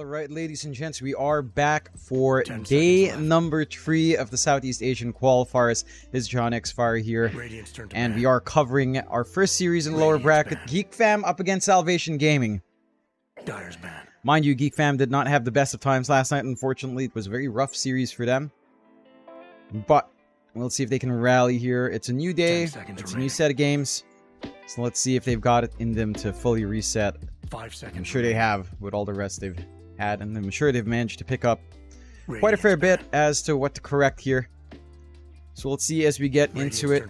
Alright, ladies and gents, we are back for day number 3 of the Southeast Asian Qualifiers. This is John X Fire here, and we are covering our first series in the lower bracket, Geek Fam up against Salvation Gaming. Mind you, Geek Fam did not have the best of times last night, unfortunately. It was a very rough series for them. But, we'll see if they can rally here. It's a new day, it's a new set of games. So let's see if they've got it in them to fully reset. 5 seconds. I'm sure they have with all the rest they've had, and I'm sure they've managed to pick up quite a fair bit as to what to correct here. So we'll see as we get into it.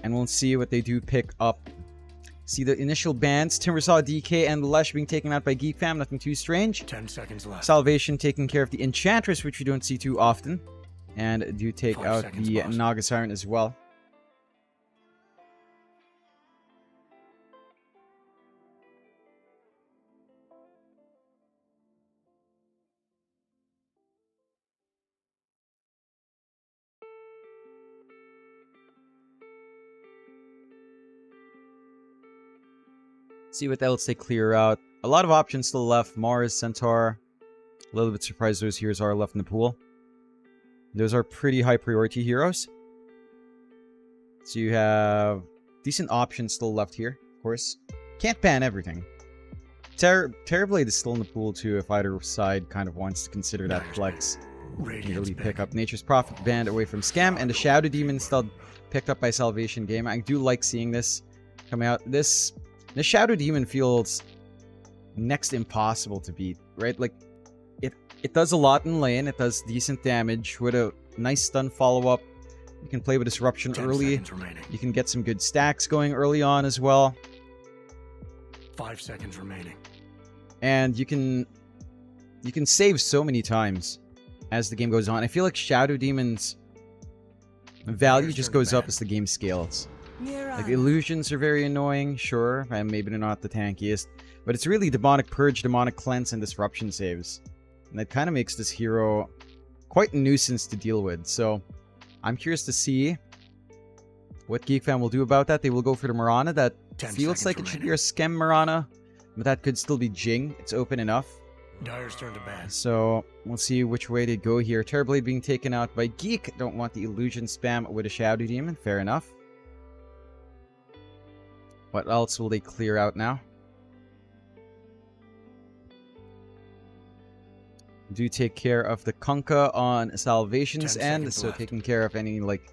And we'll see what they do pick up. See the initial bans, Timbersaw, DK, and Lush being taken out by Geek Fam, nothing too strange. 10 seconds left. Salvation taking care of the Enchantress, which we don't see too often. And do take out the Naga Siren as well. See what else they clear out. A lot of options still left. Mars, Centaur. A little bit surprised those heroes are left in the pool. Those are pretty high priority heroes. So you have decent options still left here, of course. Can't ban everything. Terrorblade is still in the pool too if either side kind of wants to consider that flex. Really pick up Nature's Prophet banned away from Scam, and the Shadow Demon still picked up by Salvation Game. I do like seeing this coming out. The Shadow Demon feels next impossible to beat, right? Like, it does a lot in lane, it does decent damage with a nice stun follow-up. You can play with Disruption early. You can get some good stacks going early on as well. 5 seconds remaining. And you can save so many times as the game goes on. I feel like Shadow Demon's value just goes up as the game scales. Like, illusions are very annoying, sure, and maybe they're not the tankiest, but it's really Demonic Purge, Demonic Cleanse, and Disruption saves. And that kind of makes this hero quite a nuisance to deal with, so I'm curious to see what Geek Fam will do about that. They will go for the Mirana. That feels like it should be a Schem Mirana, but that could still be Jing. It's open enough. Dire's turn to ban. So, we'll see which way they go here. Terrorblade being taken out by Geek. Don't want the illusion spam with a Shadow Demon. Fair enough. What else will they clear out now? Do take care of the Kunkka on Salvation's end, so taking care of any, like,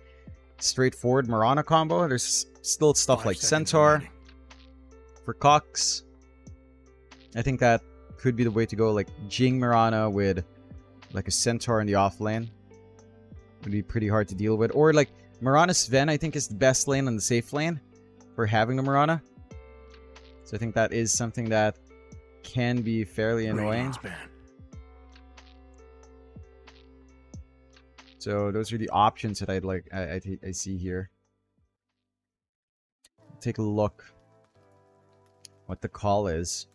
straightforward Mirana combo. There's still stuff like Centaur. For Cox, I think that could be the way to go, like Jing Mirana with, like, a Centaur in the off lane. Would be pretty hard to deal with. Or, like, Mirana Sven, I think, is the best lane on the safe lane for having the Mirana. So I think that is something that can be fairly annoying. So those are the options that I'd like. I see here. Take a look what the call is.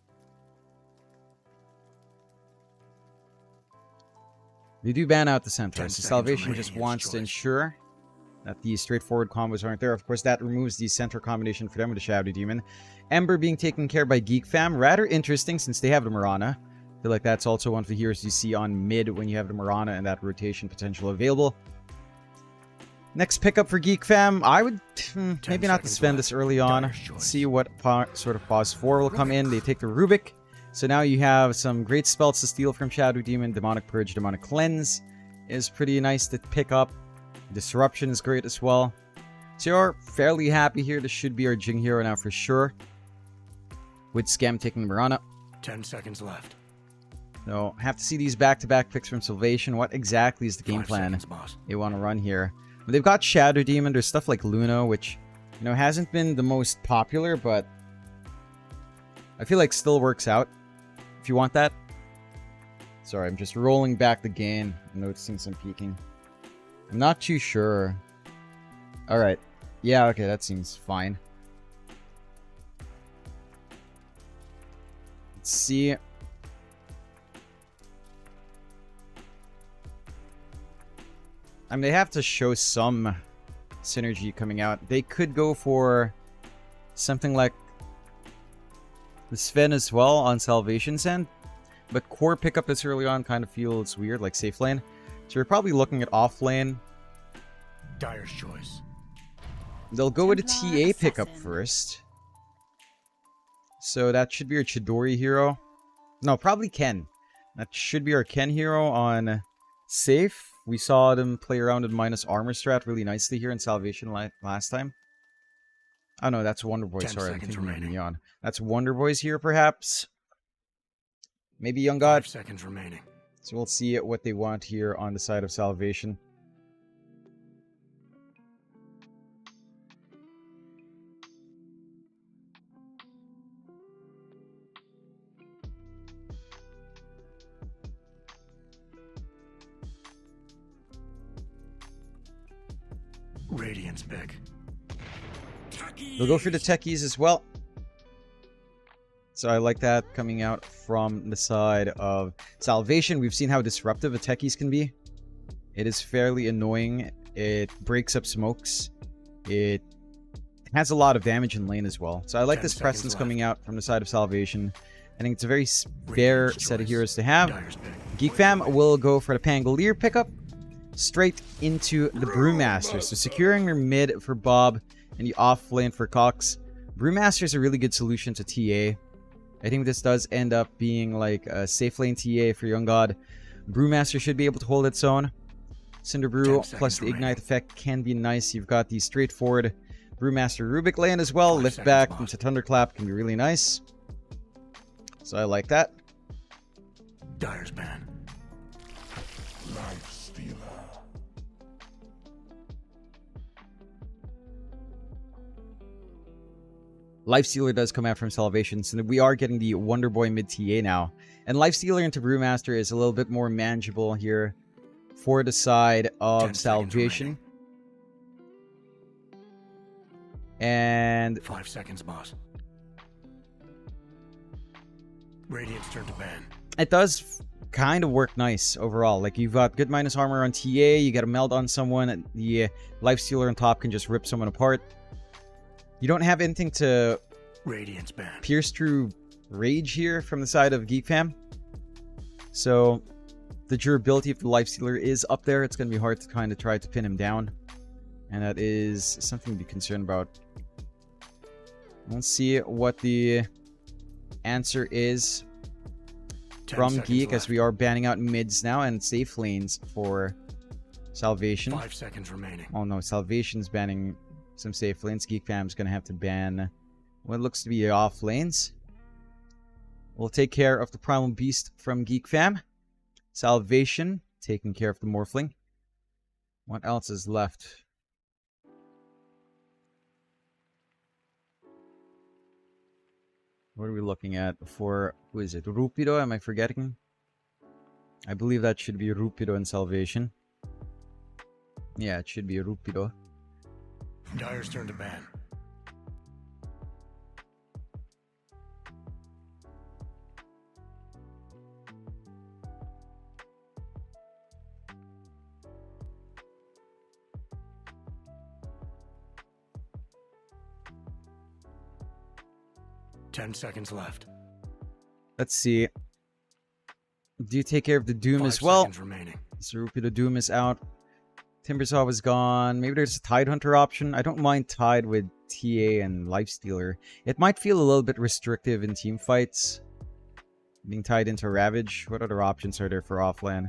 They do ban out the Centaur, so Salvation just wants to ensure that the straightforward combos aren't there. Of course, that removes the center combination for them with the Shadow Demon. Ember being taken care of by Geek Fam. Rather interesting since they have the Mirana. I feel like that's also one of the heroes you see on mid when you have the Mirana and that rotation potential available. Next pickup for Geek Fam. I would maybe not to spend this early on. See what sort of pause 4 will come in. They take the Rubik. So now you have some great spells to steal from Shadow Demon. Demonic Purge, Demonic Cleanse is pretty nice to pick up. Disruption is great as well. So you're fairly happy here. This should be our Jing hero now for sure. With Scam taking the Mirana. 10 seconds left. So, have to see these back-to-back picks from Salvation. What exactly is the game plan they want to run here? But they've got Shadow Demon. There's stuff like Luna, which, you know, hasn't been the most popular, but I feel like still works out. If you want that. Sorry, I'm just rolling back the game. I'm noticing some peeking. I'm not too sure. Alright. Yeah, okay, that seems fine. Let's see. I mean, they have to show some synergy coming out. They could go for something like The Sven as well on Salvation's end. But core pickup this early on kind of feels weird, like safe lane. So you're probably looking at off lane. Dire's choice. They'll go with a Templar TA pickup Assassin. first. So that should be our Chidori hero. No, probably Ken. That should be our Ken hero on safe. We saw them play around with minus armor strat really nicely here in Salvation last time. Oh no, that's Wonder Boy. 10 Sorry, I'm seconds thinking of remaining. Neon. That's Wonder Boy's here, perhaps. Maybe Young God. 5 seconds remaining. So we'll see what they want here on the side of Salvation. Radiant's pick. They'll go for the techies as well. So I like that coming out from the side of Salvation. We've seen how disruptive a techies can be. It is fairly annoying. It breaks up smokes. It has a lot of damage in lane as well. So I like 10 this seconds presence left. coming out from the side of Salvation. I think it's a very fair Radiant's set of choice. heroes to have. Dire's pick. Geek Fam will go for the Pangolier pickup straight into the Brewmaster. So securing your mid for Bob and the off lane for Cox. Brewmaster is a really good solution to TA. I think this does end up being like a safe lane TA for Young God. Brewmaster should be able to hold its own. Cinder Brew 10 plus seconds the Ignite remaining. effect can be nice. You've got the straightforward Brewmaster Rubik lane as well. 5 Lift seconds, back boss. into Thunderclap can be really nice. So I like that. Dire's ban. Lifestealer does come out from Salvation, so we are getting the Wonder Boy mid TA now. And Lifestealer into Brewmaster is a little bit more manageable here for the side 10 of seconds Salvation. And 5 seconds, boss. Radiant's turn to ban. it does kind of work nice overall. Like, you've got good minus armor on TA, you get a meld on someone, and the Lifestealer on top can just rip someone apart. You don't have anything to Radiant's ban. pierce through rage here from the side of Geek Fam. So the durability of the Lifestealer is up there. It's going to be hard to kind of try to pin him down. And that is something to be concerned about. Let's see what the answer is 10 from seconds Geek, as left. we are banning out mids now and safe lanes for Salvation. 5 seconds remaining. Oh no, Salvation's banning some safe lanes. Geek Fam's going to have to ban what looks to be off lanes. We'll take care of the Primal Beast from Geek Fam. Salvation taking care of the Morphling. What else is left? What are we looking at for, who is it? Rupido, am I forgetting? I believe that should be Rupido in Salvation. Yeah, it should be Rupido. Dire's turn to ban. Ten seconds left. Let's see. Do you take care of the Doom 5 as well? seconds remaining. So Rupido Doom is out. Timbersaw was gone. Maybe there's a Tide Hunter option. I don't mind Tide with TA and Lifestealer. It might feel a little bit restrictive in team fights. Being tied into Ravage. What other options are there for offlane?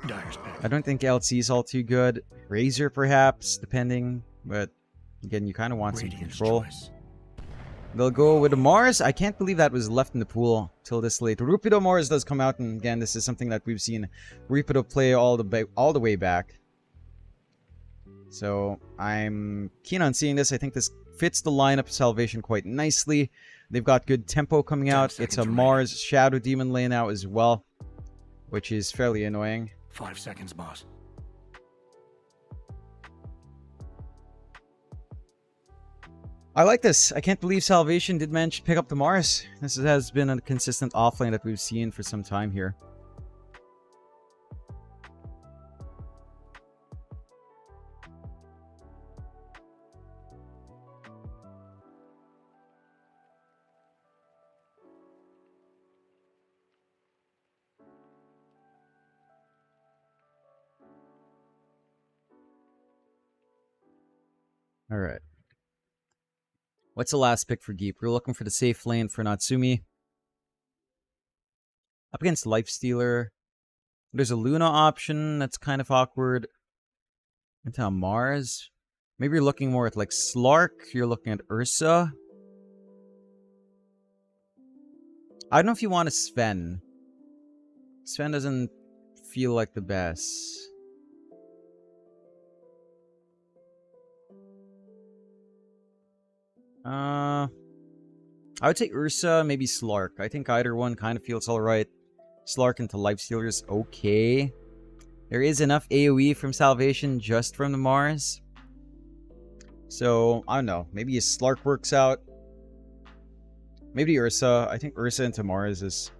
Dire's pick. I don't think LC is all too good. Razor perhaps, depending. But again, you kind of want some Radiant's control. choice. They'll go with the Mars. I can't believe that was left in the pool till this late. Rupido Mars does come out, and again, this is something that we've seen Rupido play all the way back. So I'm keen on seeing this. I think this fits the lineup of Salvation quite nicely. They've got good tempo coming 10 out. It's seconds a remaining. Mars Shadow Demon lane out as well, which is fairly annoying. 5 seconds, boss. I like this. I can't believe Salvation did manage to pick up the Mars. This has been a consistent offlane that we've seen for some time here. Alright. What's the last pick for Geep? We're looking for the safe lane for Natsumi. Up against Lifestealer. There's a Luna option that's kind of awkward. Into a Mars. Maybe you're looking more at like Slark. You're looking at Ursa. I don't know if you want a Sven. Sven doesn't feel like the best. I would say Ursa, maybe Slark. I think either one kind of feels alright. Slark into Lifestealer is okay. There is enough AoE from Salvation just from the Mars. So, I don't know. Maybe a Slark works out. Maybe Ursa. I think Ursa into Mars is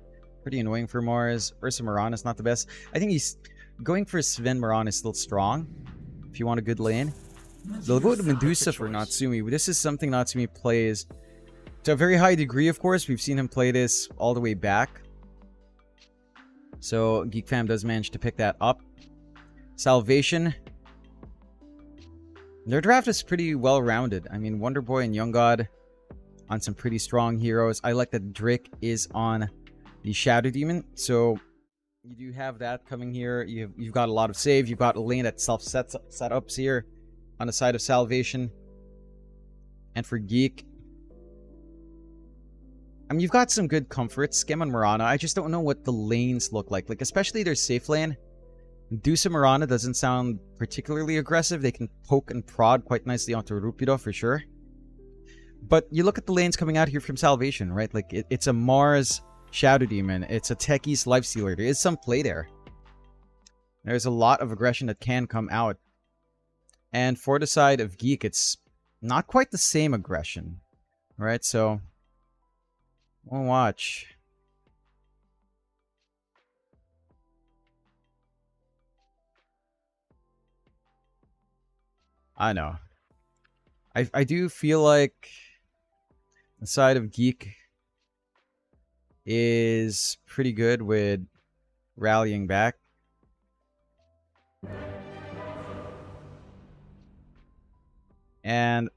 pretty annoying for Mars. Ursa Moran is not the best. I think he's going for Sven Moran is still strong. If you want a good lane. They'll go to Medusa for Natsumi. This is something Natsumi plays to a very high degree, of course. We've seen him play this all the way back. So, Geek Fam does manage to pick that up. Salvation. Their draft is pretty well-rounded. I mean, Wonder Boy and Young God on some pretty strong heroes. I like that Drake is on the Shadow Demon. So, you do have that coming here. You've got a lot of save. You've got a lane that self-setups here on the side of Salvation. And for Geek, I mean, you've got some good comforts. Skim and Mirana. I just don't know what the lanes look like. Like, especially their safe lane. Medusa Mirana doesn't sound particularly aggressive. They can poke and prod quite nicely onto Rupido for sure. But you look at the lanes coming out here from Salvation, right? Like, it's a Mars Shadow Demon. It's a Techies Lifestealer. There is some play there. There's a lot of aggression that can come out. And for the side of Geek, it's not quite the same aggression. Right? So, we'll watch. I know. I do feel like the side of Geek is pretty good with rallying back. And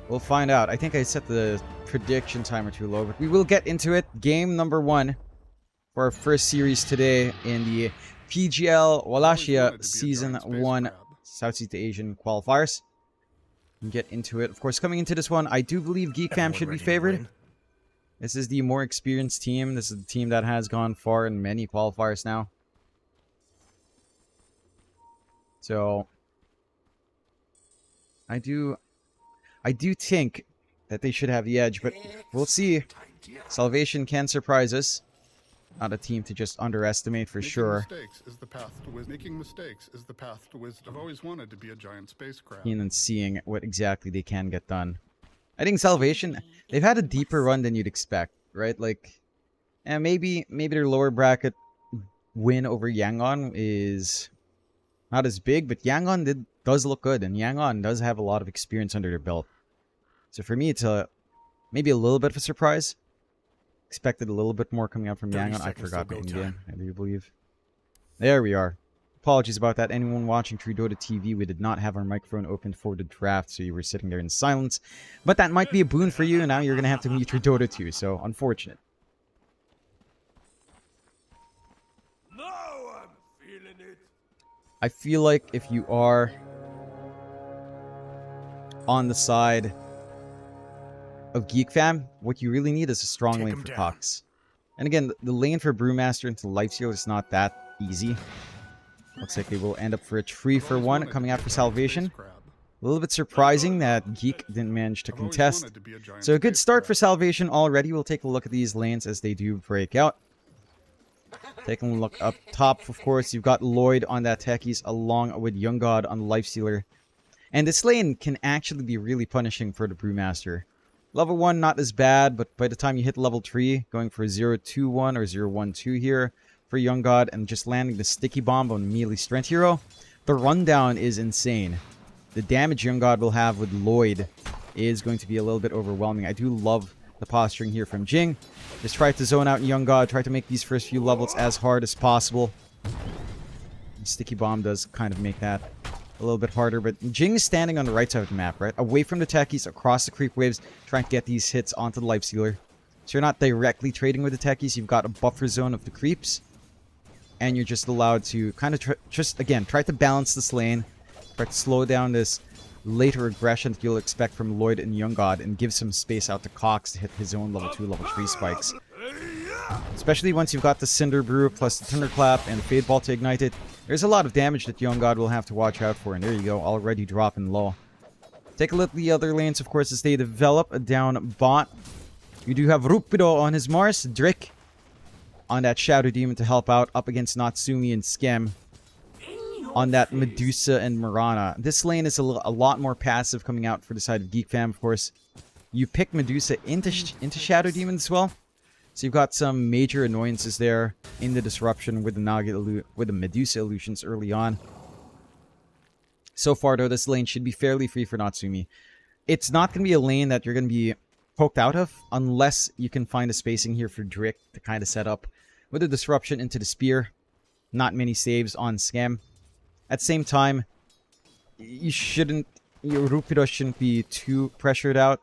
we'll find out. I think I set the prediction timer too low, but we will get into it. Game number 1 for our first series today in the PGL Wallachia Season 1 Southeast Asian Qualifiers. And get into it. Of course, coming into this one, I do believe Geek Fam should be favored. This is the more experienced team. This is the team that has gone far in many qualifiers now. So, I do think that they should have the edge, but we'll see. Salvation can surprise us. Not a team to just underestimate for sure. Making mistakes is the path to wisdom. I've always wanted to be a giant spacecraft. And then seeing what exactly they can get done. I think Salvation, they've had a deeper run than you'd expect, right? Like, and maybe their lower bracket win over Yangon is not as big, but Yangon does look good, and Yangon does have a lot of experience under their belt. So for me, it's maybe a little bit of a surprise. Expected a little bit more coming out from Yangon. I forgot the in-game, I do believe. There we are. Apologies about that. Anyone watching through Dota TV, we did not have our microphone open for the draft, so you were sitting there in silence. But that might be a boon for you. Now you're going to have to mute your Dota 2, so unfortunate. Now I'm feeling it. I feel like if you are on the side of Geek Fam, what you really need is a strong lane for Cox. And again, the lane for Brewmaster into Lifesteal is not that easy. Looks like they will end up for a 3-for-1 coming out for Salvation. A little bit surprising that Geek didn't manage to contest. So a good start for Salvation already. We'll take a look at these lanes as they do break out. Taking a look up top, of course, you've got Lloyd on that Techies along with Young God on the Lifestealer. And this lane can actually be really punishing for the Brewmaster. Level 1, not as bad, but by the time you hit level 3, going for 0-2-1 or 0-1-2 here for Young God, and just landing the sticky bomb on melee strength hero, the rundown is insane. The damage Young God will have with Lloyd is going to be a little bit overwhelming. I do love the posturing here from Jing. Just try to zone out Young God, try to make these first few levels as hard as possible. Sticky Bomb does kind of make that a little bit harder, but Jing is standing on the right side of the map, right? Away from the techies, across the creep waves, trying to get these hits onto the Lifestealer. So you're not directly trading with the techies, you've got a buffer zone of the creeps, and you're just allowed to kind of try to balance this lane, try to slow down this later aggression that you'll expect from Lloyd and Young God, and give some space out to Cox to hit his own level 2, level 3 spikes. Especially once you've got the Cinder Brew plus the Thunderclap and the Fade Ball to ignite it. There's a lot of damage that Young God will have to watch out for, and there you go, already dropping low. Take a look at the other lanes, of course, as they develop down bot. You do have Rupido on his Mars, Drick on that Shadow Demon to help out, up against Natsumi and Skem on that Medusa and Mirana. This lane is a lot more passive coming out for the side of Geek Fam, of course. You pick Medusa into Shadow Demon as well. So you've got some major annoyances there in the disruption with the Medusa illusions early on. So far, though, this lane should be fairly free for Natsumi. It's not going to be a lane that you're going to be poked out of unless you can find a spacing here for Drick to kind of set up with a disruption into the spear. Not many saves on Scam. At the same time, your Rupido shouldn't be too pressured out,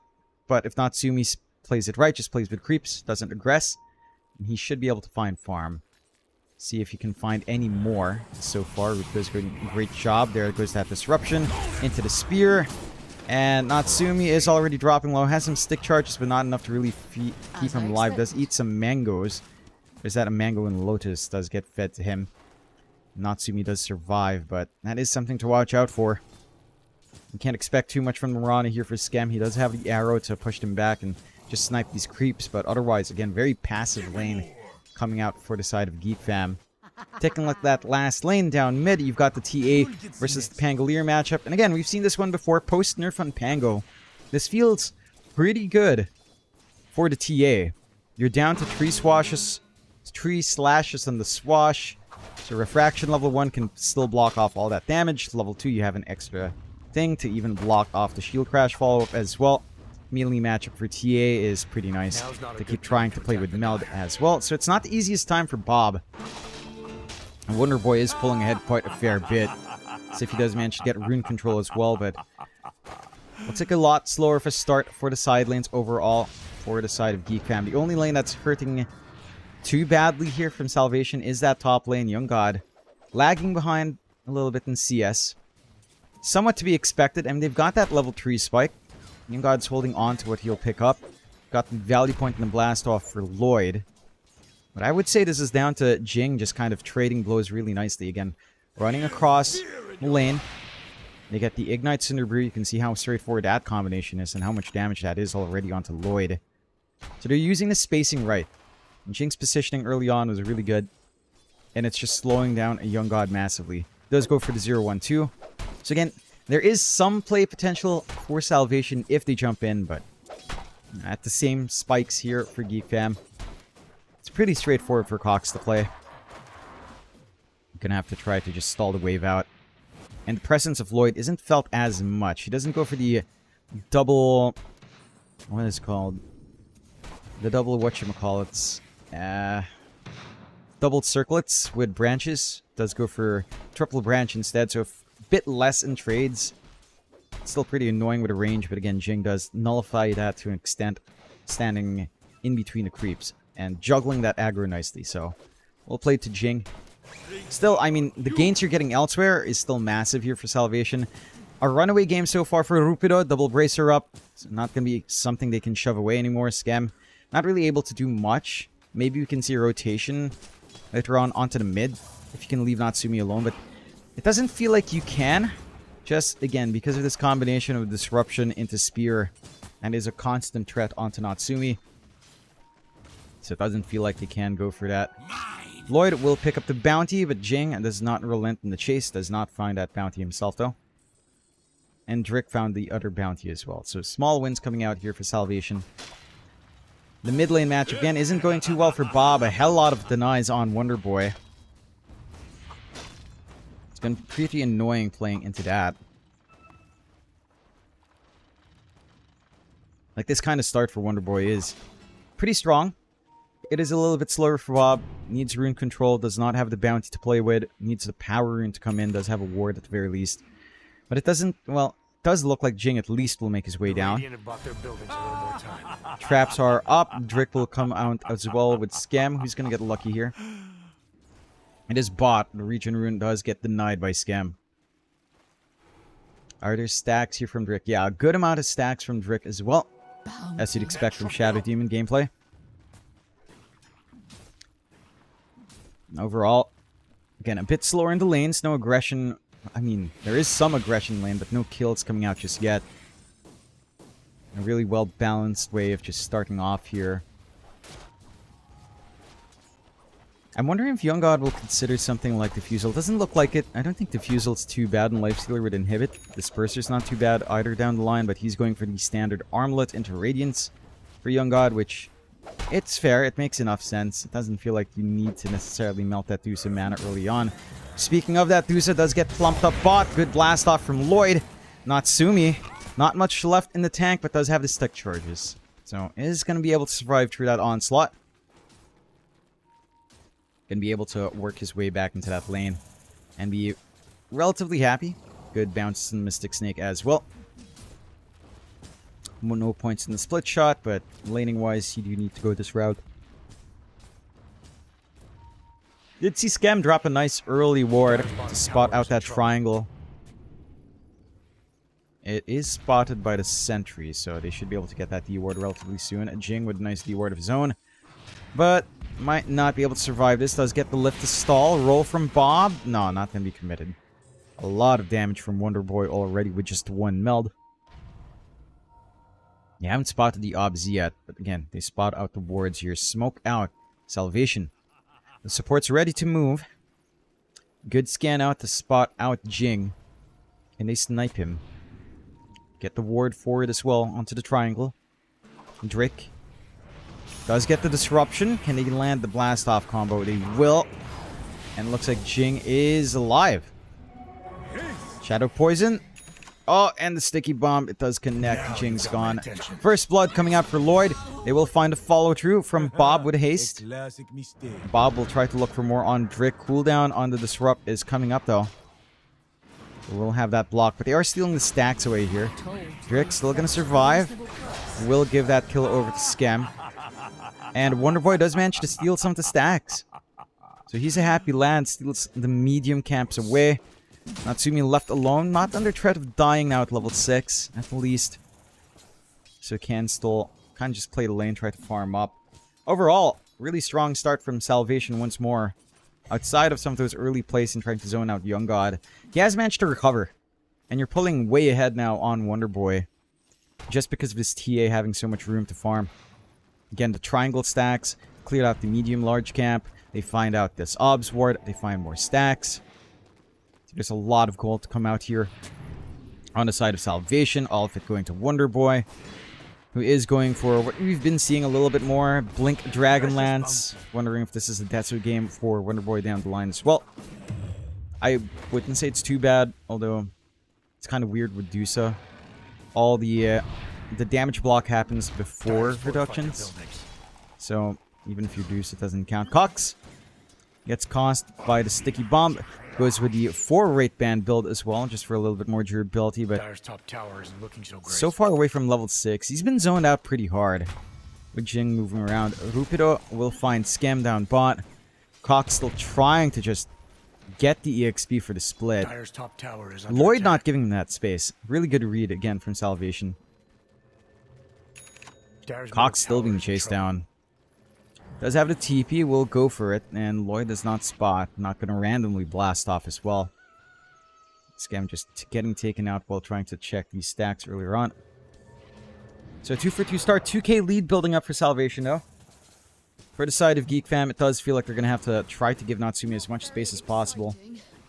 but if Natsumi plays it right, just plays with creeps, doesn't aggress, and he should be able to find farm. See if he can find any more so far. Rupido's doing a great job. There goes that disruption into the spear. And Natsumi is already dropping low. Has some stick charges, but not enough to really keep him alive. Does eat some mangoes. There's that a mango and Lotus does get fed to him. Natsumi does survive, but that is something to watch out for. You can't expect too much from Mirana here for Scam. He does have the arrow to push him back and just snipe these creeps, but otherwise, again, very passive lane coming out for the side of Geek Fam. Taking a look at that last lane down mid, you've got the TA versus the Pangolier matchup. And again, we've seen this one before, post-nerf on Pango. This feels pretty good for the TA. You're down to 3 slashes on the swash. So Refraction level 1 can still block off all that damage. Level 2, you have an extra thing to even block off the shield crash follow-up as well. Melee matchup for TA is pretty nice to keep trying to play with Meld as well. So it's not the easiest time for Bob. And Wonder Boy is pulling ahead quite a fair bit. So if he does manage to get rune control as well, but it'll take a lot slower of a start for the side lanes overall for the side of Geek Fam. The only lane that's hurting too badly here from Salvation is that top lane, Young God. Lagging behind a little bit in CS. Somewhat to be expected. I mean, they've got that level 3 spike. Young God's holding on to what he'll pick up. Got the Value Point and the Blast Off for Lloyd. But I would say this is down to Jing just kind of trading blows really nicely. Again, running across the lane. They get the Ignite Cinder Brew. You can see how straightforward that combination is and how much damage that is already onto Lloyd. So they're using the spacing right. And Jing's positioning early on was really good. And it's just slowing down a Young God massively. Does go for the 0-1-2. So again, there is some play potential for Salvation if they jump in, but at the same spikes here for Geek Fam. It's pretty straightforward for Cox to play. You're gonna have to try to just stall the wave out. And the presence of Lloyd isn't felt as much. He doesn't go for the double... What is it called? The double whatchamacallits. Double circlets with branches. Does go for triple branch instead, so a bit less in trades. Still pretty annoying with a range, but again, Jing does nullify that to an extent, standing in between the creeps and juggling that aggro nicely. So we'll play to Jing. Still, I mean, the gains you're getting elsewhere is still massive here for Salvation. A runaway game so far for Rupido. Double bracer up. It's not going to be something they can shove away anymore. Scam, not really able to do much. Maybe we can see a rotation later on onto the mid if you can leave Natsumi alone, but it doesn't feel like you can. Just, again, because of this combination of disruption into spear and is a constant threat onto Natsumi. So it doesn't feel like they can go for that. Lloyd will pick up the bounty, but Jing does not relent in the chase. Does not find that bounty himself, though. And Drick found the other bounty as well. So small wins coming out here for Salvation. The mid lane match, again, isn't going too well for Bob. A hell lot of denies on Wonder Boy. It's been pretty annoying playing into that. Like, this kind of start for Wonder Boy is pretty strong. It is a little bit slower for Bob. Needs rune control. Does not have the bounty to play with. Needs the power rune to come in. Does have a ward at the very least. But it doesn't... Well, it does look like Jing at least will make his way down. Radiant have bought their buildings a little more time. Traps are up. Drick will come out as well with Scam. Who's going to get lucky here? It is bot. The regen rune does get denied by Scam. Are there stacks here from Drick? Yeah, a good amount of stacks from Drick as well. As you'd expect from Shadow Demon gameplay. Overall, again, a bit slower in the lanes. No aggression. I mean, there is some aggression in lane, but no kills coming out just yet. A really well-balanced way of just starting off here. I'm wondering if Young God will consider something like Diffusal. Doesn't look like it. I don't think Diffusal is too bad, and Lifestealer would inhibit. Disperser's not too bad either down the line, but he's going for the standard Armlet into Radiance for Young God, which, it's fair. It makes enough sense. It doesn't feel like you need to necessarily melt that Dusa mana early on. Speaking of that, Dusa does get plumped up bot. Good blast off from Lloyd. Natsumi. Not much left in the tank, but does have the stick charges. So, is going to be able to survive through that onslaught. Going to be able to work his way back into that lane and be relatively happy. Good bounce in Mystic Snake as well. No points in the split shot, but laning wise, you do need to go this route. Did see Scam drop a nice early ward to spot out that triangle. It is spotted by the sentry, so they should be able to get that D ward relatively soon. Jing with a nice D ward of his own, but might not be able to survive this. Does get the lift to stall. Roll from Bob. No, not going to be committed. A lot of damage from Wonder Boy already with just one meld. You haven't spotted the obs yet, but again, they spot out the wards here. Smoke out. Salvation. The support's ready to move. Good scan out to spot out Jing. Can they snipe him? Get the ward forward as well onto the triangle. Drake does get the disruption. Can they land the blast off combo? They will. And it looks like Jing is alive. Shadow poison. Oh, and the sticky bomb. It does connect. Jing's gone. First blood coming out for Lloyd. They will find a follow through from Bob with haste. Bob will try to look for more on Drick. Cooldown on the disrupt is coming up though. We'll have that block, but they are stealing the stacks away here. Drick still gonna survive. Will give that kill over to Scam. And Wonder Boy does manage to steal some of the stacks. So he's a happy lad, steals the medium camps away. Natsumi left alone, not under threat of dying now at level 6, at the least. So can still kind of just play the lane, try to farm up. Overall, really strong start from Salvation once more. Outside of some of those early plays and trying to zone out Young God, he has managed to recover. And you're pulling way ahead now on Wonder Boy. Just because of his TA having so much room to farm. Again, the triangle stacks, cleared out the medium-large camp. They find out this obs ward, they find more stacks. So there's a lot of gold to come out here. On the side of Salvation, all of it going to Wonder Boy, who is going for what we've been seeing a little bit more, Blink Dragonlance. Wondering if this is a Detsu game for Wonder Boy down the line as well. I wouldn't say it's too bad, although it's kind of weird with Dusa. All the damage block happens before reductions. So even if you Dusa, it doesn't count. Cox gets cost by the sticky bomb. Goes with the 4 rate band build as well, just for a little bit more durability, but top tower isn't looking so far away from level 6. He's been zoned out pretty hard. With Jing moving around. Rupido will find Scam down bot. Cox still trying to just get the EXP for the split. Top tower is under Lloyd attack. not giving him that space. Really good read again from Salvation. Cox still being chased down. Does have the TP, will go for it, and Lloyd does not spot. Not going to randomly blast off as well. Scam just getting taken out while trying to check these stacks earlier on. So 2 for 2 start, 2k lead building up for Salvation though. For the side of Geek Fam, it does feel like they're going to have to try to give Natsumi as much space as possible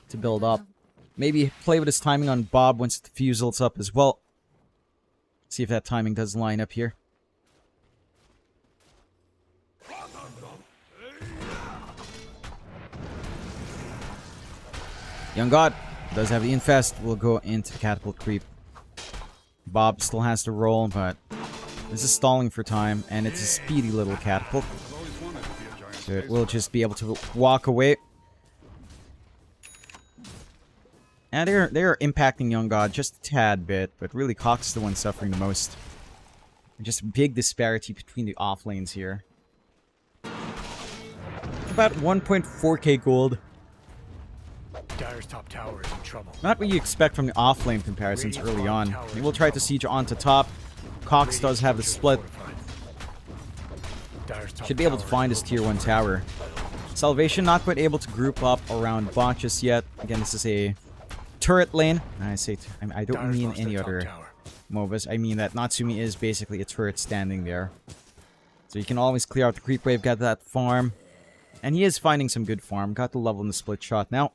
to build up. Maybe play with his timing on Bob once the Fusel's up as well. See if that timing does line up here. Young God does have the infest. Will go into the catapult creep. Bob still has to roll, but this is stalling for time, and it's a speedy little catapult. So it will just be able to walk away. And they're impacting Young God just a tad bit, but really Cox is the one suffering the most. Just big disparity between the off lanes here. About 1.4k gold. Dire's top tower is in trouble. Not what you expect from the off lane comparisons early on. They will try to siege onto top. Cox does have the split. Should be able to find his tier 1 tower. Salvation not quite able to group up around bot just yet. Again, this is a turret lane. I don't mean any other MOBAs. I mean that Natsumi is basically a turret standing there. So you can always clear out the creep wave, get that farm. And he is finding some good farm. Got the level in the split shot now.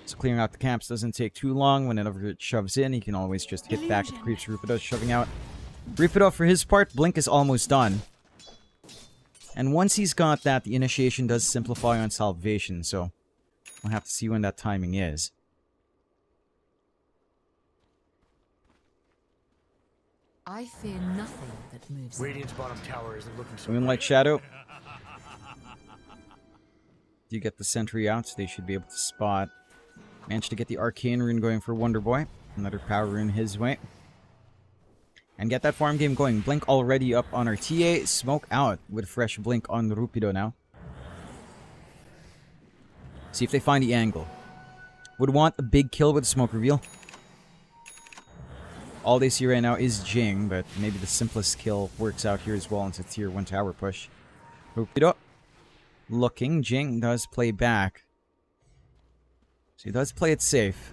So clearing out the camps doesn't take too long. Whenever it shoves in, he can always just hit back at the creeps Rupido's shoving out. Rupido, for his part, Blink is almost done. And once he's got that, the initiation does simplify on Salvation, so we'll have to see when that timing is. I fear nothing that moves. Radiant's bottom tower isn't looking so Moonlight Shadow. You get the sentry out, so they should be able to spot. Managed to get the Arcane Rune going for Wonder Boy. Another Power Rune his way. And get that farm game going. Blink already up on our TA. Smoke out with fresh Blink on Rupido now. See if they find the angle. Would want a big kill with smoke reveal. All they see right now is Jing, but maybe the simplest kill works out here as well into tier 1 tower push. Rupido looking. Jing does play back. So he does play it safe.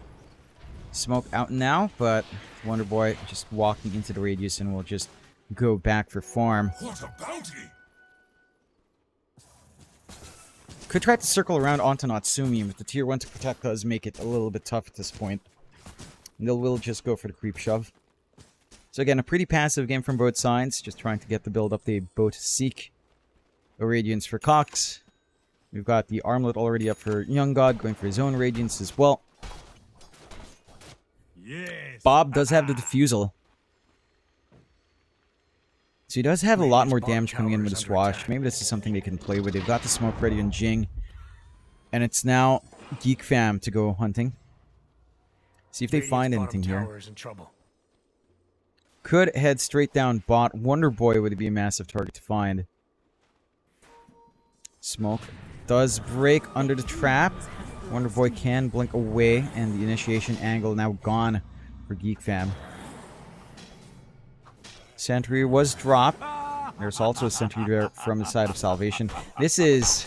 Smoke out now, but Wonder Boy just walking into the radius and will just go back for farm. What a bounty! Could try to circle around onto Natsumi, but the tier 1 to protect does make it a little bit tough at this point. And they'll just go for the creep shove. So again, a pretty passive game from both sides, just trying to get the build up they both seek. Radiance for Cox. We've got the armlet already up for Young God, going for his own Radiance as well. Yes. Bob does have the defusal. So he does have a lot more damage coming in with the Swash. Maybe this is something they can play with. They've got the smoke ready on Jing. And it's now Geek Fam to go hunting. See if they find anything here. Could head straight down bot. Wonder Boy would be a massive target to find. Smoke does break under the trap. Wonder Boy can blink away, and the initiation angle now gone for Geek Fam. Sentry was dropped. There's also a sentry there from the side of Salvation. This is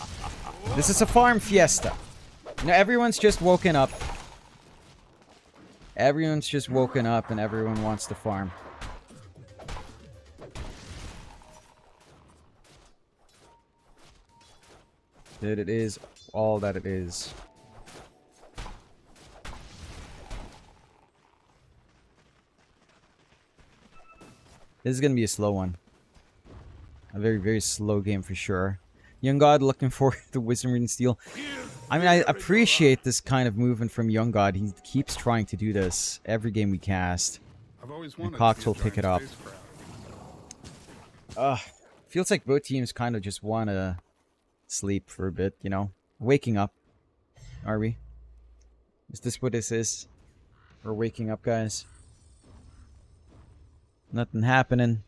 a farm fiesta. You know, everyone's just woken up. Everyone's just woken up, and everyone wants to farm. That it is all that it is. This is going to be a slow one. A very, very slow game for sure. Young God looking for the Wisdom Rune Steel. I mean, I appreciate this kind of movement from Young God. He keeps trying to do this every game we cast. And Cox will pick it up. Feels like both teams kind of just want to sleep for a bit, you know? Waking up. Are we? Is this what this is? We're waking up, guys. Nothing happening.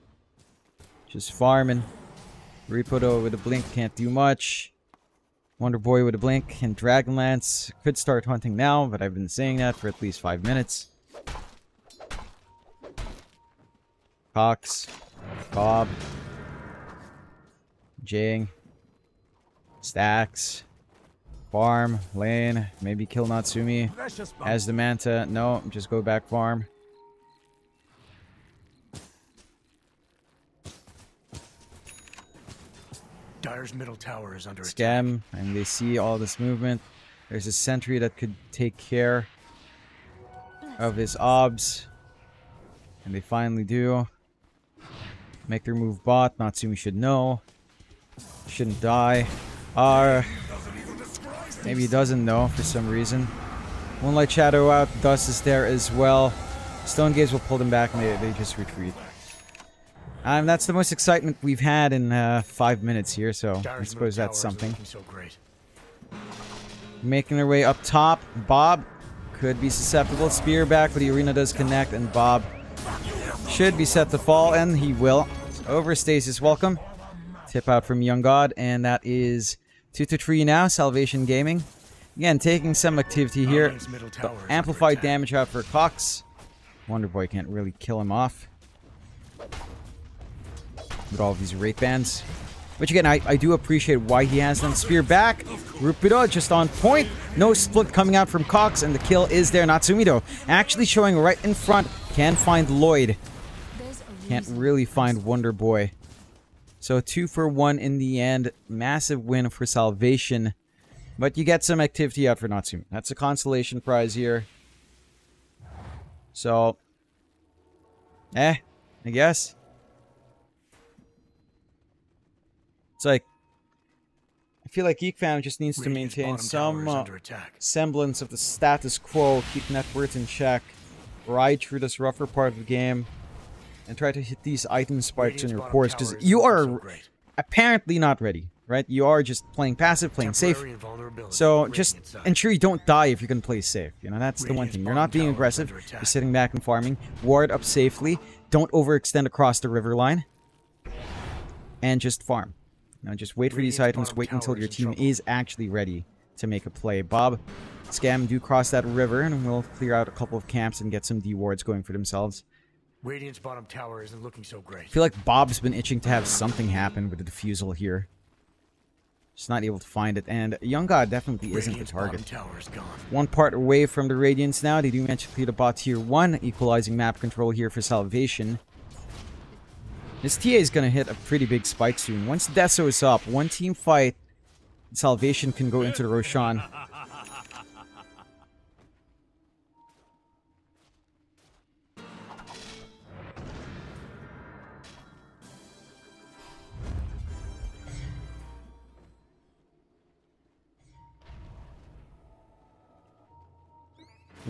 Just farming. Rupido with a blink can't do much. Wonder Boy with a blink and Dragonlance could start hunting now, but I've been saying that for at least 5 minutes. Cox. Bob. Jing. Stacks. Farm. Lane. Maybe kill Natsumi. As the Manta. No, just go back farm. Dire's middle tower is under Scam, and they see all this movement. There's a sentry that could take care of his obs. And they finally do. Make their move bot. Natsumi should know. Shouldn't die. Maybe he doesn't know for some reason. Moonlight Shadow out. Dust is there as well. Stone Gaze will pull them back and they just retreat. That's the most excitement we've had in 5 minutes here, so I Dyer's suppose middle that's tower isn't something. looking so great. Making their way up top. Bob could be susceptible. Spear back, but the arena does connect, and Bob should be set to fall, and he will. Over Stasis, welcome. Tip out from Young God, and that is 2-3 now. Salvation Gaming. Again, taking some activity here. Radiant's middle tower is under Amplified attack. damage out for Cox. Wonder Boy can't really kill him off with all of these Wraith Bands. Which again, I do appreciate why he has them. Spear back. Rupido just on point. No split coming out from Cox, and the kill is there. Natsumi though, actually showing right in front. Can find Lloyd. There's a Can't reason really find Wonder Boy. So 2 for 1 in the end. Massive win for Salvation. But you get some activity out for Natsumi. That's a consolation prize here. So, I guess. It's like, I feel like Geek Fam just needs to Radiant's maintain bottom tower some is under attack. semblance of the status quo, keep net worth in check, ride through this rougher part of the game, and try to hit these item spikes in Radiant's your bottom cores, tower because isn't you looking so are great. apparently not ready, right? You are just playing passive, playing safe. Temporary invulnerability. So Radiant just side. ensure you don't die if you're going to play safe. You know, that's the one Radiant's thing. You're not bottom being tower is aggressive. under attack. You're sitting back and farming. Ward up safely. Don't overextend across the river line. And just farm. Now just wait for these Radiant's items. bottom Wait until tower your is in team trouble. is actually ready to make a play. Bob, Scam do cross that river, and we'll clear out a couple of camps and get some D-wards going for themselves. Radiant's bottom tower isn't looking so great. I feel like Bob's been itching to have something happen with the defusal here. Just not able to find it, and Young God definitely isn't the Radiant's target. bottom tower is gone. One part away from the Radiance now. They do manage to clear the bot tier 1, equalizing map control here for Salvation. This TA is going to hit a pretty big spike soon. Once Deso is up, one team fight, Salvation can go into the Roshan.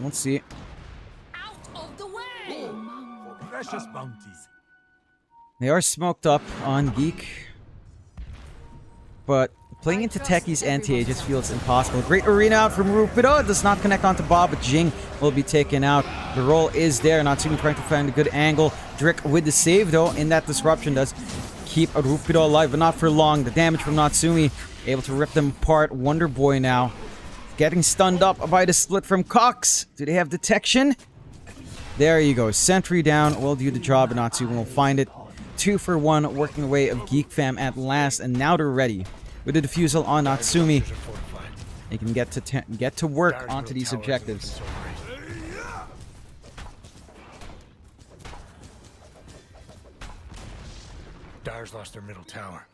Let's see. out of the way. Precious bounties. They are smoked up on Geek. But playing into Techie's anti-A just feels impossible. Great arena out from Rupido. It does not connect onto Bob, but Jing will be taken out. The roll is there. Natsumi trying to find a good angle. Drick with the save, though, in that disruption does keep Rupido alive, but not for long. The damage from Natsumi, able to rip them apart. Wonder Boy now getting stunned up by the split from Cox. Do they have detection? There you go. Sentry down. Will do the job, and Natsumi will find it. 2 for 1, working away of Geek Fam at last, and now they're ready. With the defusal on Natsumi, Are fortified. they can get to work Dyer's onto middle these tower isn't looking objectives. so great. Dyer's lost their middle tower.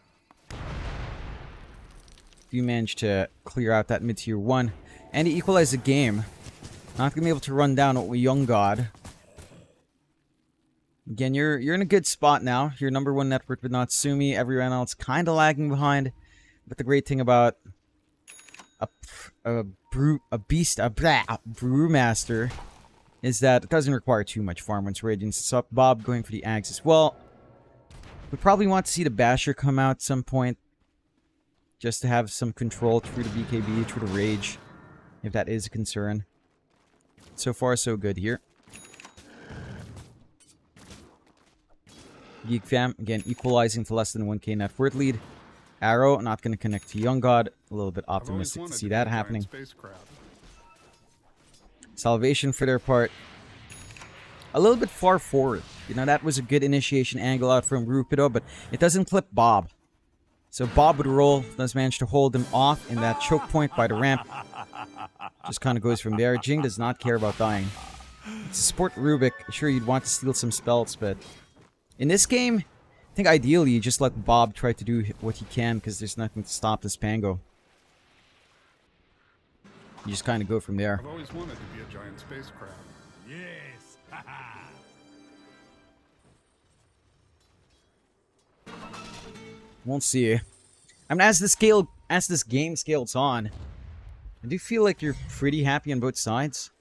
You manage to clear out that mid-tier 1, and he equalized the game. Not gonna be able to run down Young God. Again, you're in a good spot now. Your number 1 network with Natsumi. Everyone else kind of lagging behind. But the great thing about a brewmaster is that it doesn't require too much farm once Radiance is up. Bob going for the Ags as well. We probably want to see the Basher come out at some point, just to have some control through the BKB, through the Rage, if that is a concern. So far, so good here. Geek Fam, again, equalizing to less than 1k net worth lead. Arrow, not going to connect to Young God. A little bit I've always optimistic to wanted see be that a giant happening. space crab. Salvation for their part. A little bit far forward. You know, that was a good initiation angle out from Rupido, but it doesn't clip Bob. So Bob would roll, does manage to hold him off in that choke point by the ramp. Just kind of goes from there. Jing does not care about dying. It's a sport Rubik. Sure, you'd want to steal some spells, but in this game, I think ideally you just let Bob try to do what he can, because there's nothing to stop this Pango. You just kind of go from there. I've always wanted to be a giant space crab. Yes. We'll see. I mean, as this game scales on, I do feel like you're pretty happy on both sides.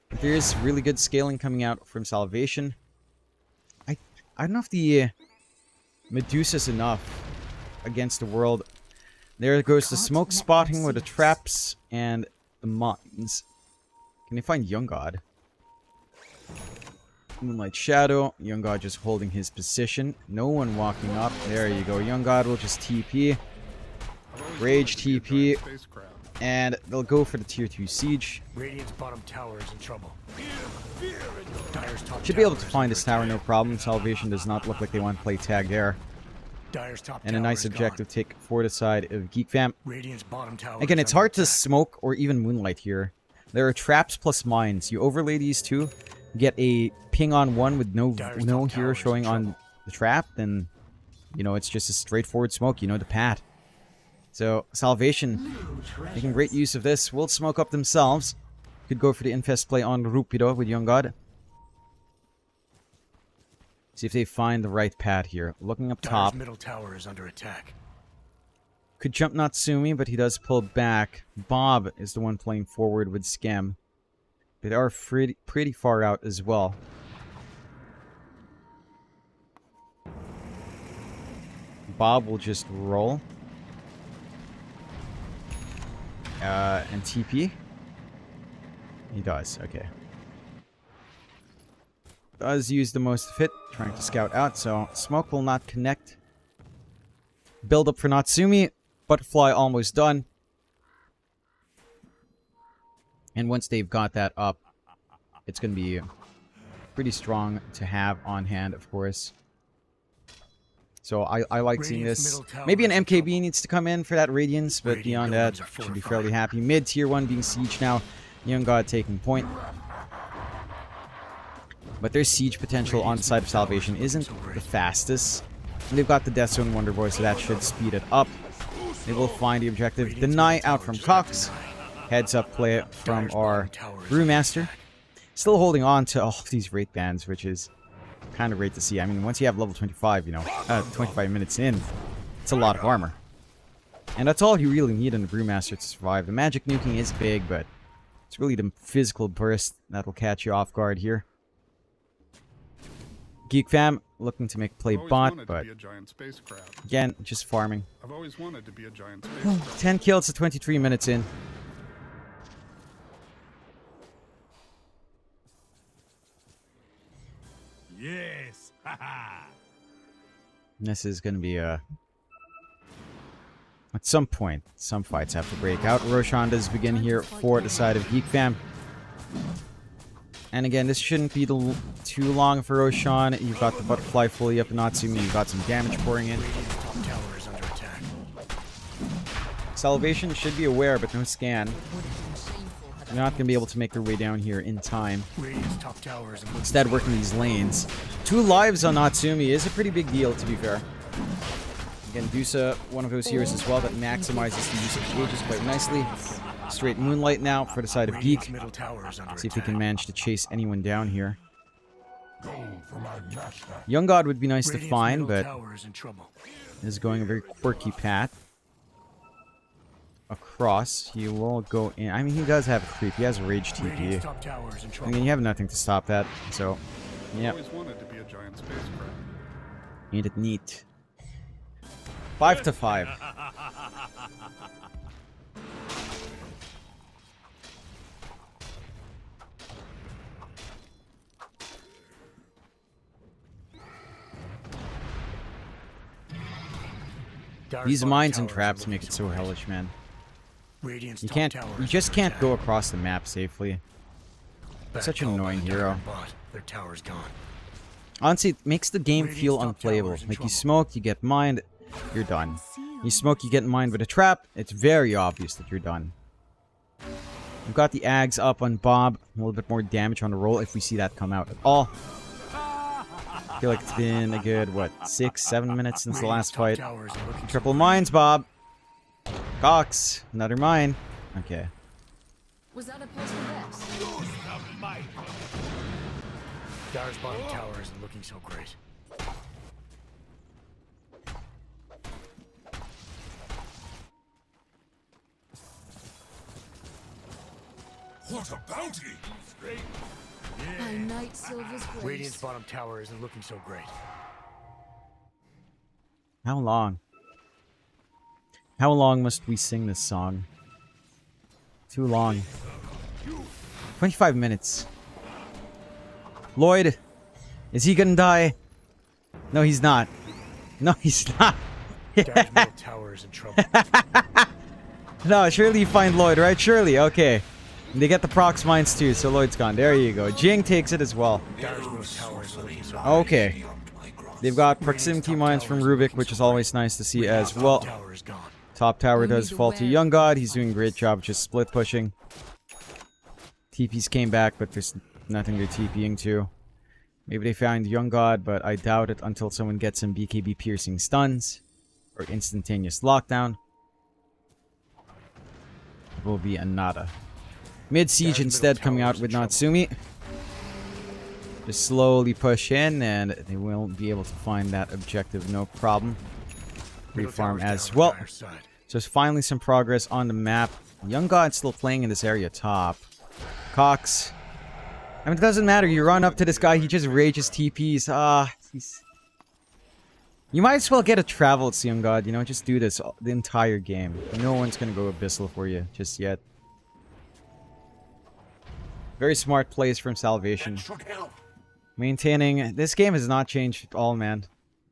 But there is really good scaling coming out from Salvation. I don't know if the Medusa's enough against the world. There goes the smoke spotting with the traps and the mines. Can they find Young God? Moonlight Shadow. Young God just holding his position. No one walking up. There you go. Young God will just TP. Rage TP. And they'll go for the tier 2 siege. Radiant's bottom tower is in trouble. Dire's top Should be able tower to is find under this tower, attack. no problem. Salvation does not look like they want to play tag there. Dire's top And a tower nice is objective gone. take for the side of Geek Fam. Radiant's bottom tower Again, is it's under hard to attack. smoke or even moonlight here. There are traps plus mines. You overlay these two, get a ping on one with no Dire's hero top tower is in showing on trouble. the trap, then, you know, it's just a straightforward smoke. You know the path. So, Salvation, making great use of this, will smoke up themselves. Could go for the infest play on Rupido with Young God. See if they find the right pad here. Looking up Dire's top. middle tower is under attack. Could jump Natsumi, but he does pull back. Bob is the one playing forward with Scam. They are pretty far out as well. Bob will just roll. And TP. He does, okay. Does use the most fit, trying to scout out, so smoke will not connect. Build up for Natsumi. Butterfly almost done. And once they've got that up, it's going to be pretty strong to have on hand, of course. So I like seeing Radiant's this. middle tower Maybe an is in MKB trouble. needs to come in for that Radiance, but Radiant beyond that, buildings are should be fortified. fairly happy. Mid tier 1 being siege now. Young God taking point. But their siege potential on the side of Salvation isn't the fastest. And they've got the Death Zone Wonder Boy, so that should speed it up. They will find the objective. Deny out from Cox. Heads up play from our Brewmaster. Still holding on to all of these rate bands, which is kind of great to see. I mean, once you have level 25, you know, 25 minutes in, it's a lot of armor. And that's all you really need in the Brewmaster to survive. The magic nuking is big, but it's really the physical burst that'll catch you off guard here. Geek Fam looking to make play I've always bot, wanted but to be a giant spacecraft. again, just farming. I've always wanted to be a giant spacecraft. 10 kills to 23 minutes in. Yes. This is going to be a... At some point, some fights have to break out. Roshan does begin here for the side of Geek Fam. And again, this shouldn't be too long for Roshan. You've got the butterfly fully up in Natsumi. You've got some damage pouring in. Radiant's top tower is under attack. Salvation should be aware, but no scan. They're not going to be able to make their way down here in time. Radiant's top tower is in Instead, working these lanes. 2 lives on Natsumi is a pretty big deal, to be fair. Again, Dusa, one of those heroes as well that maximizes the use of gauges quite nicely. Straight Moonlight now for the side of Radiant's Geek. middle tower is under See if he attack. can manage to chase anyone down here. Young God would be nice to Radiant's find, middle but tower is in trouble. is going a very quirky path. Across, he will go in. I mean, he does have a creep. He has a rage Radiant's TP. top tower is in I trouble. mean, you have nothing to stop that. So, I've yeah, always wanted to be a giant spacecraft. ain't it neat? 5 to 5. Dire's These bottom mines and tower is traps looking make it so great. hellish, man. Radiant's You top can't. tower You is just under can't go attack. across the map safely. Such an Backed annoying by hero. Dire bot. Their tower's gone. Honestly, it makes the game Radiant's feel top tower unplayable. is in Like, you trouble. smoke, you get mined, you're done. You smoke, you get mined with a trap, it's very obvious that you're done. We've got the Ags up on Bob. A little bit more damage on the roll if we see that come out at all. I feel like it's been a good, what, 6-7 minutes since the Radiant's last top fight. tower is looking Triple so mines, Bob. Cox, another mine. Okay. Was that a personal best? Dire's bottom tower isn't looking so great. What a bounty! My night silver's grace. Radiant's bottom tower isn't looking so great. How long? How long must we sing this song? Too long. 25 minutes. Lloyd, is he gonna die? No, he's not. No, he's not. Dyer's middle tower is in trouble. No, surely you find Lloyd, right? Surely, okay. And they get the prox mines too, so Lloyd's gone. There you go. Jing takes it as well. Dyer's middle tower is looking so Okay. They've got proximity mines from Rubik, which is always nice to see as top well. tower is gone. Top tower You does need to fall to wear- Young God. He's doing a great job just split pushing. TPs came back, but there's nothing they're TPing to. Maybe they found Young God, but I doubt it until someone gets some BKB piercing stuns or instantaneous lockdown. It will be a nada. Mid siege Dyer's instead middle coming tower out is with in trouble. Natsumi. Just slowly push in, and they will be able to find that objective, no problem. Middle Refarm tower's as down on well. Dyer's side. So there's finally some progress on the map. Young God's still playing in this area top. Cox. I mean, it doesn't matter. You run up to this guy, he just rages TPs. He's... You might as well get a travel, it's Young God. You know, just do this the entire game. No one's gonna go Abyssal for you just yet. Very smart plays from Salvation. Maintaining... This game has not changed at all, man.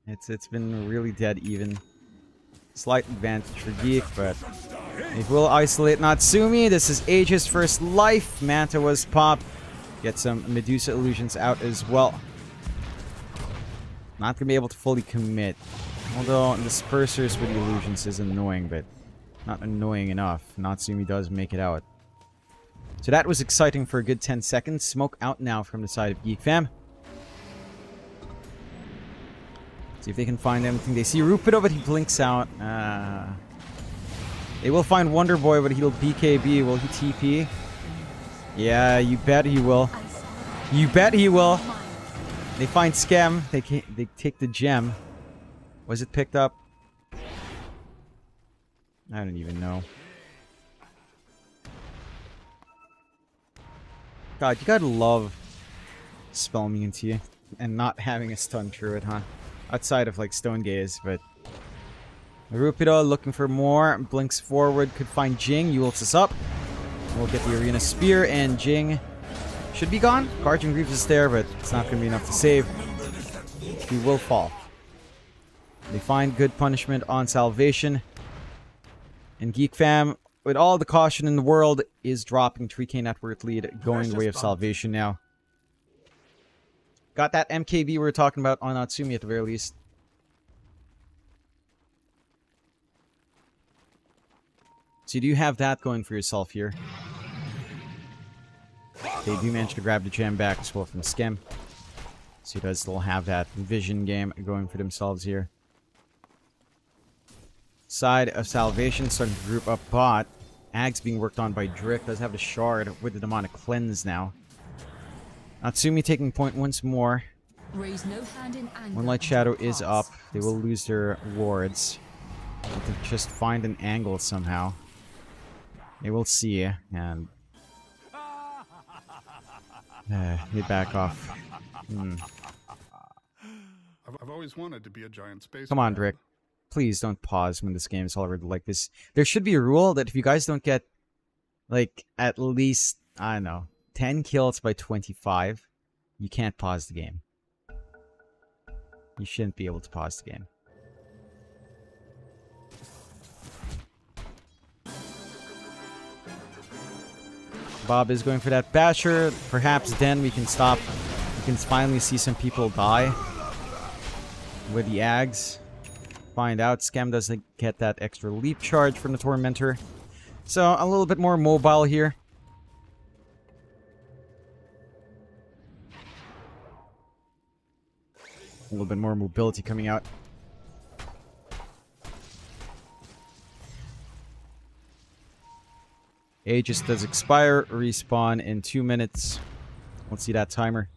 It's been really dead even. Slight advantage for Geek, but it will isolate Natsumi. This is Aegis first life. Manta was popped. Get some Medusa illusions out as well. Not gonna be able to fully commit. Although dispersers with the illusions is annoying, but not annoying enough. Natsumi does make it out. So that was exciting for a good 10 seconds. Smoke out now from the side of Geek Fam. See if they can find anything. They see Rupido, but he blinks out. They will find Wonder Boy, but he'll BKB. Will he TP? Yeah, you bet he will. You bet he will. They find Scam. They take the gem. Was it picked up? I don't even know. God, you gotta love spell immunity and not having a stun through it, huh? Outside of like Stone Gaze, but Rupido looking for more. Blinks forward, could find Jing. Yules us up. We'll get the Arena Spear, and Jing should be gone. Guardian Greaves is there, but it's not going to be enough to save. He will fall. They find good punishment on Salvation. And Geek Fam, with all the caution in the world, is dropping 3K net worth lead, going the way of Salvation now. Got that MKB we were talking about on Natsumi at the very least. So you do have that going for yourself here. They do manage to grab the gem back as well from Skem. So you guys still have that vision game going for themselves here. Side of Salvation starting to group up bot. Ag's being worked on by Drick. Does have the shard with the demonic cleanse now. Natsumi taking point once more. Raise no hand in anger. Moonlight Shadow is up. They will lose their wards. They can just find an angle somehow. They will see, and they back off. I've always wanted to be a giant space. Come on, man. Drick. Please don't pause when this game is already like this. There should be a rule that if you guys don't get, like, at least, I don't know, 10 kills by 25, you can't pause the game. You shouldn't be able to pause the game. Bob is going for that basher. Perhaps then we can stop. We can finally see some people die with the Ags. Find out. Scam doesn't get that extra leap charge from the Tormentor. So a little bit more mobile here. A little bit more mobility coming out. Aegis does expire. Respawn in 2 minutes. Let's see that timer.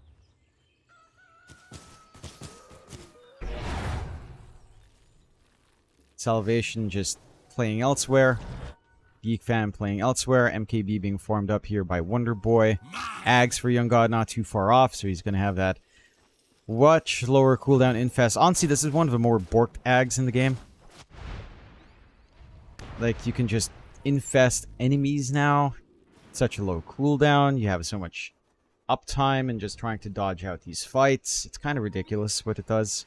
Salvation just playing elsewhere. Geek Fam playing elsewhere. MKB being formed up here by Wonder Boy. Ags for Young God not too far off, so he's going to have that Much lower cooldown infest. Honestly, this is one of the more borked ags in the game. Like, you can just infest enemies now. Such a low cooldown. You have so much uptime and just trying to dodge out these fights. It's kind of ridiculous what it does.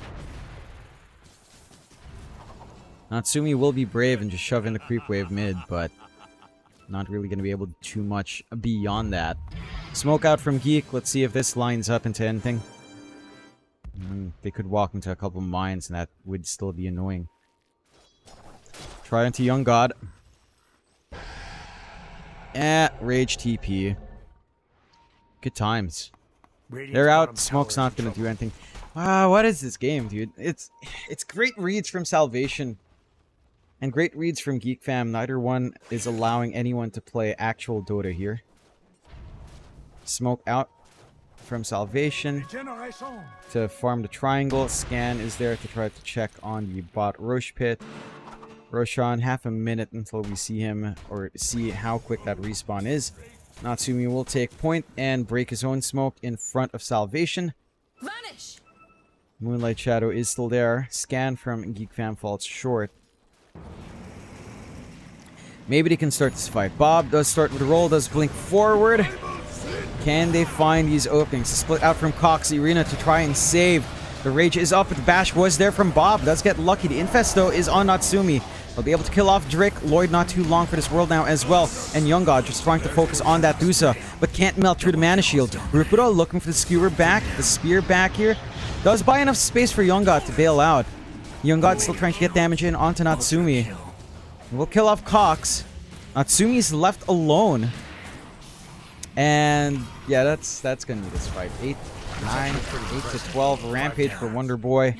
Natsumi will be brave and just shove in the creep wave mid, but not really going to be able to do too much beyond that. Smoke out from Geek. Let's see if this lines up into anything. They could walk into a couple mines and that would still be annoying. Try into Young God. Rage TP. Good times. Radiant's They're bottom out. Smoke's tower is not in going to do trouble. anything. Wow, what is this game, dude? It's great reads from Salvation. And great reads from Geek Fam. Neither one is allowing anyone to play actual Dota here. Smoke out from Salvation Generation. to farm the triangle. Scan is there to try to check on the bot Roche pit. Roshan, half a minute until we see him, or see how quick that respawn is. Natsumi will take point and break his own smoke in front of Salvation. Vanish! Moonlight Shadow is still there. Scan from Geek Fam falls short. Maybe they can start this fight. Bob does start with a roll, does blink forward. Can they find these openings? Split out from Cox Arena to try and save. The rage is up, but the bash was there from Bob. Does get lucky. The infest, though, is on Natsumi. They'll be able to kill off Drake. Lloyd not too long for this world now as well. And Young God just trying to focus on that Dusa, but can't melt through the mana shield. Rupuro looking for the skewer back. The spear back here. Does buy enough space for Young God to bail out. Young God still trying to get damage in onto Natsumi. We'll kill off Cox. Natsumi's left alone. And yeah, that's gonna be this fight. 8, 9, 8 to 12. Rampage for Wonder Boy.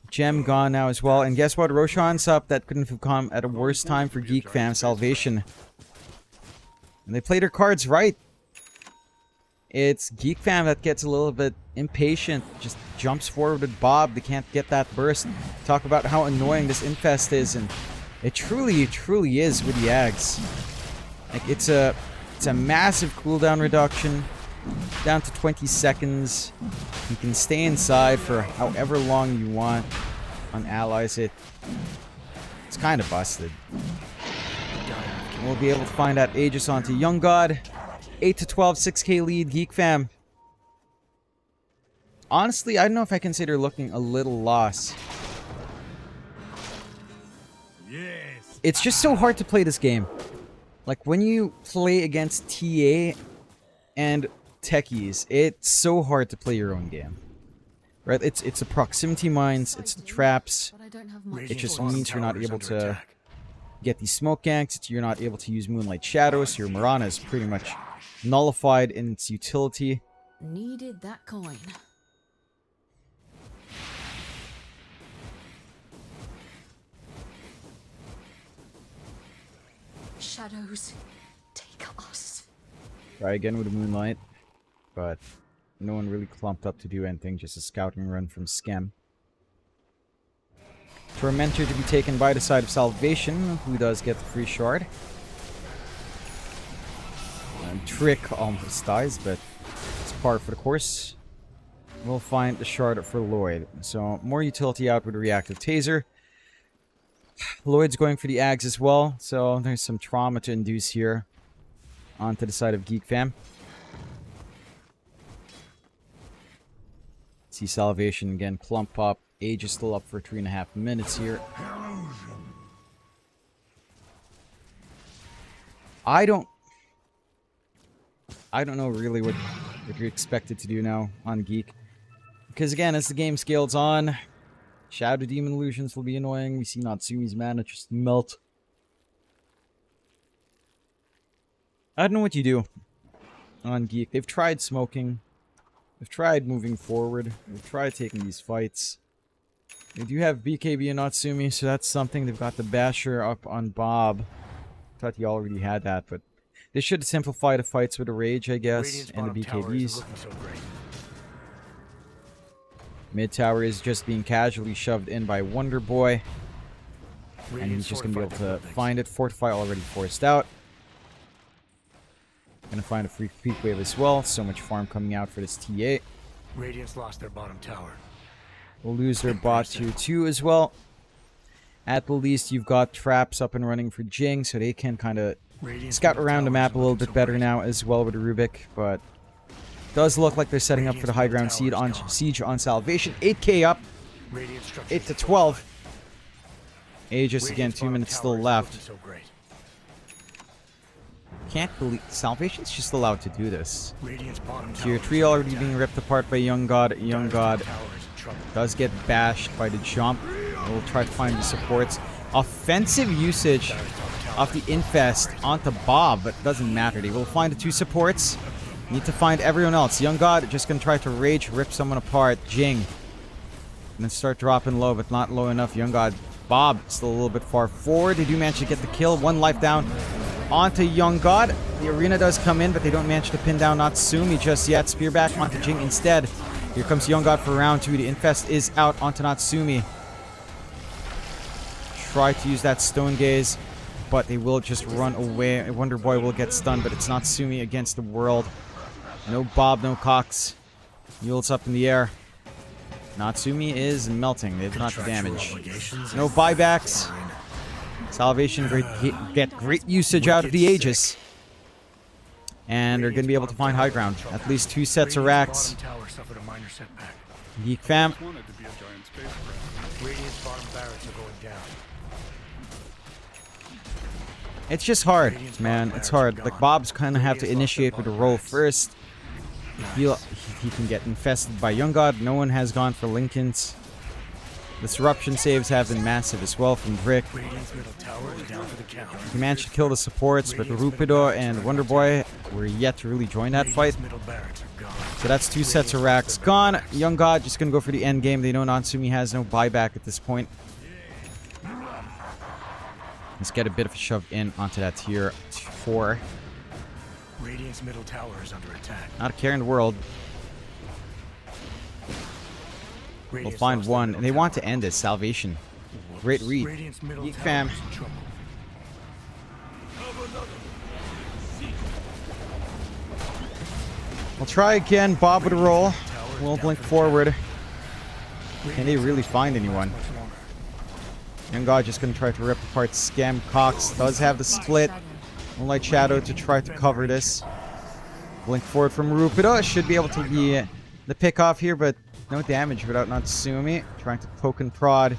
Gem gone now as well. And guess what? Roshan's up. That couldn't have come at a worse time for Geek Fam Salvation. And they played their cards right. It's Geek Fam that gets a little bit impatient. Just jumps forward with Bob. They can't get that burst. Talk about how annoying this infest is. And it truly is with the Ags. Like, it's a massive cooldown reduction. Down to 20 seconds. You can stay inside for however long you want on allies. It's kind of busted. We'll be able to find out Aegis onto Young God. 8 to 12, 6k lead, Geek Fam. Honestly, I don't know if I consider looking a little lost. Yes. It's just so hard to play this game. Like, when you play against TA and techies, it's so hard to play your own game. Right? It's the proximity mines, it's the traps. But I don't have much. It just Bottom means you're not tower is able under to attack. get these smoke ganks. You're not able to use Moonlight Shadows. So your Mirana is pretty much nullified in its utility. Needed that coin. Shadows, take us. Try again with the Moonlight. But no one really clumped up to do anything. Just a scouting run from Skem. Tormentor to be taken by the side of Salvation, who does get the free shard. And Trick almost dies, but it's par for the course. We'll find the shard for Lloyd. So, more utility out with a reactive taser. Lloyd's going for the Ags as well, so there's some trauma to induce here. Onto the side of Geek Fam. See Salvation again clump up. Age is still up for 3.5 minutes here. I don't know really what you're expected to do now on Geek. Because again, as the game scales on, Shadow Demon Illusions will be annoying. We see Natsumi's mana just melt. I don't know what you do on Geek. They've tried smoking. They've tried moving forward. They've tried taking these fights. They do have BKB and Natsumi, so that's something. They've got the Basher up on Bob. Thought he already had that, but they should simplify the fights with a Rage, I guess, Radiant's and the bottom tower isn't BKBs. looking so great. Mid tower is just being casually shoved in by Wonder Boy. And Radiant's he's just going to be able fortified to buildings. find it. Fortify already forced out. Going to find a free creep wave as well. So much farm coming out for this TA. Radiant's lost their bottom tower. We'll lose their bot tier 2 as well. At the least, you've got traps up and running for Jing, so they can kind of scout around the map a little bit better now as well with the Rubik. But does look like they're setting up for the high ground siege on Salvation. 8k up. 8 to 12. Aegis again, 2 minutes still left. Can't believe Salvation's just allowed to do this. Tier 3 already being ripped apart by Young God. Young God does get bashed by the jump. We'll try to find the supports. Offensive usage of the Infest onto Bob, but doesn't matter. They will find the 2 supports. Need to find everyone else. Young God just gonna try to rage rip someone apart. Jing. And then start dropping low, but not low enough. Young God. Bob still a little bit far forward. They do manage to get the kill. 1 life down onto Young God. The arena does come in, but they don't manage to pin down Natsumi just yet. Spear back onto Jing instead. Here comes Young God for round 2. The Infest is out onto Natsumi. Try to use that Stone Gaze, but they will just run away. Wonder Boy will get stunned, but it's Natsumi against the world. No Bob, no Cox. Yule's up in the air. Natsumi is melting. They've not damage. No buybacks. Salvation get great usage out of the Aegis. And they're going to be able to find high ground. At least 2 sets of racks. Geek Fam. Wanted to be a giant spacecraft. Radiant's bottom barracks are going down. It's just hard, man. It's hard. Like, Bob's kind of have to initiate with the roll first. Feel he can get infested by Young God. No one has gone for Lincoln's. Disruption saves have been massive as well from Brick. He managed to kill the supports, but Rupido and Wonder Boy were yet to really join that fight. So that's 2 sets of racks gone. Young God just gonna go for the end game. They know Natsumi has no buyback at this point. Let's get a bit of a shove in onto that tier 4. Radiant's middle tower is under attack. Not a care in the world. We'll find one. And they want to end this. Salvation. Great read. Geek Fam. We'll try again. Bob with a roll. We'll blink forward. Can they really find anyone? Young God just going to try to rip apart Scam. Cox does have the split. Moonlight Shadow to try to cover this. Blink forward from Rupido. Should be able to be the pick off here, but no damage without Natsumi. Trying to poke and prod.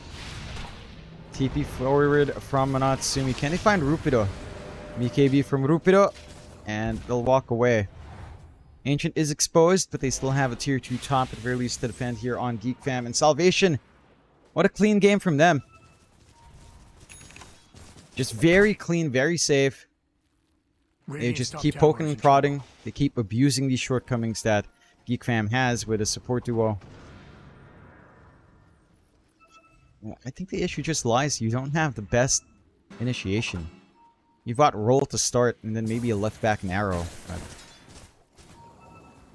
TP forward from Natsumi. Can they find Rupido? BKB from Rupido. And they'll walk away. Ancient is exposed, but they still have a tier 2 top at the very least to defend here on Geek Fam. And Salvation. What a clean game from them. Just very clean, very safe. They just keep poking and prodding. They keep abusing these shortcomings that Geek Fam has with a support duo. I think the issue just lies. You don't have the best initiation. You've got roll to start and then maybe a left back and arrow. But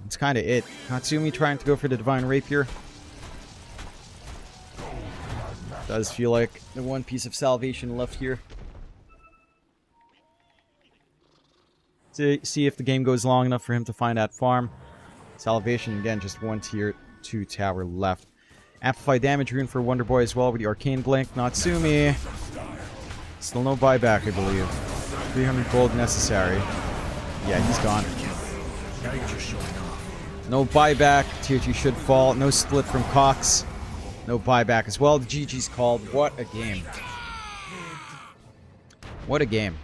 that's kind of it. Natsumi trying to go for the Divine Rapier. Does feel like the one piece of salvation left here. To see if the game goes long enough for him to find that farm. Salvation, again, just 1 tier 2 tower left. Amplify damage rune for Wonder Boy as well with the Arcane Blink. Natsumi. Still no buyback, I believe. 300 gold necessary. Yeah, he's gone. No buyback. Tier 2 should fall. No split from Cox. No buyback as well. The GG's called. What a game. What a game.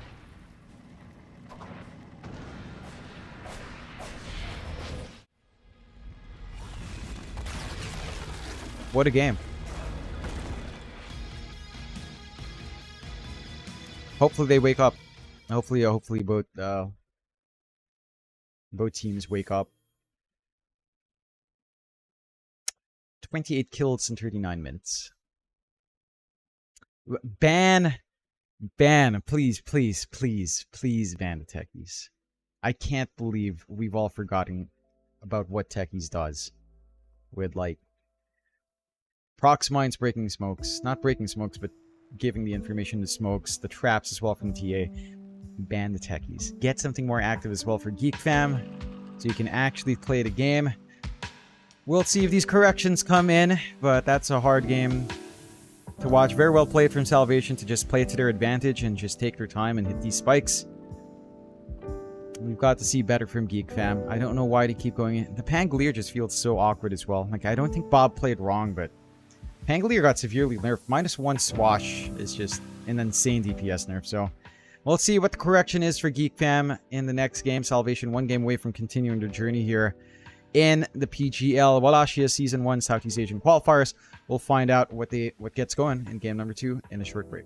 What a game. Hopefully they wake up. Hopefully both teams wake up. 28 kills in 39 minutes. Ban, please ban the techies. I can't believe we've all forgotten about what techies does with, like, Prox Mines breaking smokes. Not breaking smokes, but giving the information to smokes. The traps as well from TA. Ban the techies. Get something more active as well for Geek Fam, so you can actually play the game. We'll see if these corrections come in, but that's a hard game to watch. Very well played from Salvation to just play it to their advantage and just take their time and hit these spikes. We've got to see better from Geek Fam. I don't know why they keep going in. The Pangolier just feels so awkward as well. Like, I don't think Bob played wrong, but Pangolier got severely nerfed. -1 swash is just an insane DPS nerf. So we'll see what the correction is for Geek Fam in the next game. Salvation 1 game away from continuing their journey here in the PGL Wallachia Season 1 Southeast Asian Qualifiers. We'll find out what gets going in game number 2 in a short break.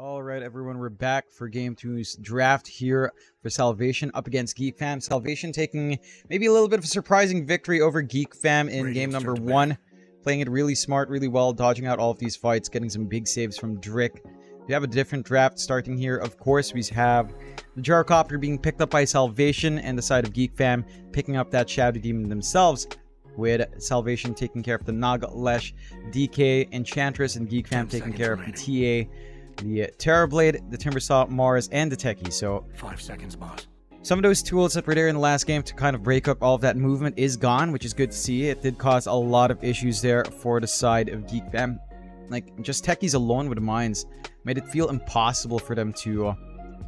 All right, everyone, we're back for Game 2's draft here for Salvation up against Geek Fam. Salvation taking maybe a little bit of a surprising victory over Geek Fam in game number 1. Playing it really smart, really well, dodging out all of these fights, getting some big saves from Drick. We have a different draft starting here. Of course, we have the Gyrocopter being picked up by Salvation and the side of Geek Fam picking up that Shadow Demon themselves, with Salvation taking care of the Naga, Lesh, DK, Enchantress, and Geek Fam taking care of the TA, the Terrorblade, the Timbersaw, Mars, and the Techie. So 5 seconds, boss. some of those tools that were there in the last game to kind of break up all of that movement is gone, which is good to see. It did cause a lot of issues there for the side of Geek Fam. Like, just Techies alone with the mines made it feel impossible for them to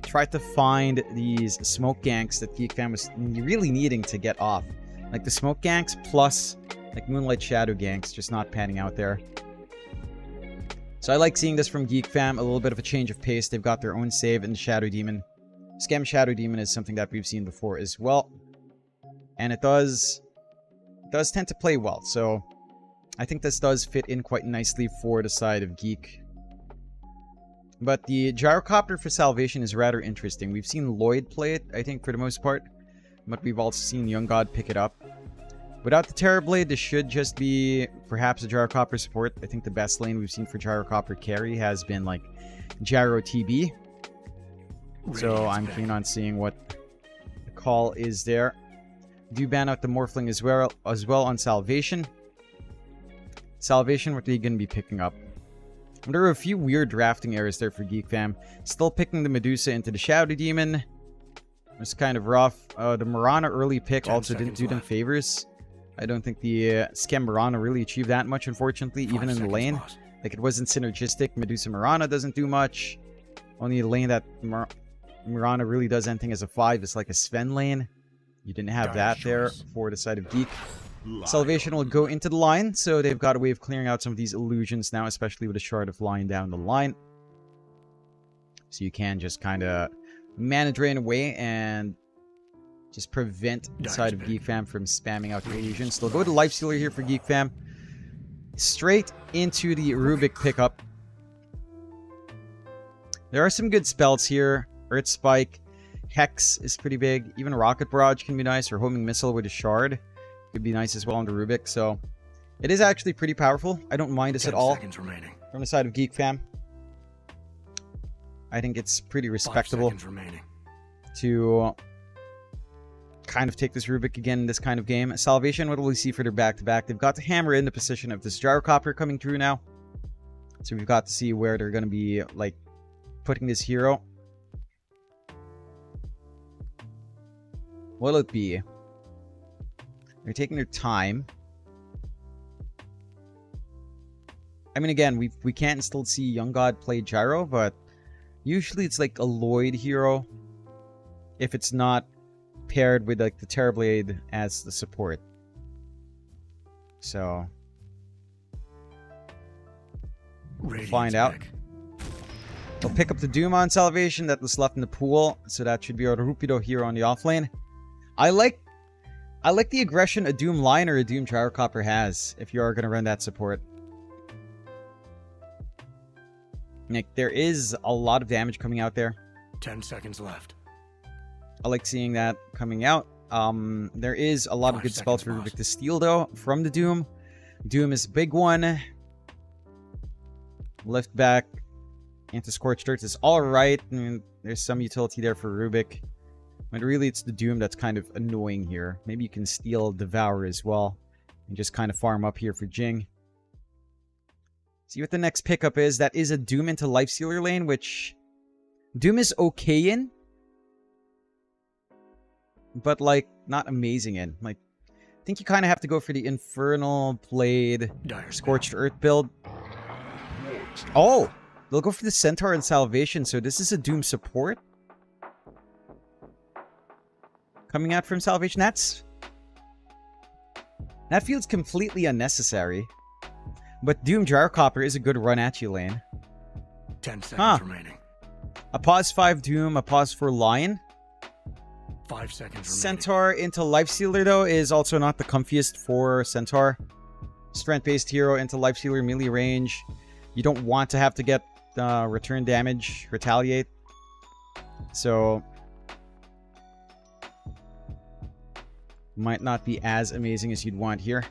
try to find these smoke ganks that Geek Fam was really needing to get off. Like, the smoke ganks plus, like, Moonlight Shadow ganks just not panning out there. So I like seeing this from Geek Fam, a little bit of a change of pace. They've got their own save in the Shadow Demon. Scam Shadow Demon is something that we've seen before as well. And it does tend to play well. So I think this does fit in quite nicely for the side of Geek. But the Gyrocopter for Salvation is rather interesting. We've seen Lloyd play it, I think, for the most part. But we've also seen Young God pick it up. Without the Terrorblade, this should just be perhaps a Gyrocopter support. I think the best lane we've seen for Gyrocopter carry has been like Gyro TB. So I'm keen on seeing what the call is there. Do ban out the Morphling as well on Salvation. Salvation, what are you going to be picking up? There are a few weird drafting errors there for Geek Fam. Still picking the Medusa into the Shadow Demon. It was kind of rough. The Mirana early pick also didn't do them favors. I don't think the Scam Mirana really achieved that much, unfortunately, even in the lane. Like, it wasn't synergistic. Medusa Mirana doesn't do much. Only the lane that Mirana really does anything as a 5 is like a Sven lane. You didn't have that there for the side of Geek. Salvation will go into the line, so they've got a way of clearing out some of these illusions now, especially with a Shard of Line down the line. So you can just kind of mana drain away and just prevent the side of Geek Fam from spamming out the illusions. They'll go to Life Stealer here for Geek Fam. Straight into the Rubik pickup. There are some good spells here. Earth Spike, Hex is pretty big. Even Rocket Barrage can be nice, or Homing Missile with a Shard could be nice as well on the Rubik. So it is actually pretty powerful. I don't mind this at all from the side of Geek Fam. I think it's pretty respectable to kind of take this Rubik again in this kind of game. Salvation, what will we see for their back-to-back? They've got to hammer in the position of this Gyrocopter coming through now. So we've got to see where they're going to be, like, putting this hero. What'll it be? They're taking their time. I mean, again, we can't still see Young God play Gyro, but usually it's like a Lloyd hero if it's not paired with like the Terrorblade as the support. So we'll find out. They'll pick up the Doom on Salvation that was left in the pool, so that should be our Rupido here on the offlane. I like the aggression a Doom Line or a Doom Gyrocopter has if you are going to run that support. Like, there is a lot of damage coming out there. 10 seconds left. I like seeing that coming out. There is a lot of good spells for Rubik to steal, though, from the Doom. Doom is a big one. Lift back into Scorched Earth is alright. I mean, there's some utility there for Rubik. But really, it's the Doom that's kind of annoying here. Maybe you can steal Devour as well. And just kind of farm up here for Jing. See what the next pickup is. That is a Doom into Lifestealer lane, which Doom is okay in. But, like, not amazing in. Like, I think you kind of have to go for the Infernal Blade Scorched Earth build. Oh! They'll go for the Centaur and Salvation, so this is a Doom support. Coming out from Salvation. That feels completely unnecessary. But Doom Gyrocopter is a good run at you lane. 10 seconds remaining. A pause 5 Doom, a pause for Lion. 5 seconds remaining. Centaur into Lifestealer, though, is also not the comfiest for Centaur. Strength-based hero into Lifestealer melee range. You don't want to have to get return damage, retaliate. So might not be as amazing as you'd want here.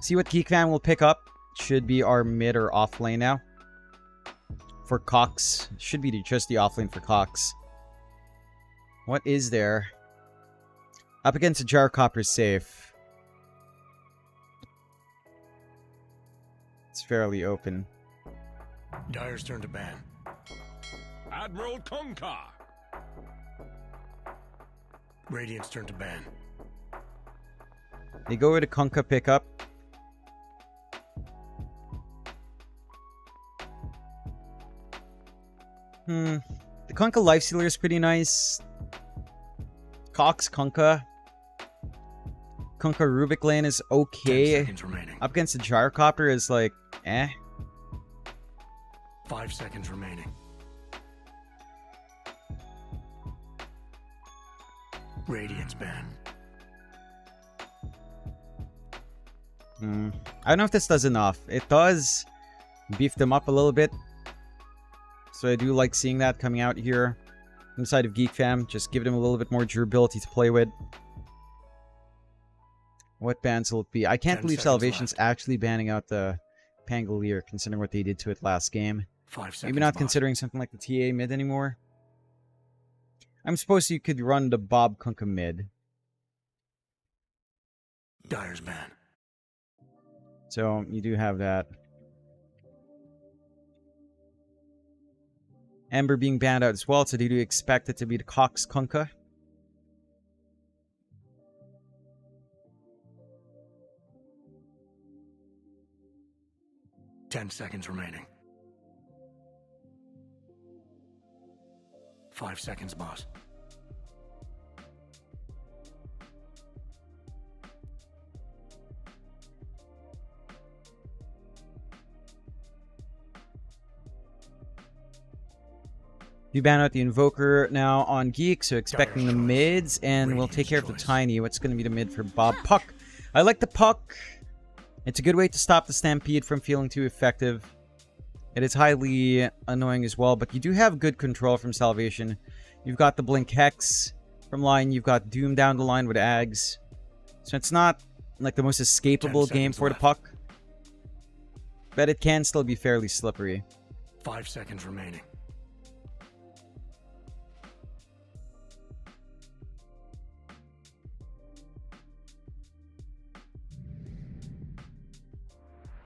See what Geek Fam will pick up. Should be our mid or off lane now. For Cox. Should be just the off lane for Cox. What is there? Up against a Gyrocopter safe. It's fairly open. Dire's turn to ban. Admiral Kunkka. Radiant's turn to ban. They go with a Kunkka pickup. The Kunkka Lifestealer is pretty nice. Cox Kunkka. Kunkka Rubik lane is 10 okay. seconds remaining. Up against the Gyrocopter is like, eh. 5 seconds remaining. Radiant's ban. I don't know if this does enough. It does beef them up a little bit. So I do like seeing that coming out here inside of Geek Fam. Just give them a little bit more durability to play with. What bans will it be? I can't 10 believe seconds Salvation's left. actually banning out the Pangolier, considering what they did to it last game. 5 seconds. Maybe not boss. considering something like the TA mid anymore. I'm supposed you could run the Bob Kunkka mid. Dire's ban. So you do have that. Ember being banned out as well, so they do expect it to be the Cox Kunkka. Ten seconds remaining. 5 seconds, boss. You ban out the Invoker now on Geek, so expecting the mids, and we'll take care of the Choice. Tiny. What's going to be the mid for Bob? Puck. I like the Puck. It's a good way to stop the Stampede from feeling too effective. It is highly annoying as well, but you do have good control from Salvation. You've got the Blink Hex from line. You've got Doom down the line with Ags. So it's not like the most 10 escapable game seconds for the left. Puck. But it can still be fairly slippery. 5 seconds remaining.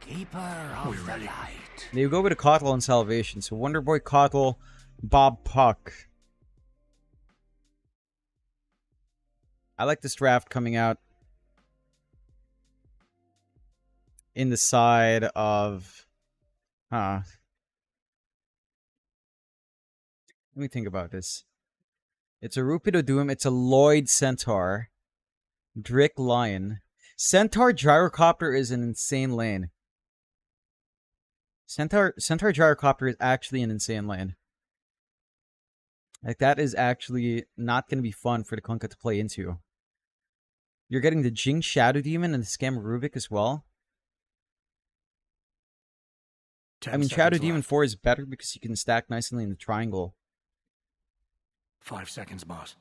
Keeper We of the ready? light. They go with a Kotl and Salvation. So Wonderboy, Kotl, Bob, Puck. I like this draft coming out in the side of... Let me think about this. It's a Rupido Doom. It's a Lloyd Centaur. Drick Lion. Centaur Gyrocopter is an insane lane. Centaur Gyrocopter is actually an insane lane. Like, that is actually not going to be fun for the Kunkka to play into. You're getting the Jing Shadow Demon and the Scam Rubik as well. 10 I mean, seconds Shadow Demon left. 4 is better because you can stack nicely in the triangle. 5 seconds, boss.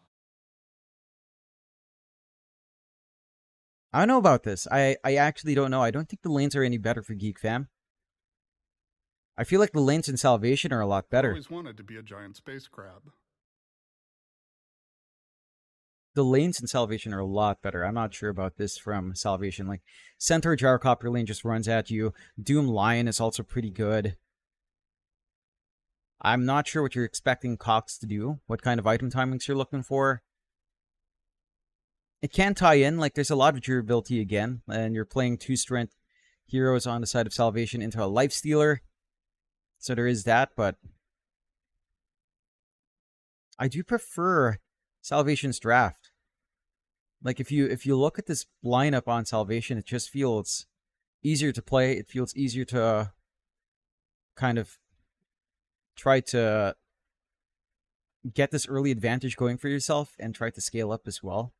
I don't know about this. I actually don't know. I don't think the lanes are any better for Geek Fam. I feel like the lanes in Salvation are a lot better. Always wanted to be a giant space crab. The lanes in Salvation are a lot better. I'm not sure about this from Salvation. Like, Centaur Gyrocopter lane just runs at you. Doom Lion is also pretty good. I'm not sure what you're expecting Cox to do. What kind of item timings you're looking for. It can tie in. Like, there's a lot of durability again. And you're playing 2 strength heroes on the side of Salvation into a Lifestealer. So there is that, but I do prefer Salvation's draft. Like, if you look at this lineup on Salvation, it just feels easier to play. It feels easier to kind of try to get this early advantage going for yourself and try to scale up as well.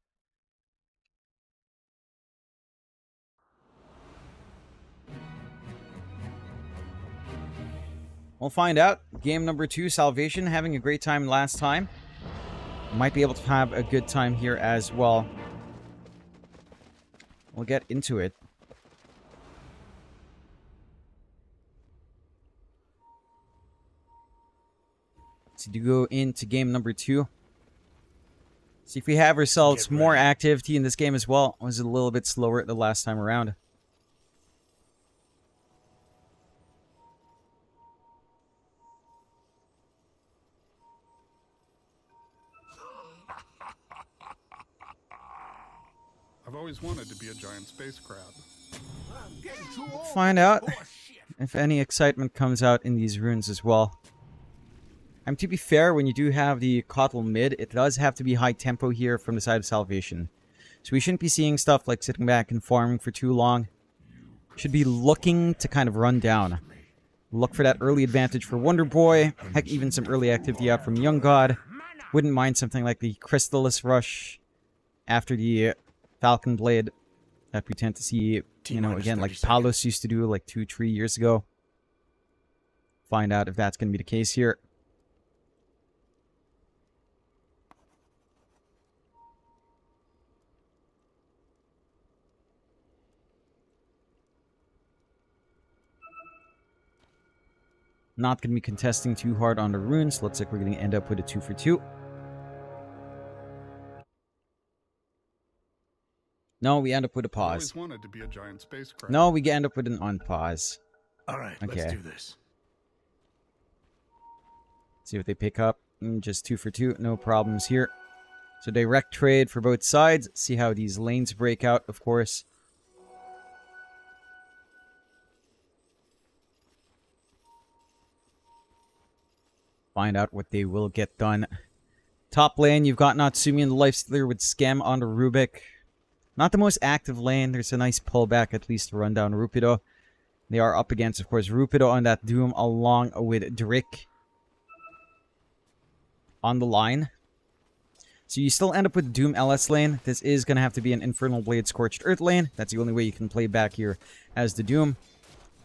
We'll find out. Game number 2, Salvation, having a great time last time. Might be able to have a good time here as well. We'll get into it. So to go into game number 2. See if we have ourselves more activity in this game as well. It was a little bit slower the last time around. I've always wanted to be a giant space crab. Find out if any excitement comes out in these runes as well. To be fair, when you do have the Kotl mid, it does have to be high tempo here from the side of Salvation. So we shouldn't be seeing stuff like sitting back and farming for too long. Should be looking to kind of run down. Look for that early advantage for Wonder Boy. Heck, even some early activity out from Young God. Wouldn't mind something like the Crystallis Rush after the Falcon Blade that we tend to see, you know, again, like Palos used to do like 2-3 years ago. Find out if that's going to be the case here. Not going to be contesting too hard on the runes. Looks like we're going to end up with a 2 for 2. No, we end up with a I pause. always wanted to be a giant space crab. No, we end up with an unpause. All right, Okay. let's do this. See what they pick up. Just 2 for 2. No problems here. So direct trade for both sides. See how these lanes break out, of course. Find out what they will get done. Top lane, you've got Natsumi and the Lifestealer with Scam on the Rubik. Not the most active lane. There's a nice pullback at least to run down Rupido. They are up against, of course, Rupido on that Doom along with Drick on the line. So you still end up with Doom LS lane. This is going to have to be an Infernal Blade Scorched Earth lane. That's the only way you can play back here as the Doom.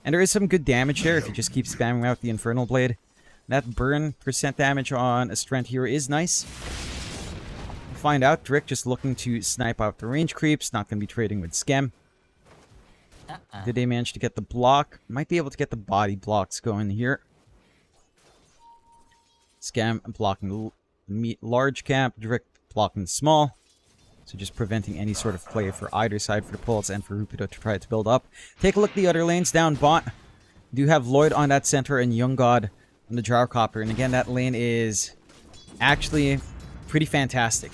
And there is some good damage there if you just keep spamming out the Infernal Blade. That burn % damage on a strength hero is nice. Find out, Drick just looking to snipe out the range creeps. Not going to be trading with Scam. Did they manage to get the block? Might be able to get the body blocks going here. Scam blocking the large camp. Drick blocking the small. So just preventing any sort of play for either side for the Pulse and for Rupido to try to build up. Take a look at the other lanes down bot. Do have Lloyd on that center and Young God on the Gyrocopter. And again, that lane is actually pretty fantastic.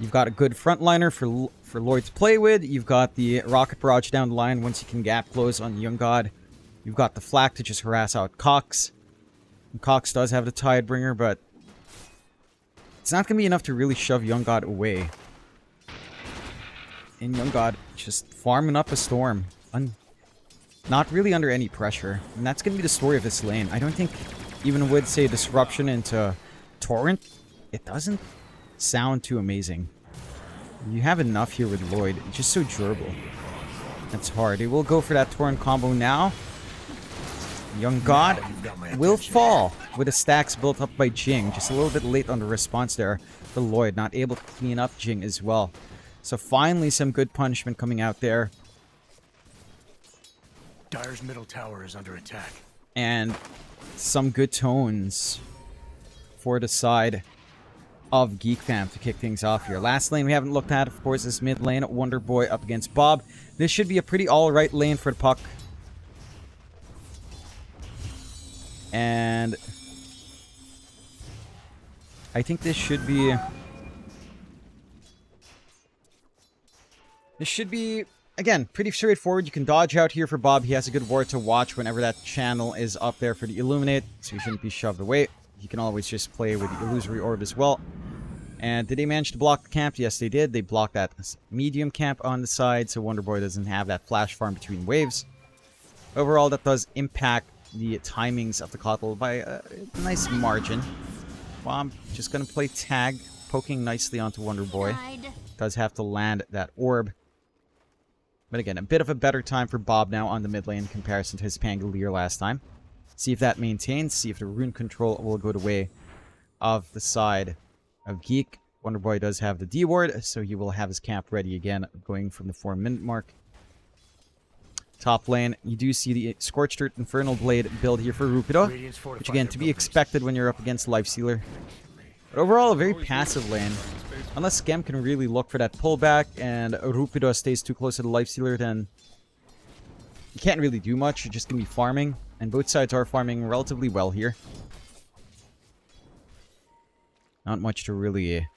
You've got a good frontliner for Lloyd to play with. You've got the Rocket Barrage down the line once you can gap close on Young God. You've got the Flak to just harass out Cox. And Cox does have the Tidebringer, but it's not going to be enough to really shove Young God away. And Young God just farming up a Storm. Not really under any pressure. And that's going to be the story of this lane. I don't think, even with, say, Disruption into Torrent, it doesn't sound too amazing. You have enough here with Lloyd. It's just so durable. That's hard. They will go for that Torrent combo now. Young God will fall with the stacks built up by Jing. Just a little bit late on the response there for Lloyd. Not able to clean up Jing as well. So finally some good punishment coming out there. Dire's middle tower is under attack. And some good tones for the side of Geek Fam to kick things off here. Last lane we haven't looked at, of course, is mid lane. Wonder Boy up against Bob. This should be a pretty alright lane for the puck. And I think this should be... Again, pretty straightforward. You can dodge out here for Bob. He has a good ward to watch whenever that channel is up there for the Illuminate, so he shouldn't be shoved away. He can always just play with the Illusory Orb as well. And did they manage to block the camp? Yes, they did. They blocked that medium camp on the side, so Wonder Boy doesn't have that flash farm between waves. Overall, that does impact the timings of the Kotl by a nice margin. Bob just going to play tag, poking nicely onto Wonder Boy. Does have to land that orb. But again, a bit of a better time for Bob now on the mid lane in comparison to his Pangolier last time. See if that maintains. See if the rune control will go the way of the side of Geek. Wonderboy does have the D ward, so he will have his camp ready again, going from the 4-minute mark. Top lane, you do see the Scorched Earth Infernal Blade build here for Rupido, which again, to be expected when you're up against Lifestealer. But overall, a very passive lane. Unless Skem can really look for that pullback and Rupido stays too close to the Lifestealer, then you can't really do much. You're just going to be farming, and both sides are farming relatively well here. Not much to really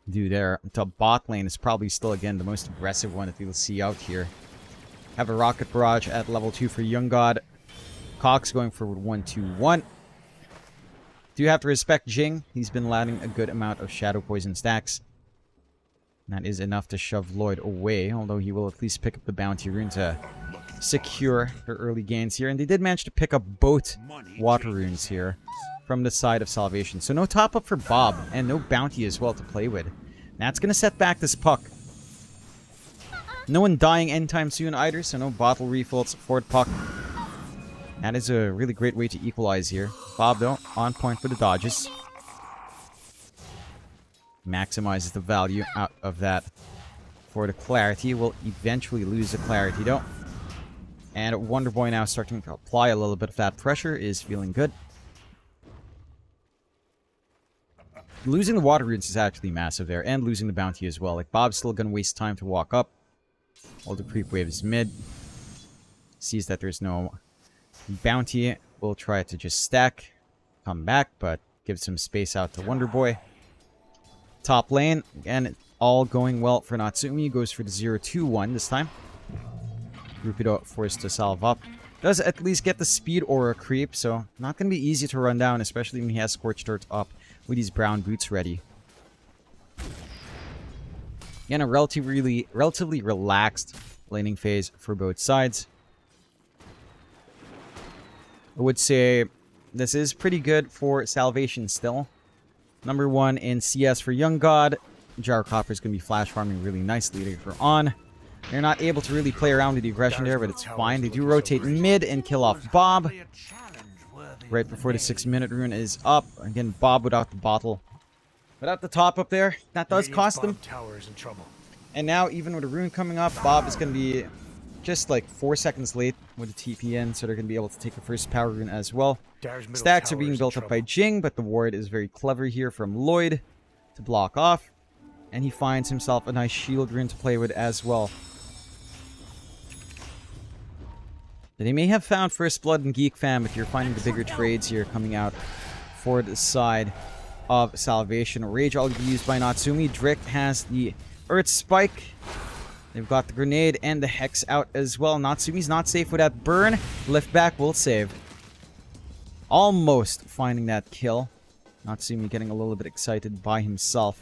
do there. The bot lane is probably still, again, the most aggressive one that we'll see out here. Have a Rocket Barrage at level 2 for Young God. Cox going for 1-2-1. Do have to respect Jing. He's been landing a good amount of Shadow Poison stacks. That is enough to shove Lloyd away, although he will at least pick up the Bounty Rune to secure their early gains here. And they did manage to pick up both Water Runes here from the side of Salvation. So no top up for Bob, and no Bounty as well to play with. That's going to set back this puck. No one dying anytime soon either, so no bottle refills for the puck. That is a really great way to equalize here. Bob, though, on point for the dodges. Maximizes the value out of that for the clarity. Will eventually lose the clarity, though. And Wonderboy now starting to apply a little bit of that pressure, is feeling good. Losing the Water Runes is actually massive there, and losing the Bounty as well. Like, Bob's still going to waste time to walk up. While the creep wave is mid. Sees that there's no Bounty. Will try to just stack. Come back, but gives some space out to Wonderboy. Top lane. Again, all going well for Natsumi. Goes for the 0-2-1 this time. Rupido forced to salve up. Does at least get the speed or a creep, so not going to be easy to run down, especially when he has Scorched Earth up with these brown boots ready. Again, a relatively relaxed laning phase for both sides. I would say this is pretty good for Salvation still. Number 1 in CS for Young God. Gyrocopter is going to be flash farming really nicely later on. They're not able to really play around with the aggression there, but it's fine. They do rotate mid and kill off Bob. Right before the 6-minute rune is up. Again, Bob without the bottle. Without the top up there, that does cost them. And now, even with a rune coming up, Bob is going to be just like 4 seconds late with the TP in, so they're going to be able to take the first power rune as well. Stacks are being built up by Jing, but the ward is very clever here from Lloyd to block off. And he finds himself a nice shield rune to play with as well. They may have found First Blood and Geek Fam if you're finding the bigger trades here coming out for the side of Salvation. Rage all be used by Natsumi. Drick has the Earth Spike. They've got the grenade and the Hex out as well. Natsumi's not safe with that burn. Lift back will save. Almost finding that kill. Natsumi getting a little bit excited by himself.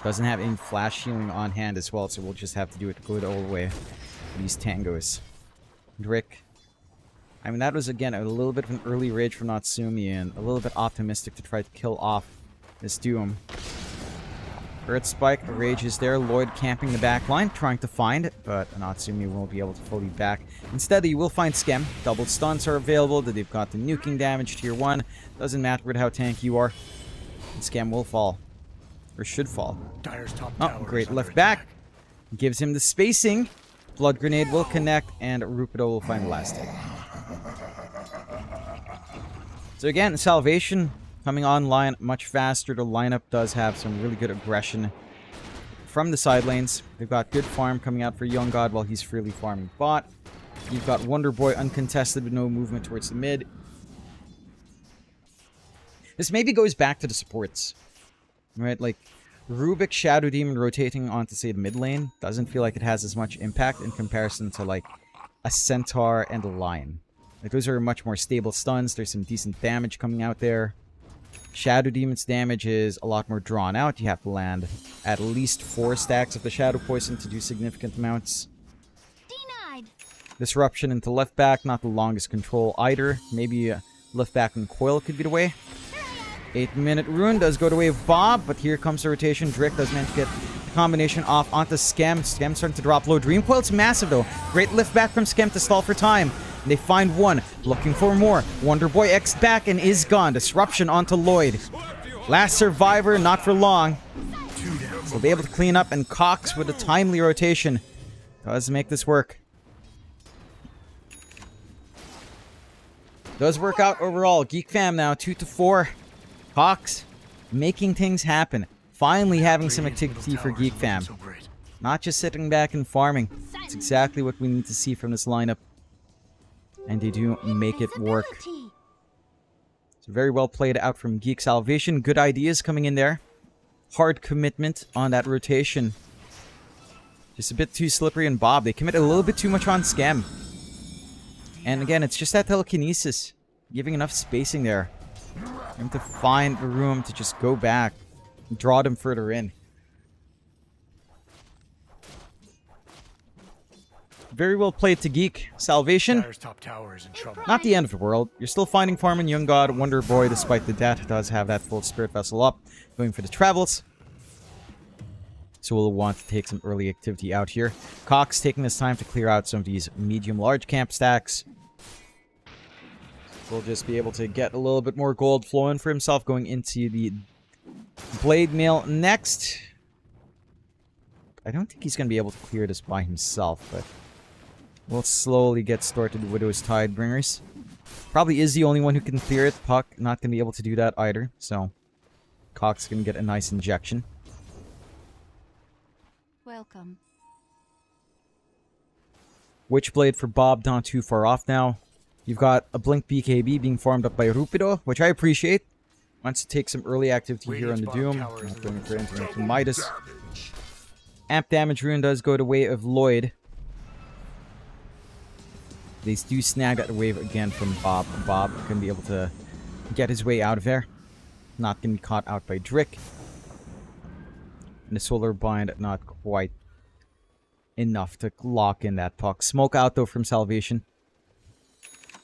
Doesn't have any flash healing on hand as well, so we'll just have to do it good all the way. These tangos. Drick. I mean, that was, again, a little bit of an early rage from Natsumi and a little bit optimistic to try to kill off this Doom. Earth Spike, the rage is there. Lloyd camping the back line, trying to find it, but Natsumi won't be able to fully back. Instead, he will find Skem. Double stuns are available. They've got the nuking damage, tier 1. Doesn't matter with how tanky you are. And Skem will fall. Or should fall. Oh, great lift back. Gives him the spacing. Blood Grenade will connect, and Rupido will find the last hit. So again, Salvation coming online much faster. The lineup does have some really good aggression from the side lanes. They've got good farm coming out for Young God while he's freely farming bot. You've got Wonderboy uncontested with no movement towards the mid. This maybe goes back to the supports. Right, like Rubik Shadow Demon rotating onto, say, the mid lane doesn't feel like it has as much impact in comparison to, like, a Centaur and a Lion. Like, those are much more stable stuns. There's some decent damage coming out there. Shadow Demon's damage is a lot more drawn out. You have to land at least 4 stacks of the Shadow Poison to do significant amounts. Denied. Disruption into left back, not the longest control either. Maybe left back and Coil could be the way. 8-minute rune does go the way of Bob, but here comes the rotation. Drick does manage to get the combination off onto Skem. Skem starting to drop low. Dream Coil's massive though. Great lift back from Skem to stall for time. They find one, looking for more. Wonder Boy X back and is gone. Disruption onto Lloyd. Last survivor, not for long. So they'll be able to clean up, and Cox with a timely rotation does make this work. Does work out overall. Geek Fam now 2-4. Cox making things happen. Finally having some activity for Geek Fam. Not just sitting back and farming. It's exactly what we need to see from this lineup. And they do make it work. It's very well played out from Geek Salvation. Good ideas coming in there. Hard commitment on that rotation. Just a bit too slippery and Bob. They commit a little bit too much on Scam. And again, it's just that telekinesis. Giving enough spacing there. You have to find the room to just go back. And draw them further in. Very well played to Geek Salvation. Dire's top tower is in trouble. Not the end of the world. You're still finding Farm and Young God, Wonder Boy, despite the death, does have that full Spirit Vessel up. Going for the travels. So we'll want to take some early activity out here. Cox taking this time to clear out some of these medium-large camp stacks. We'll just be able to get a little bit more gold flowing for himself going into the Blade Mail next. I don't think he's going to be able to clear this by himself, but we'll slowly get started with Widow's Tidebringers. Probably is the only one who can clear it. Puck not going to be able to do that either, so Cox can get a nice injection. Welcome. Witchblade for Bob not too far off now. You've got a Blink BKB being farmed up by Rupido, which I appreciate. Wants to take some early activity here on the Doom. Not going for anything to Midas. Amp damage rune does go the way of Lloyd. They do snag that wave again from Bob. Bob going to be able to get his way out of there. Not going to be caught out by Drick. And the Solar Bind not quite enough to lock in that puck. Smoke out though from Salvation.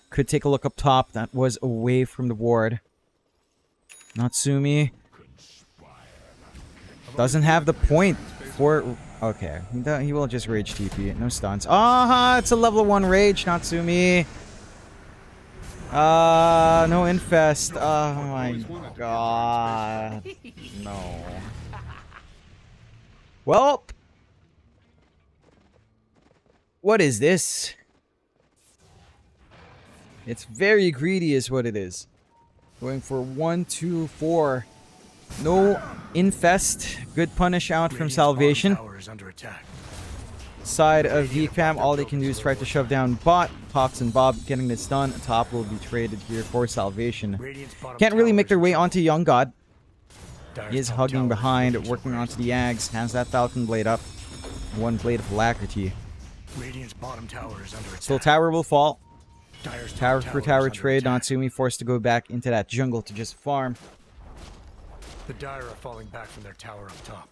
Could take a look up top. That was away from the ward. Natsumi doesn't have the point for... Okay, he will just rage TP. No stuns. Ah, it's a level 1 rage, Natsumi. No infest. Oh my god. No. Well, what is this? It's very greedy is what it is. Going for 1, 2, 4. No infest. Good punish out from Salvation. Side of Geek Fam, all they can do is try to shove down bot. Cox and Bob getting this done. Top will be traded here for Salvation. Can't really make their way onto Young God. He is hugging behind, working onto the Ags. Has that Falcon Blade up. One Blade of Alacrity. Still tower will fall. Tower for tower trade. Natsumi forced to go back into that jungle to just farm. The Dire are falling back from their tower up top.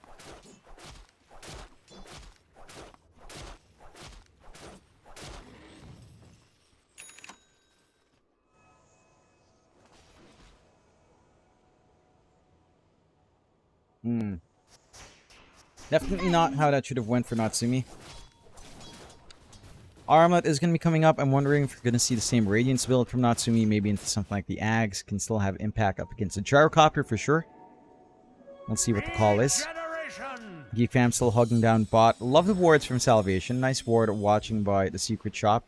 Definitely not how that should have went for Natsumi. Armlet is going to be coming up. I'm wondering if we're going to see the same Radiance build from Natsumi, maybe into something like the Ags. Can still have impact up against the Gyrocopter for sure. We'll see what the call is. Geek Fam still hugging down bot. Love the wards from Salvation. Nice ward watching by the Secret Shop.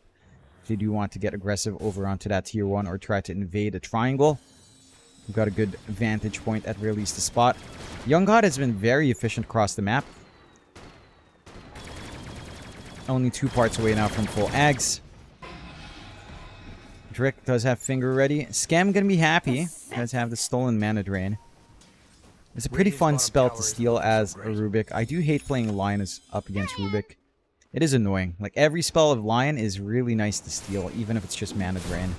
If they do want to get aggressive over onto that tier 1 or try to invade a triangle. We've got a good vantage point at very least the spot. Young God has been very efficient across the map. Only 2 parts away now from full Ags. Drick does have Finger ready. Scam gonna be happy. Does have the Stolen Mana Drain. It's a pretty fun spell to steal as a Rubik. I do hate playing Linus up against Rubik. It is annoying. Like, every spell of Lion is really nice to steal, even if it's just Mana Drain.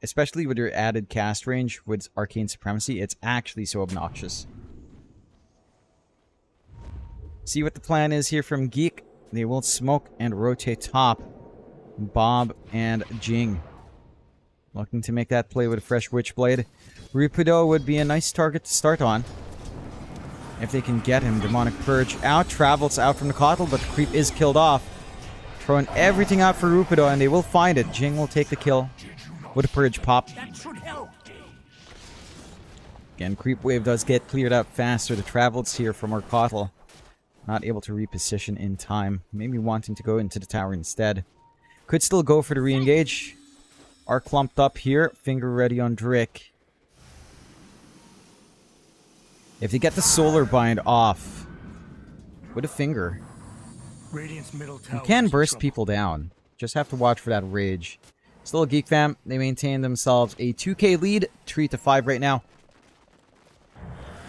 Especially with your added cast range with Arcane Supremacy, it's actually so obnoxious. See what the plan is here from Geek. They will smoke and rotate top. Bob and Jing. Looking to make that play with a fresh Witchblade. Rupido would be a nice target to start on. If they can get him. Demonic Purge out. Travels out from the Kotl, but the creep is killed off. Throwing everything out for Rupido, and they will find it. Jing will take the kill with a Purge pop. That should help. Again, Creep Wave does get cleared up faster. The Travels here from Orkotl. Not able to reposition in time. Maybe wanting to go into the tower instead. Could still go for the re-engage. Are clumped up here. Finger ready on Drick. If they get the Solar Bind off with a finger, Radiant's middle you tower can is in burst trouble. people down. Just have to watch for that rage. Still a Geek Fam. They maintain themselves a 2k lead. 3-5 right now.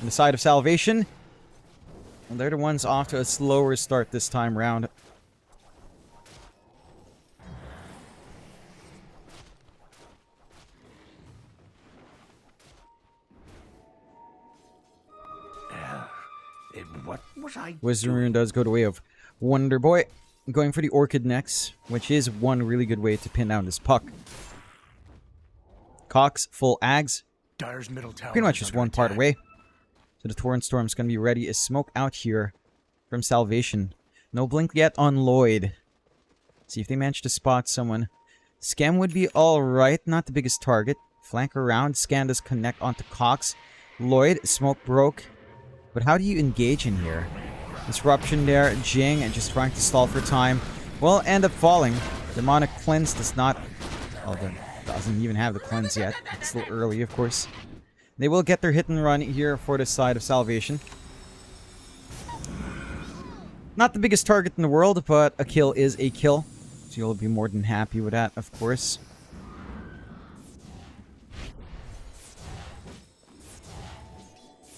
On the side of Salvation. And they're the ones off to a slower start this time round. What was I Wisdom Rune does go the way of Wonder Boy. Going for the Orchid next, which is one really good way to pin down this puck. Cox, full Ags. Dire's middle tower Pretty much is just under one part attack. away. So the Torrent Storm's going to be ready. Is smoke out here from Salvation. No blink yet on Lloyd. See if they manage to spot someone. Scam would be alright. Not the biggest target. Flank around. Scan does connect onto Cox. Lloyd, smoke broke. But how do you engage in here? Disruption there. Jing and just trying to stall for time. Will end up falling. Demonic Cleanse does not... Well, doesn't even have the cleanse yet. It's still early, of course. They will get their hit and run here for the side of Salvation. Not the biggest target in the world, but a kill is a kill. So you'll be more than happy with that, of course.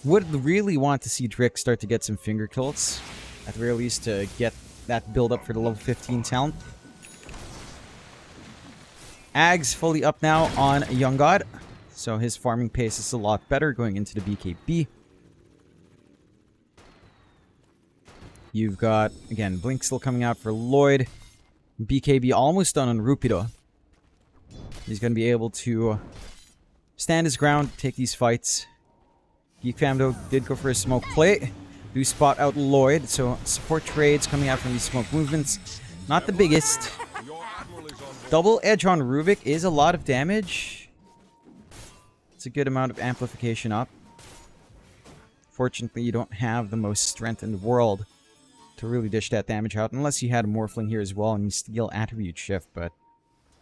Would really want to see Drick start to get some finger kills. At the very least to get that build up for the level 15 talent. Ags fully up now on Young God. So his farming pace is a lot better going into the BKB. You've got, again, Blink still coming out for Lloyd. BKB almost done on Rupido. He's going to be able to stand his ground, take these fights. Geek Fam, though, did go for a smoke play. Do spot out Lloyd, so support trades coming out from these smoke movements. Not the biggest. Double edge on Rubik is a lot of damage. It's a good amount of amplification up. Fortunately, you don't have the most strength in the world to really dish that damage out, unless you had a Morphling here as well and you steal Attribute Shift, but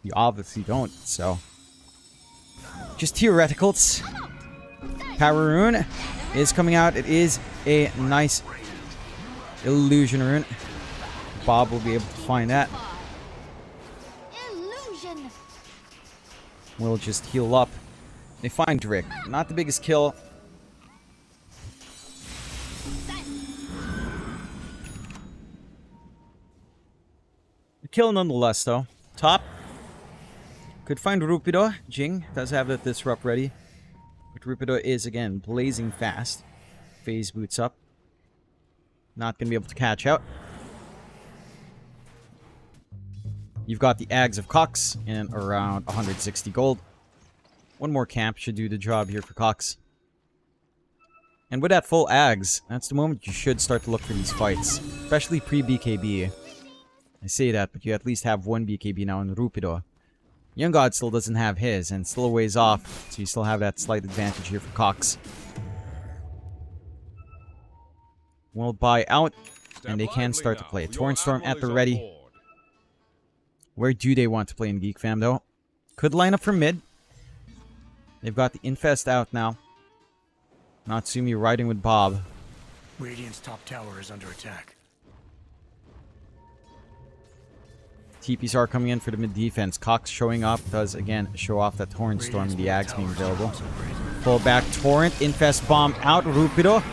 you obviously don't, so... Just theoreticals. Power Rune is coming out. It is a nice Illusion Rune. Bob will be able to find that. Illusion. We'll just heal up. They find Drick. Not the biggest kill. A kill nonetheless, though. Top. Could find Rupido. Jing does have the Disrupt ready. But Rupido is, again, blazing fast. Phase boots up. Not going to be able to catch out. You've got the Ags of Cox in around 160 gold. One more camp should do the job here for Cox. And with that full Ags, that's the moment you should start to look for these fights. Especially pre-BKB. I say that, but you at least have one BKB now in Rupido. Young God still doesn't have his, and still a ways off, so you still have that slight advantage here for Cox. Will buy out, and they can start to play. Torrent Storm at the ready. Where do they want to play in Geek Fam, though? Could line up for mid. They've got the Infest out now. Natsumi riding with Bob. Radiant's top tower is under attack. TPs are coming in for the mid defense. Cox showing up does, again, show off that Torrent Storm and the Ags being available. Pull back Torrent. Infest Bomb out. Rupido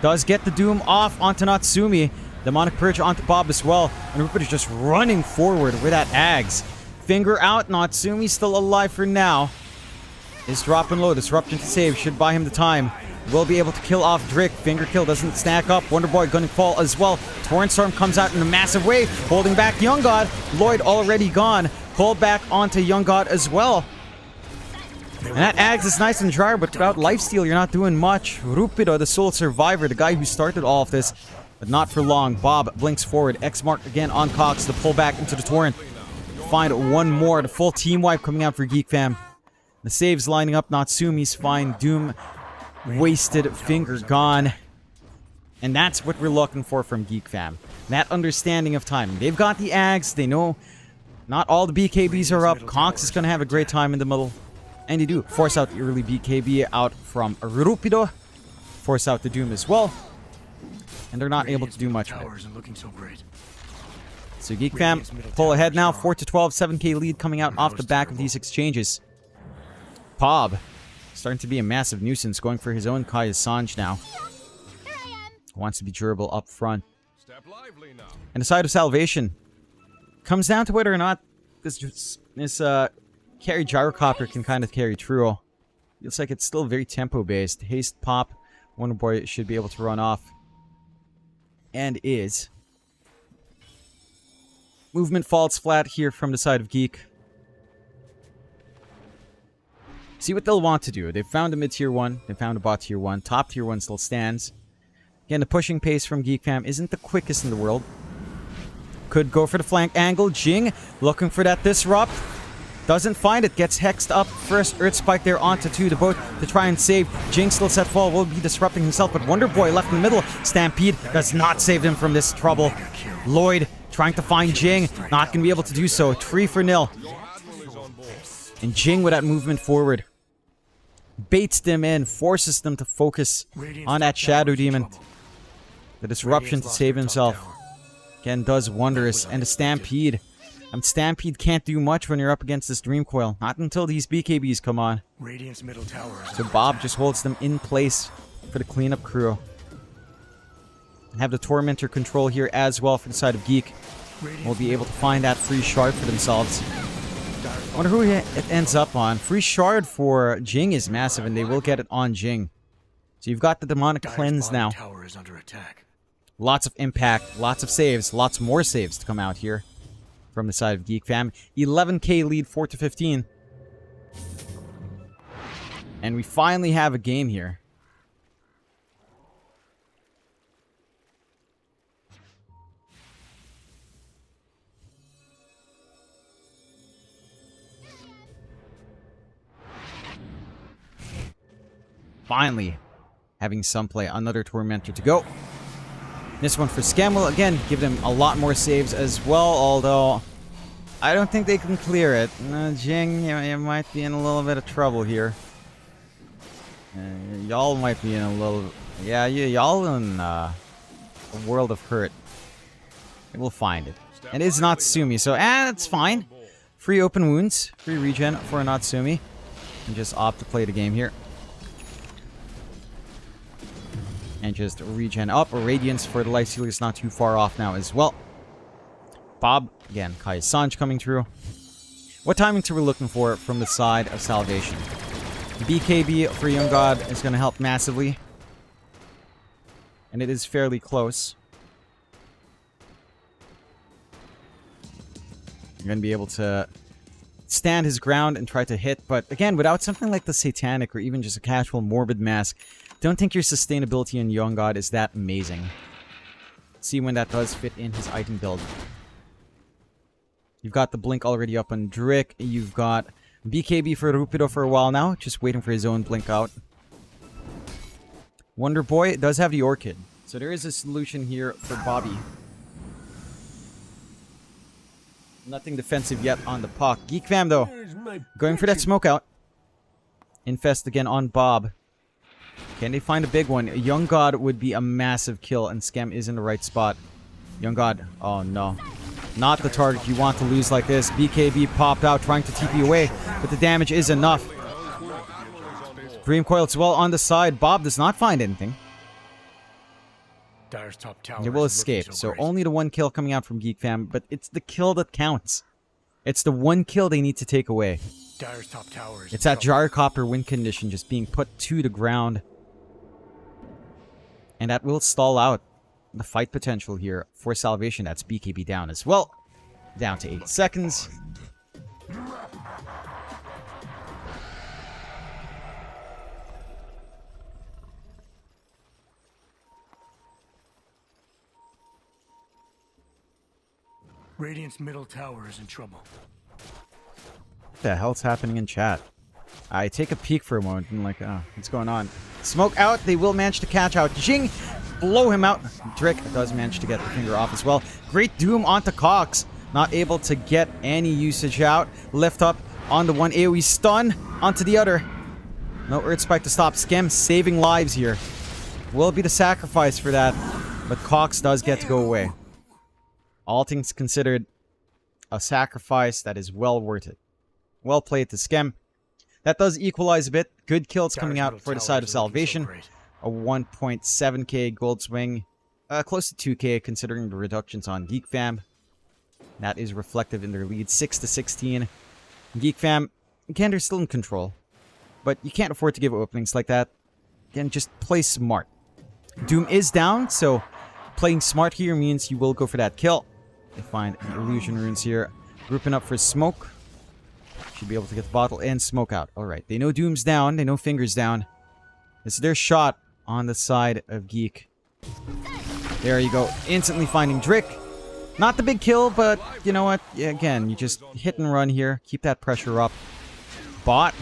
does get the Doom off onto Natsumi. Demonic Purge onto Bob as well. And Rupido's just running forward with that Ags. Finger out. Natsumi still alive for now. Is dropping low. Disruption to save. Should buy him the time. Will be able to kill off Drick. Finger kill doesn't stack up. Wonder Boy gonna fall as well. Torrent Storm comes out in a massive way. Holding back Young God. Lloyd already gone. Pulled back onto Young God as well. And that Ags is nice and dry, but without lifesteal, you're not doing much. Rupido, the sole survivor, the guy who started all of this, But not for long. Bob blinks forward. X mark again on Cox to pull back into the torrent. Find one more. The full team wipe coming out for Geek Fam. The saves lining up. Natsumi's fine. Doom wasted. Finger gone. And that's what we're looking for from Geek Fam. That understanding of timing. They've got the Ags. They know not all the BKBs are up. Cox is going to have a great time in the middle. And they do. Force out the early BKB out from Rupido. Force out the Doom as well. And they're not able to do much with it. So Geek Fam pull ahead now. 4-12, 7k lead coming out off the back of these exchanges. Pob starting to be a massive nuisance, going for his own Kai Assange now. Wants to be durable up front. And the side of Salvation comes down to whether or not this carry Gyrocopter can kind of carry True. Looks like it's still very tempo based. Haste pop. Wonder Boy should be able to run off. And is. Movement falls flat here from the side of Geek. See what they'll want to do. They've found a mid-tier 1. They found a bot tier 1. Top tier 1 still stands. Again, the pushing pace from Geek Fam isn't the quickest in the world. Could go for the flank angle. Jing looking for that disrupt. Doesn't find it. Gets hexed up first. Earth Spike there onto 2. The boat to try and save. Jing still set fall. Will be disrupting himself. But Wonder Boy left in the middle. Stampede does not save him from this trouble. Lloyd trying to find Jing. Not going to be able to do so. 3-0. And Jing with that movement forward. Baits them in. Forces them to focus on that Shadow Demon. The disruption to save himself. Again, does wondrous. And the Stampede. Stampede can't do much when you're up against this Dream Coil. Not until these BKBs come on. So Bob just holds them in place for the cleanup crew. Have the Tormentor control here as well for the side of Geek. Will be able to find that free shard for themselves. I wonder who it ends up on. Free shard for Jing is massive, and they will get it on Jing. So you've got the Demonic Cleanse now. Lots of impact, lots of saves, lots more saves to come out here from the side of Geek Fam. 11k lead, 4-15. And we finally have a game here. Finally having some play. Another Tormentor to go. This one for Scam will again give them a lot more saves as well, although I don't think they can clear it. Jing, you might be in a little bit of trouble here. Y'all might be in a little... Yeah, y'all in a world of hurt. We'll find it. And it's Natsumi, so it's fine. Free open wounds, free regen for Natsumi. And just opt to play the game here. And just regen up. Radiance for the Life Stealer is not too far off now as well. Bob, again, Kai Sanj coming through. What timing are we looking for from the side of Salvation? BKB for Young God is going to help massively. And it is fairly close. You're going to be able to stand his ground and try to hit. But again, without something like the Satanic or even just a casual Morbid Mask, don't think your sustainability in Young God is that amazing. See when that does fit in his item build. You've got the Blink already up on Drick. You've got BKB for Rupido for a while now. Just waiting for his own Blink out. Wonder Boy does have the Orchid. So there is a solution here for Bobby. Nothing defensive yet on the puck. Geek Fam though. Going for that smoke out. Infest again on Bob. Can they find a big one? Young God would be a massive kill, and Scam is in the right spot. Young God, oh no. Not the target you want to lose like this. BKB popped out, trying to TP away, but the damage is enough. Dream Coil as well on the side. Bob does not find anything. Dire's top tower They will escape, so only the one kill coming out from Geek Fam, but it's the kill that counts. It's the one kill they need to take away. Dire's top tower It's that Gyrocopter win condition just being put to the ground. And that will stall out the fight potential here for Salvation. That's BKB down as well. Down to 8 seconds. Radiant's middle tower is in trouble. What the hell's happening in chat? I take a peek for a moment and like, oh, what's going on? Smoke out. They will manage to catch out Jing. Blow him out. Drick does manage to get the finger off as well. Great Doom onto Cox. Not able to get any usage out. Lift up on the one AoE stun onto the other. No Earth Spike to stop Skem. Saving lives here. Will be the sacrifice for that. But Cox does get to go away. All things considered, a sacrifice that is well worth it. Well played to Skem. That does equalize a bit. Good kills coming out for the side of Salvation. A 1.7k gold swing. Close to 2k considering the reductions on Geek Fam. That is reflective in their lead. 6-16. Geek Fam, again, they're still in control. But you can't afford to give openings like that. Again, just play smart. Doom is down, so playing smart here means you will go for that kill. They find the illusion runes here. Grouping up for smoke. Should be able to get the bottle and smoke out. Alright, they know Doom's down. They know Finger's down. It's their shot on the side of Geek. There you go. Instantly finding Drick. Not the big kill, but you know what? Yeah, again, you just hit and run here. Keep that pressure up. Bot.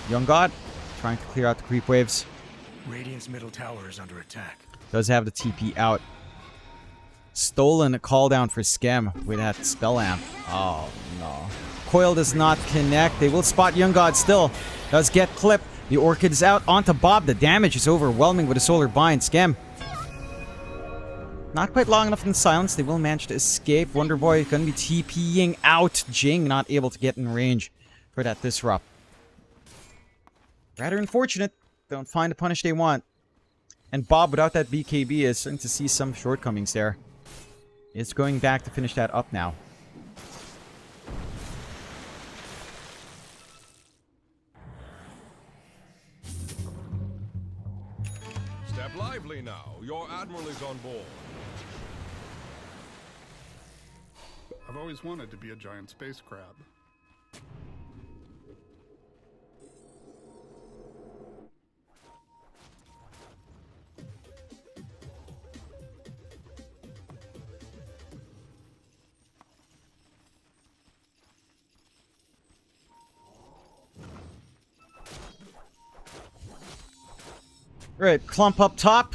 Young God. Trying to clear out the creep waves. Radiant's middle tower is under attack. Does have the TP out. Stolen a call down for Skem with that spell amp. Oh, no. Coil does not connect. They will spot Young God still. Does get clipped. The Orchid is out onto Bob. The damage is overwhelming with a solar bind. Skem. Not quite long enough in silence. They will manage to escape. Wonder Boy going to be TPing out. Jing not able to get in range for that disrupt. Rather unfortunate. Don't find the punish they want. And Bob, without that BKB, is starting to see some shortcomings there. It's going back to finish that up now. Step lively now. Your admiral is on board. I've always wanted to be a giant space crab. Right, clump up top.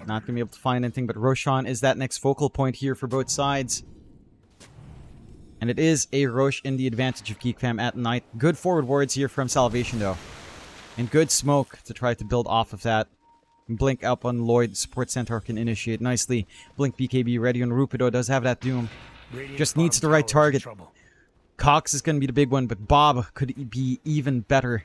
Not gonna be able to find anything, but Roshan is that next focal point here for both sides. And it is a Rosh in the advantage of Geek Fam at night. Good forward wards here from Salvation though. And good smoke to try to build off of that. Blink up on Lloyd. Support Centaur can initiate nicely. Blink BKB ready on Rupido. Does have that Doom. Just needs the right target. Cox is going to be the big one, but Bob could be even better.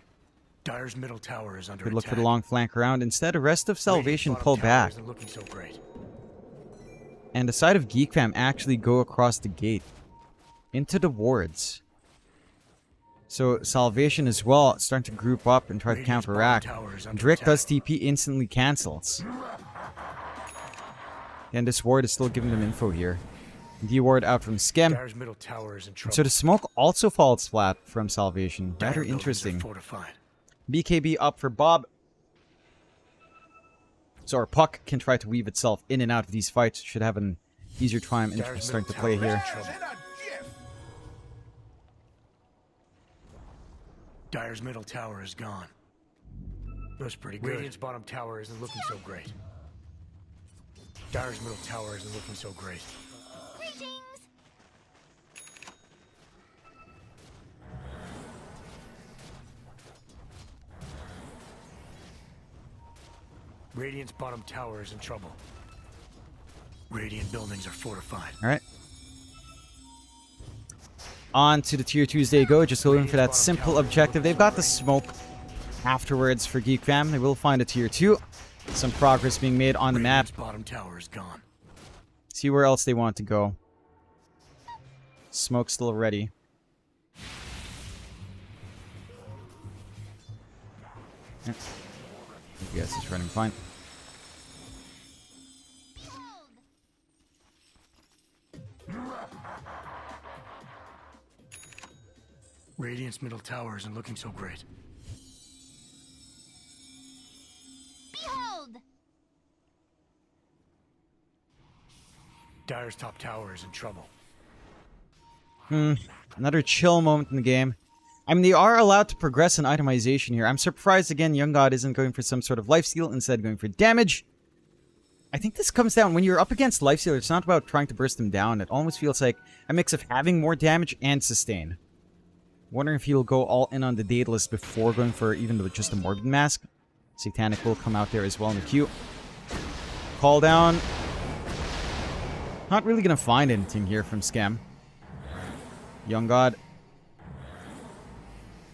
Dyer's middle tower is under Could look attack. for the long flank around. Instead, the rest of Salvation pull back. Isn't looking so great. And the side of Geek Fam actually go across the gate. Into the wards. So Salvation as well starting to group up and try to counteract. Drick does TP, instantly cancels. And this ward is still giving them info here. D-ward out from Skem. Dyer's middle tower is in trouble. So the smoke also falls flat from Salvation. Dire Rather buildings are interesting. fortified. BKB up for Bob. So our puck can try to weave itself in and out of these fights. Should have an easier time in Dyer's starting to middle play tower is here. in trouble. Dyer's middle tower is gone. That's pretty good. Radiant's bottom tower isn't looking so great. Dyer's middle tower isn't looking so great. Radiant's bottom tower is in trouble. Radiant buildings are fortified. Alright. On to the Tier 2s they go. Just going for that simple objective. They've got the smoke afterwards for Geek Fam. They will find a Tier 2. Some progress being made on the map. Radiant's bottom tower is gone. See where else they want to go. Smoke still ready. Yeah. Yes, it's running fine. Radiant's middle tower isn't looking so great. Dire's top tower is in trouble. Another chill moment in the game. I mean, they are allowed to progress in itemization here. I'm surprised, again, Young God isn't going for some sort of lifesteal, instead going for damage. I think this comes down, when you're up against lifesteal, it's not about trying to burst them down. It almost feels like a mix of having more damage and sustain. Wondering if he'll go all in on the Daedalus before going for even just a Morbid Mask. Satanic will come out there as well in the queue. Call down. Not really going to find anything here from Scam. Young God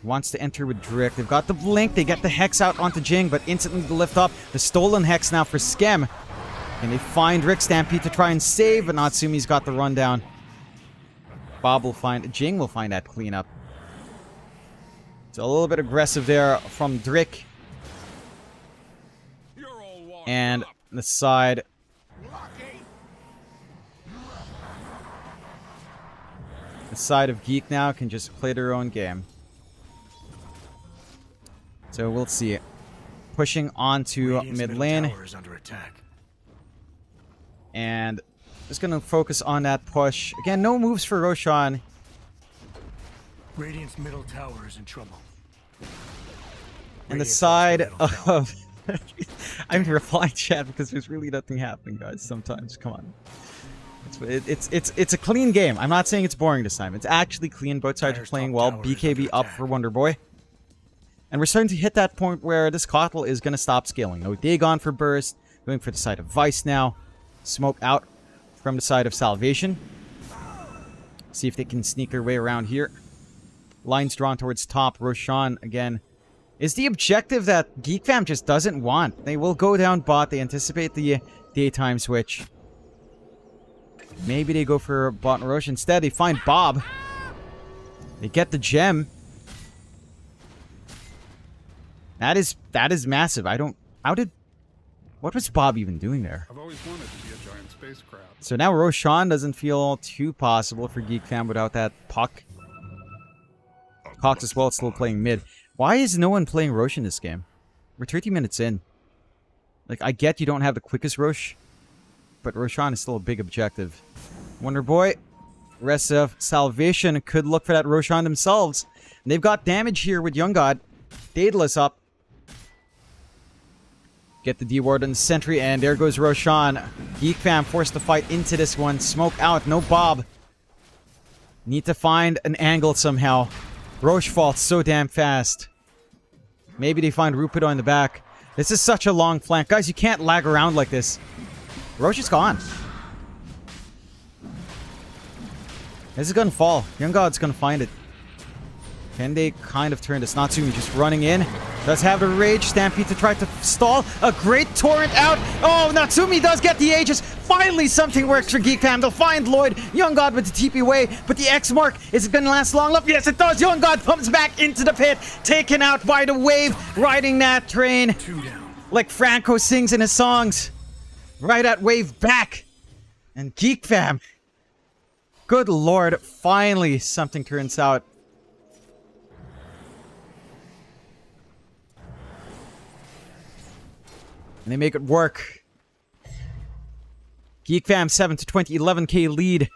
wants to enter with Drick. They've got the Blink. They get the Hex out onto Jing, but instantly the lift up. The stolen Hex now for Skem. And they find Rick Stampede to try and save, but Natsumi's got the rundown. Bob will find... Jing will find that cleanup. It's a little bit aggressive there from Drick. And the side... The side of Geek now can just play their own game. So we'll see. Pushing onto mid lane. And just going to focus on that push. Again, no moves for Roshan. Radiant's middle tower is in trouble. And the side of... I'm replying chat because there's really nothing happening, guys. Sometimes, come on. It's a clean game. I'm not saying it's boring this time. It's actually clean. Both sides are playing well. BKB up for Wonder Boy. And we're starting to hit that point where this Kotl is going to stop scaling. No Dagon for burst. Going for the side of Vice now. Smoke out from the side of Salvation. See if they can sneak their way around here. Lines drawn towards top. Roshan, again, is the objective that Geek Fam just doesn't want. They will go down bot. They anticipate the daytime switch. Maybe they go for bot and Rosh. Instead, they find Bob. They get the gem. That is massive. What was Bob even doing there? I've always wanted to be a giant space crab. So now Roshan doesn't feel too possible for Geek Fam without that puck. Cox as well still playing mid. Why is no one playing Rosh in this game? We're 30 minutes in. Like, I get you don't have the quickest Rosh, but Roshan is still a big objective. Wonder Boy, rest of Salvation could look for that Roshan themselves. And they've got damage here with Young God. Daedalus up. Get the D-Ward on the sentry, and there goes Roshan. Geek Fam forced to fight into this one. Smoke out, no Bob. Need to find an angle somehow. Roche falls so damn fast. Maybe they find Rupido in the back. This is such a long flank. Guys, you can't lag around like this. Roche is gone. This is gonna fall. Young God's gonna find it. Can they kind of turn this? Natsumi just running in. Does have the Rage Stampede to try to stall. A great torrent out. Oh, Natsumi does get the Aegis. Finally, something works for Geek Fam. They'll find Lloyd. Young God with the TP away. But the X mark, is it going to last long enough? Yes, it does. Young God comes back into the pit. Taken out by the wave. Riding that train. Like Franco sings in his songs. Right at wave back. And Geek Fam. Good lord. Finally, something turns out. And they make it work. Geek Fam 7-20, 11k lead.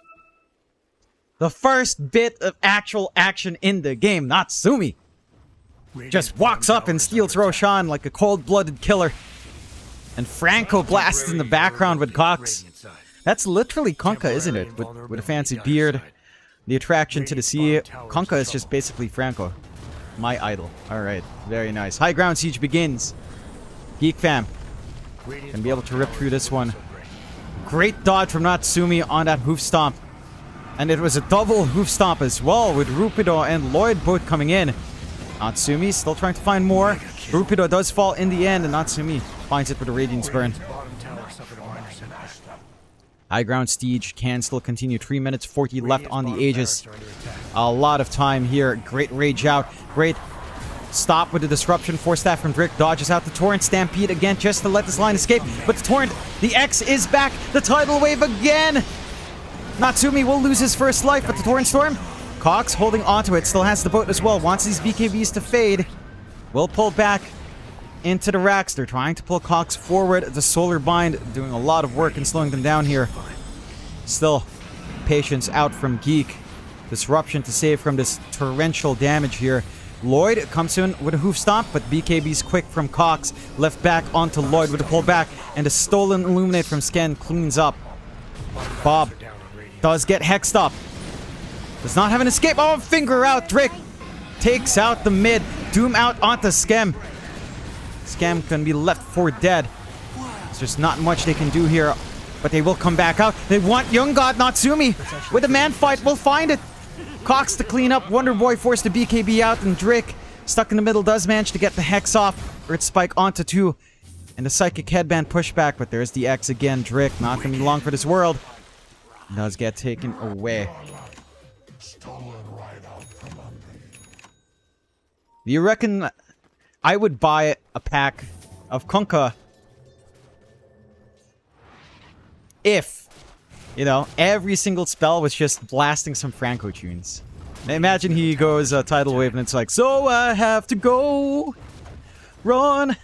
The first bit of actual action in the game. Natsumi just walks up and steals Roshan like a cold-blooded killer. And Franco blasts in the background with Cox. That's literally Kunkka, isn't it? With a fancy beard. The attraction to the sea. Kunkka is just basically Franco. My idol. Alright, very nice. High ground siege begins. Geek Fam can be able to rip through this one. Great dodge from Natsumi on that hoof stomp. And it was a double hoof stomp as well, with Rupido and Lloyd both coming in. Natsumi still trying to find more. Rupido does fall in the end, and Natsumi finds it with a Radiance Burn. High ground siege can still continue. 3 minutes 40 left on the Aegis. A lot of time here. Great rage out. Great stop with the disruption. Force staff from Drick dodges out the Torrent. Stampede again just to let this line escape. But the Torrent, the X is back. The tidal wave again. Natsumi will lose his first life, but the Torrent Storm, Cox holding onto it, still has the boat as well. Wants these BKBs to fade. Will pull back into the racks. They're trying to pull Cox forward. The Solar Bind doing a lot of work and slowing them down here. Still, patience out from Geek. Disruption to save from this torrential damage here. Lloyd comes in with a hoof stomp, but BKB's quick from Cox. Left back onto Lloyd with a pullback, and a stolen Illuminate from Sken cleans up. Bob does get hexed up. Does not have an escape. Oh, finger out. Drake takes out the mid. Doom out onto Skem. Skem can be left for dead. There's not much they can do here, but they will come back out. They want Young God Natsumi with a man fight. We'll find it. Cox to clean up. Wonder Boy forced the BKB out, and Drake stuck in the middle does manage to get the Hex off. Earth Spike onto 2. And the Psychic Headband pushback, but there's the X again. Drake not going to be long for this world. Does get taken away. Do you reckon I would buy a pack of Kunkka if, you know, every single spell was just blasting some Franco tunes? Now imagine he goes Tidal Wave and it's like, so I have to go run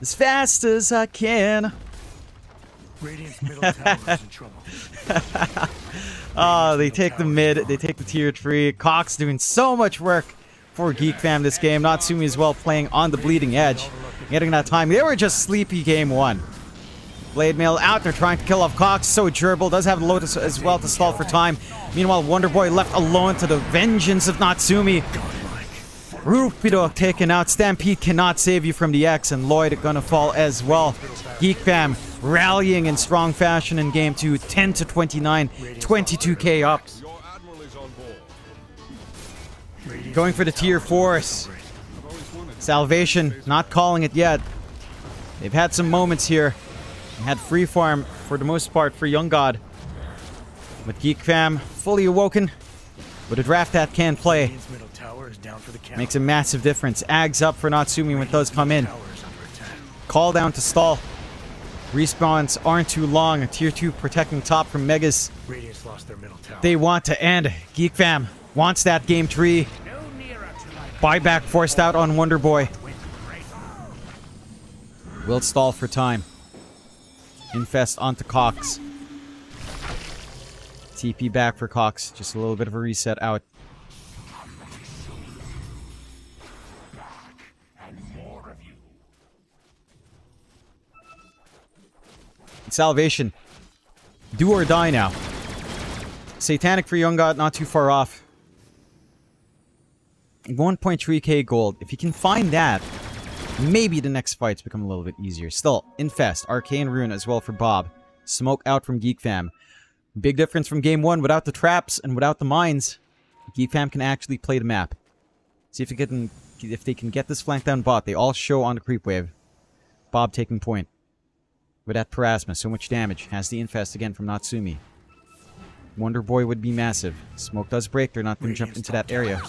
as fast as I can. Radiant's middle tower is in trouble. Oh, they take the mid, they take the tier 3. Cox doing so much work for Geek Fam this game. Natsumi as well playing on the bleeding edge. Getting that time. They were just sleepy game 1. Blade Mail out. They're trying to kill off Cox. So Gerbil does have Lotus as well to stall for time. Meanwhile, Wonder Boy left alone to the vengeance of Natsumi. Rupido taken out. Stampede cannot save you from the X, and Lloyd gonna fall as well. Geek Fam rallying in strong fashion in game 2. 10 to 29. 22k up. Your admiral is on board. Going for the tier 4s. Salvation, not calling it yet. They've had some moments here. They had free farm for the most part for Young God. But Geek Fam fully awoken with a draft that can play. Radiant's middle tower is down for the count. Makes a massive difference. Ags up for Natsumi when it does come in. Tower is under attack. Call down to stall. Respawns aren't too long. A tier 2 protecting top from Megas. Radiant's lost their middle tower. They want to end. Geek Fam wants that game 3. Buyback forced out on Wonder Boy. Will stall for time. Infest onto Cox. TP back for Cox. Just a little bit of a reset out. Salvation. Do or die now. Satanic for Young God, not too far off. 1.3k gold. If you can find that, maybe the next fights become a little bit easier. Still, Infest, Arcane Rune as well for Bob. Smoke out from Geek Fam. Big difference from game 1. Without the traps and without the mines, Geek Fam can actually play the map. See if they can get this flank down bot. They all show on the creep wave. Bob taking point. With that Parasma, so much damage. Has the Infest again from Natsumi. Wonder Boy would be massive. Smoke does break. They're not going to jump into that area.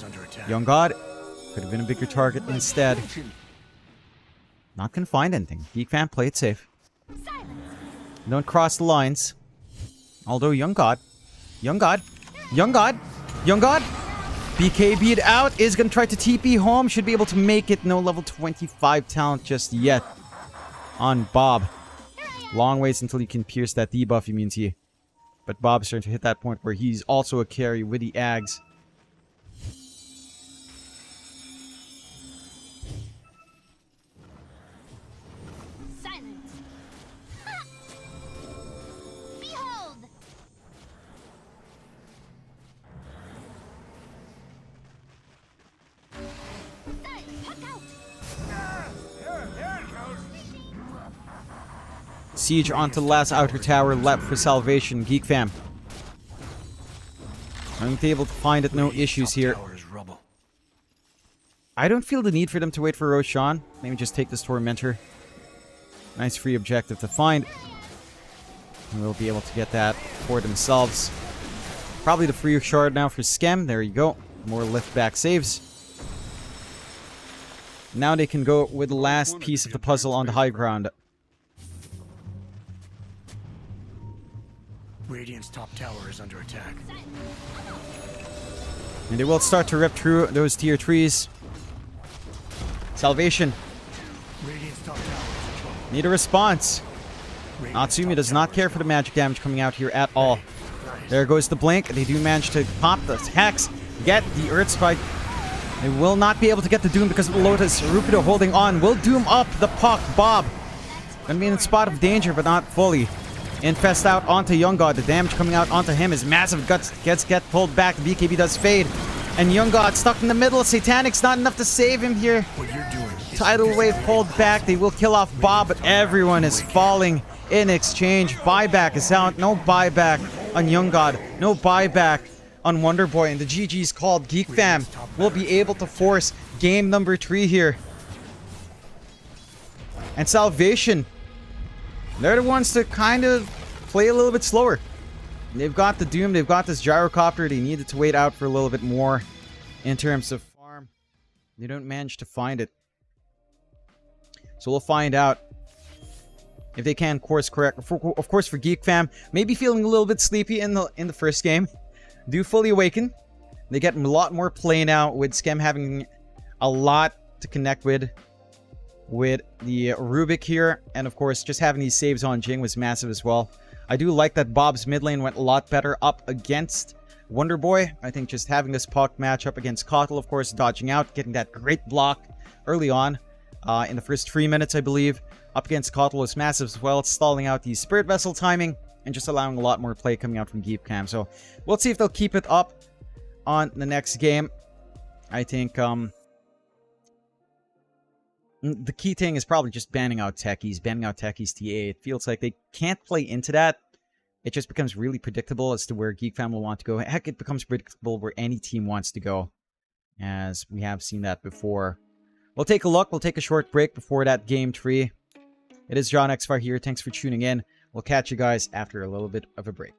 Young God could have been a bigger target instead. Not going to find anything. Geek Fam, play it safe. Don't cross the lines. Although Young God, BKB'd out, is going to try to TP home. Should be able to make it. No level 25 talent just yet on Bob. Long ways until he can pierce that debuff immunity. But Bob's starting to hit that point where he's also a carry with the Ags. Silence. Behold. Siege onto the last outer tower, left for Salvation. Geek Fam. I'm able to find it, no issues here. I don't feel the need for them to wait for Roshan. Maybe just take this Tormentor. Nice free objective to find. And we'll be able to get that for themselves. Probably the free shard now for Skem. There you go. More lift back saves. Now they can go with the last piece of the puzzle on the high ground. Radiant's top tower is under attack. And they will start to rip through those tier 3s. Salvation. Radiant's top tower is in trouble. Need a response. Natsumi does not care for the magic damage coming out here at all. There goes the blink. They do manage to pop the Hex, get the Earth Spike. They will not be able to get the Doom because of the Lotus. Rupido holding on. Will Doom up the Puck. Bob gonna be in the spot of danger, but not fully. Infest out onto Young God. The damage coming out onto him is massive. Gets pulled back. The BKB does fade. And Young God stuck in the middle. Satanic's not enough to save him here. What you're doing is Tidal Wave pulled back. They will kill off Bob, but everyone is falling in exchange. Buyback is out. No buyback on Young God. No buyback on Wonder Boy. And the GG's called. Geek Fam will be able to force game number 3 here. And Salvation, they're the ones to kind of play a little bit slower. They've got the Doom. They've got this Gyrocopter. They needed to wait out for a little bit more in terms of farm. They don't manage to find it. So we'll find out if they can course correct. Of course, for Geek Fam, maybe feeling a little bit sleepy in the first game. Do fully awaken. They get a lot more play now with Skem having a lot to connect with the Rubik here. And of course, just having these saves on Jing was massive as well. I do like that Bob's mid lane went a lot better up against Wonder Boy. I think just having this Puck matchup against Kotl, of course, dodging out, getting that great block early on in the first 3 minutes, I believe, up against Kotl was massive as well. It's stalling out the Spirit Vessel timing and just allowing a lot more play coming out from Geek Cam. So we'll see if they'll keep it up on the next game. I think the key thing is probably just banning out Techies TA. It feels like they can't play into that. It just becomes really predictable as to where Geek Fam will want to go. Heck, it becomes predictable where any team wants to go, as we have seen that before. We'll take a look. We'll take a short break before that game 3. It is John Xfire here. Thanks for tuning in. We'll catch you guys after a little bit of a break.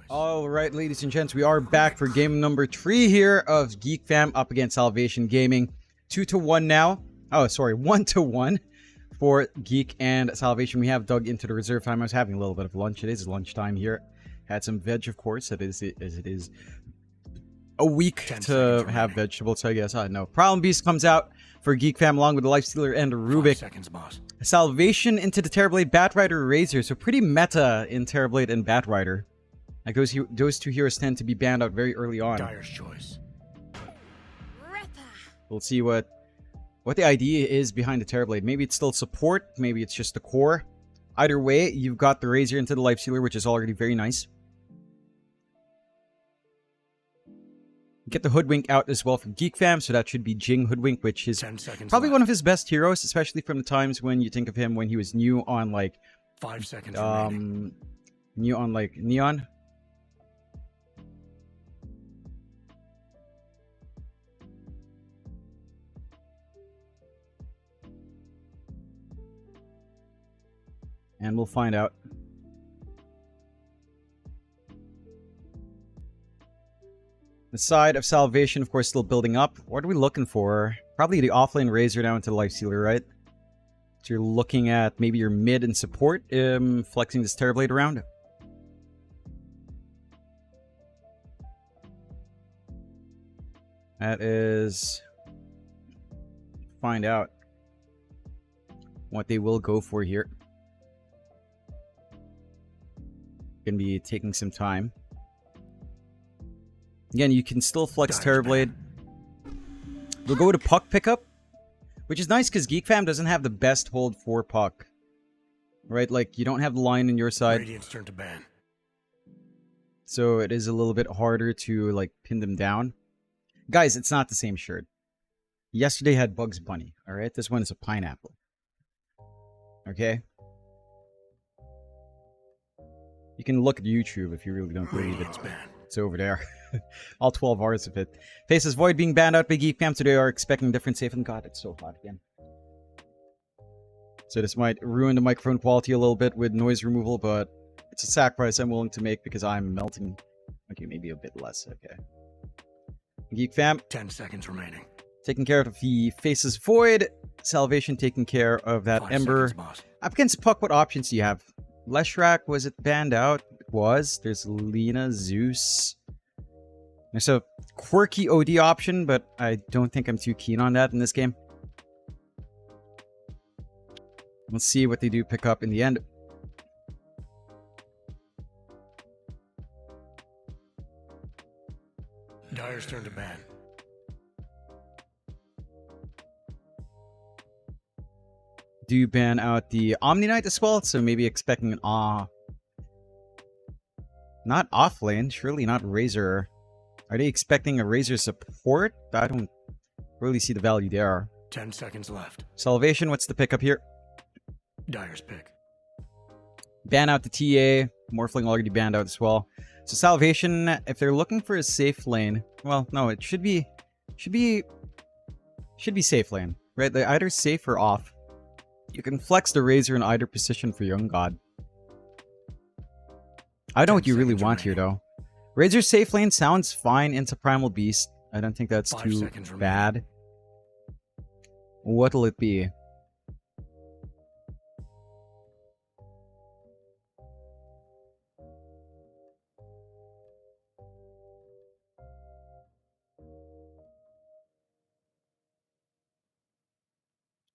All right, ladies and gents, we are back for game number 3 here of Geek Fam up against Salvation Gaming. 2-1 now. Oh, sorry, 1-1 for Geek and Salvation. We have dug into the reserve time. I was having a little bit of lunch. It is lunchtime here. Had some veg, of course, as it is a week to have vegetables, I guess. I know. Problem Beast comes out for Geek Fam along with the Lifestealer and Rubik. 5 seconds, boss. Salvation into the Terrorblade, Batrider, Razor. So pretty meta in Terrorblade and Batrider. Like those two heroes tend to be banned out very early on. Dire's choice. We'll see what the idea is behind the Terrorblade. Maybe it's still support, maybe it's just the core. Either way, you've got the Razor into the Lifestealer, which is already very nice. Get the Hoodwink out as well from Geek Fam, so that should be Jing Hoodwink, which is probably one of his best heroes, especially from the times when you think of him when he was new on like 5 seconds remaining. new on like Neon. And we'll find out. The side of Salvation, of course, still building up. What are we looking for? Probably the offlane Razor now into the Lifestealer, right? So you're looking at maybe your mid and support, flexing this Terrorblade around. That is... find out what they will go for here. Gonna be taking some time. Again, you can still flex Terrorblade. We'll go to Puck pickup, which is nice because Geek Fam doesn't have the best hold for Puck. Right? Like, you don't have the line on your side. Radiant's turn to ban. So it is a little bit harder to, like, pin them down. Guys, it's not the same shirt. Yesterday had Bugs Bunny, alright? This one is a pineapple. Okay? You can look at YouTube if you really don't believe it. It's over there. All 12 hours of it. Faces Void being banned out by Geek Fam today are expecting different safe. And God, it's so hot again. So this might ruin the microphone quality a little bit with noise removal, but it's a sacrifice I'm willing to make because I'm melting. Okay, maybe a bit less. Okay. Geek Fam. 10 seconds remaining. Taking care of the Faces Void. Salvation taking care of that 5 Ember. seconds, boss. Up against Puck, what options do you have? Leshrac, was it banned out? It was. There's Lena, Zeus. There's a quirky OD option, but I don't think I'm too keen on that in this game. We'll see what they do pick up in the end. Dire's turn to ban. Do you ban out the Omni Knight as well? So maybe expecting an not off lane, surely not Razor. Are they expecting a Razor support? I don't really see the value there. 10 seconds left. Salvation, what's the pickup here? Dire's pick. Ban out the TA. Morphling already banned out as well. So Salvation, if they're looking for a safe lane, well, no, it should be safe lane, right? They're either safe or off. You can flex the Razor in either position for Young God. I know what you really want here, though. Razor safe lane sounds fine into Primal Beast. I don't think that's too bad. What'll it be?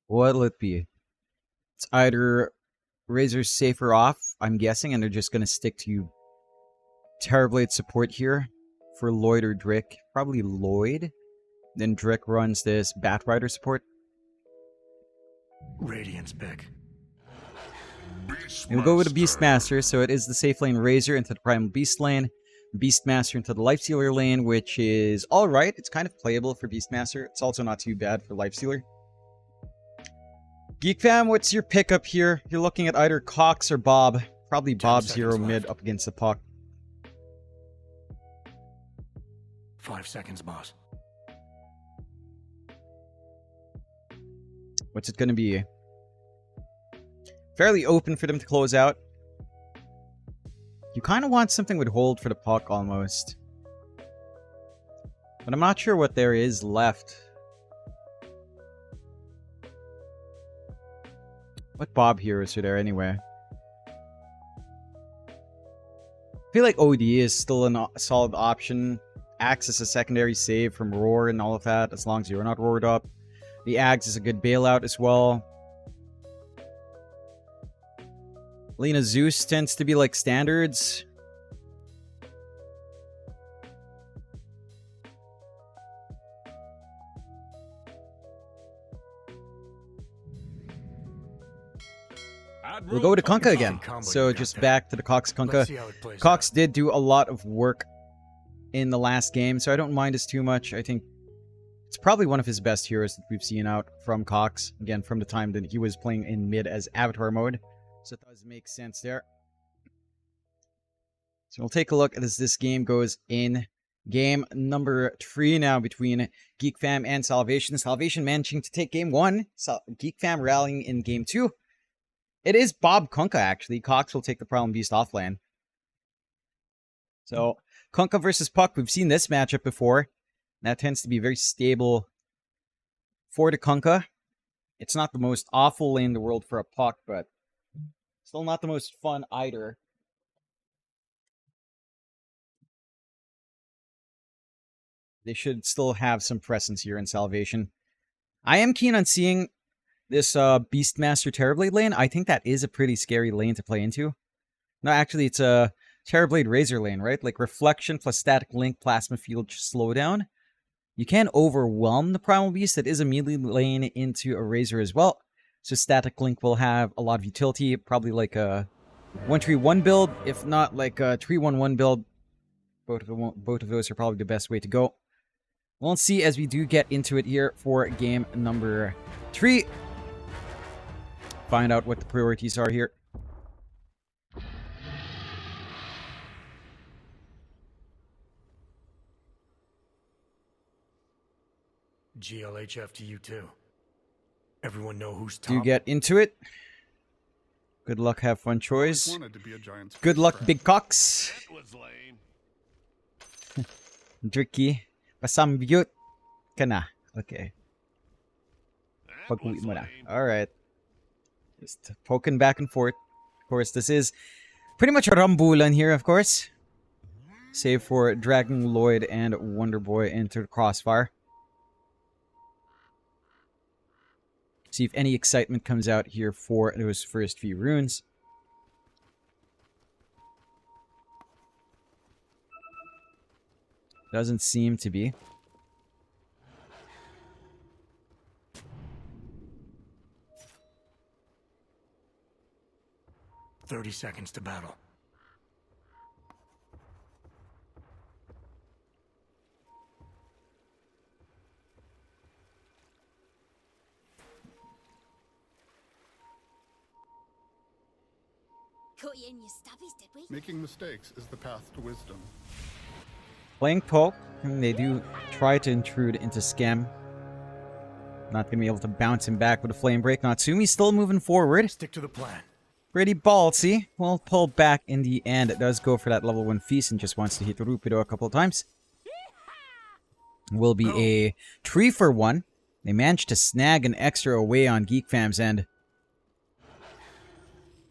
What'll it be? It's either Razor's safe or off, I'm guessing, and they're just going to stick to Terrorblade support here for Lloyd or Drick. Probably Lloyd. Then Drick runs this Batrider support. Radiant's pick. And we'll go with a Beastmaster, so it is the safe lane Razor into the Primal Beast lane. Beastmaster into the Lifestealer lane, which is alright. It's kind of playable for Beastmaster. It's also not too bad for Lifestealer. Geek Fam, what's your pickup here? You're looking at either Cox or Bob. Probably Bob 0 mid up against the Puck. 5 seconds, boss. What's it going to be? Fairly open for them to close out. You kind of want something with hold for the puck almost. But I'm not sure what there is left. What Bob heroes are there anyway? I feel like OD is still a solid option. Acts as a secondary save from Roar and all of that, as long as you're not roared up. The Ags is a good bailout as well. Lena Zeus tends to be like standards. We'll go to Kunkka again. So just back to the Cox Kunkka. Cox did do a lot of work in the last game, so I don't mind this too much. I think it's probably one of his best heroes that we've seen out from Cox. Again, from the time that he was playing in mid as Avatar mode. So it does make sense there. So we'll take a look as this game goes in game number 3 now between Geek Fam and Salvation. Salvation managing to take game 1. Geek Fam rallying in game 2. It is Bob Kunkka, actually. Cox will take the Problem Beast offlane. So, Kunkka versus Puck. We've seen this matchup before. That tends to be very stable for the Kunkka. It's not the most awful lane in the world for a Puck, but still not the most fun either. They should still have some presence here in Salvation. I am keen on seeing this Beastmaster Terrorblade lane. I think that is a pretty scary lane to play into. No, actually, it's a Terrorblade Razor lane, right? Like Reflection plus Static Link, Plasma Field, Slowdown. You can overwhelm the Primal Beast. That is a melee lane into a Razor as well. So Static Link will have a lot of utility. Probably like a 1-3-1 build, if not like a 3-1-1 build. Both of those are probably the best way to go. We'll see as we do get into it here for game number 3. Find out what the priorities are here. GLHF to you too. Everyone know who's top. Do get into it. Good luck, have fun, choice. Wanted to be a giant's Good luck, friend. Big Cox. That was lame. Tricky. Pasambyut ka na. Okay. That Pag-uwi was mo na. lame. Alright. Just poking back and forth. Of course, this is pretty much a rambulan here, of course. Save for Dragon Lloyd and Wonder Boy into the crossfire. See if any excitement comes out here for those first few runes. Doesn't seem to be. "30 seconds to battle." Caught you in your stubbies, did we? Making mistakes is the path to wisdom. Playing poke, and they do try to intrude into Scam. Not going to be able to bounce him back with a flame break. Natsumi's still moving forward. Stick to the plan. Pretty ballsy. Well, pull back in the end. It does go for that level 1 feast and just wants to hit Rupido a couple of times. Will be a 3-for-1. They managed to snag an extra away on Geek Fam's end.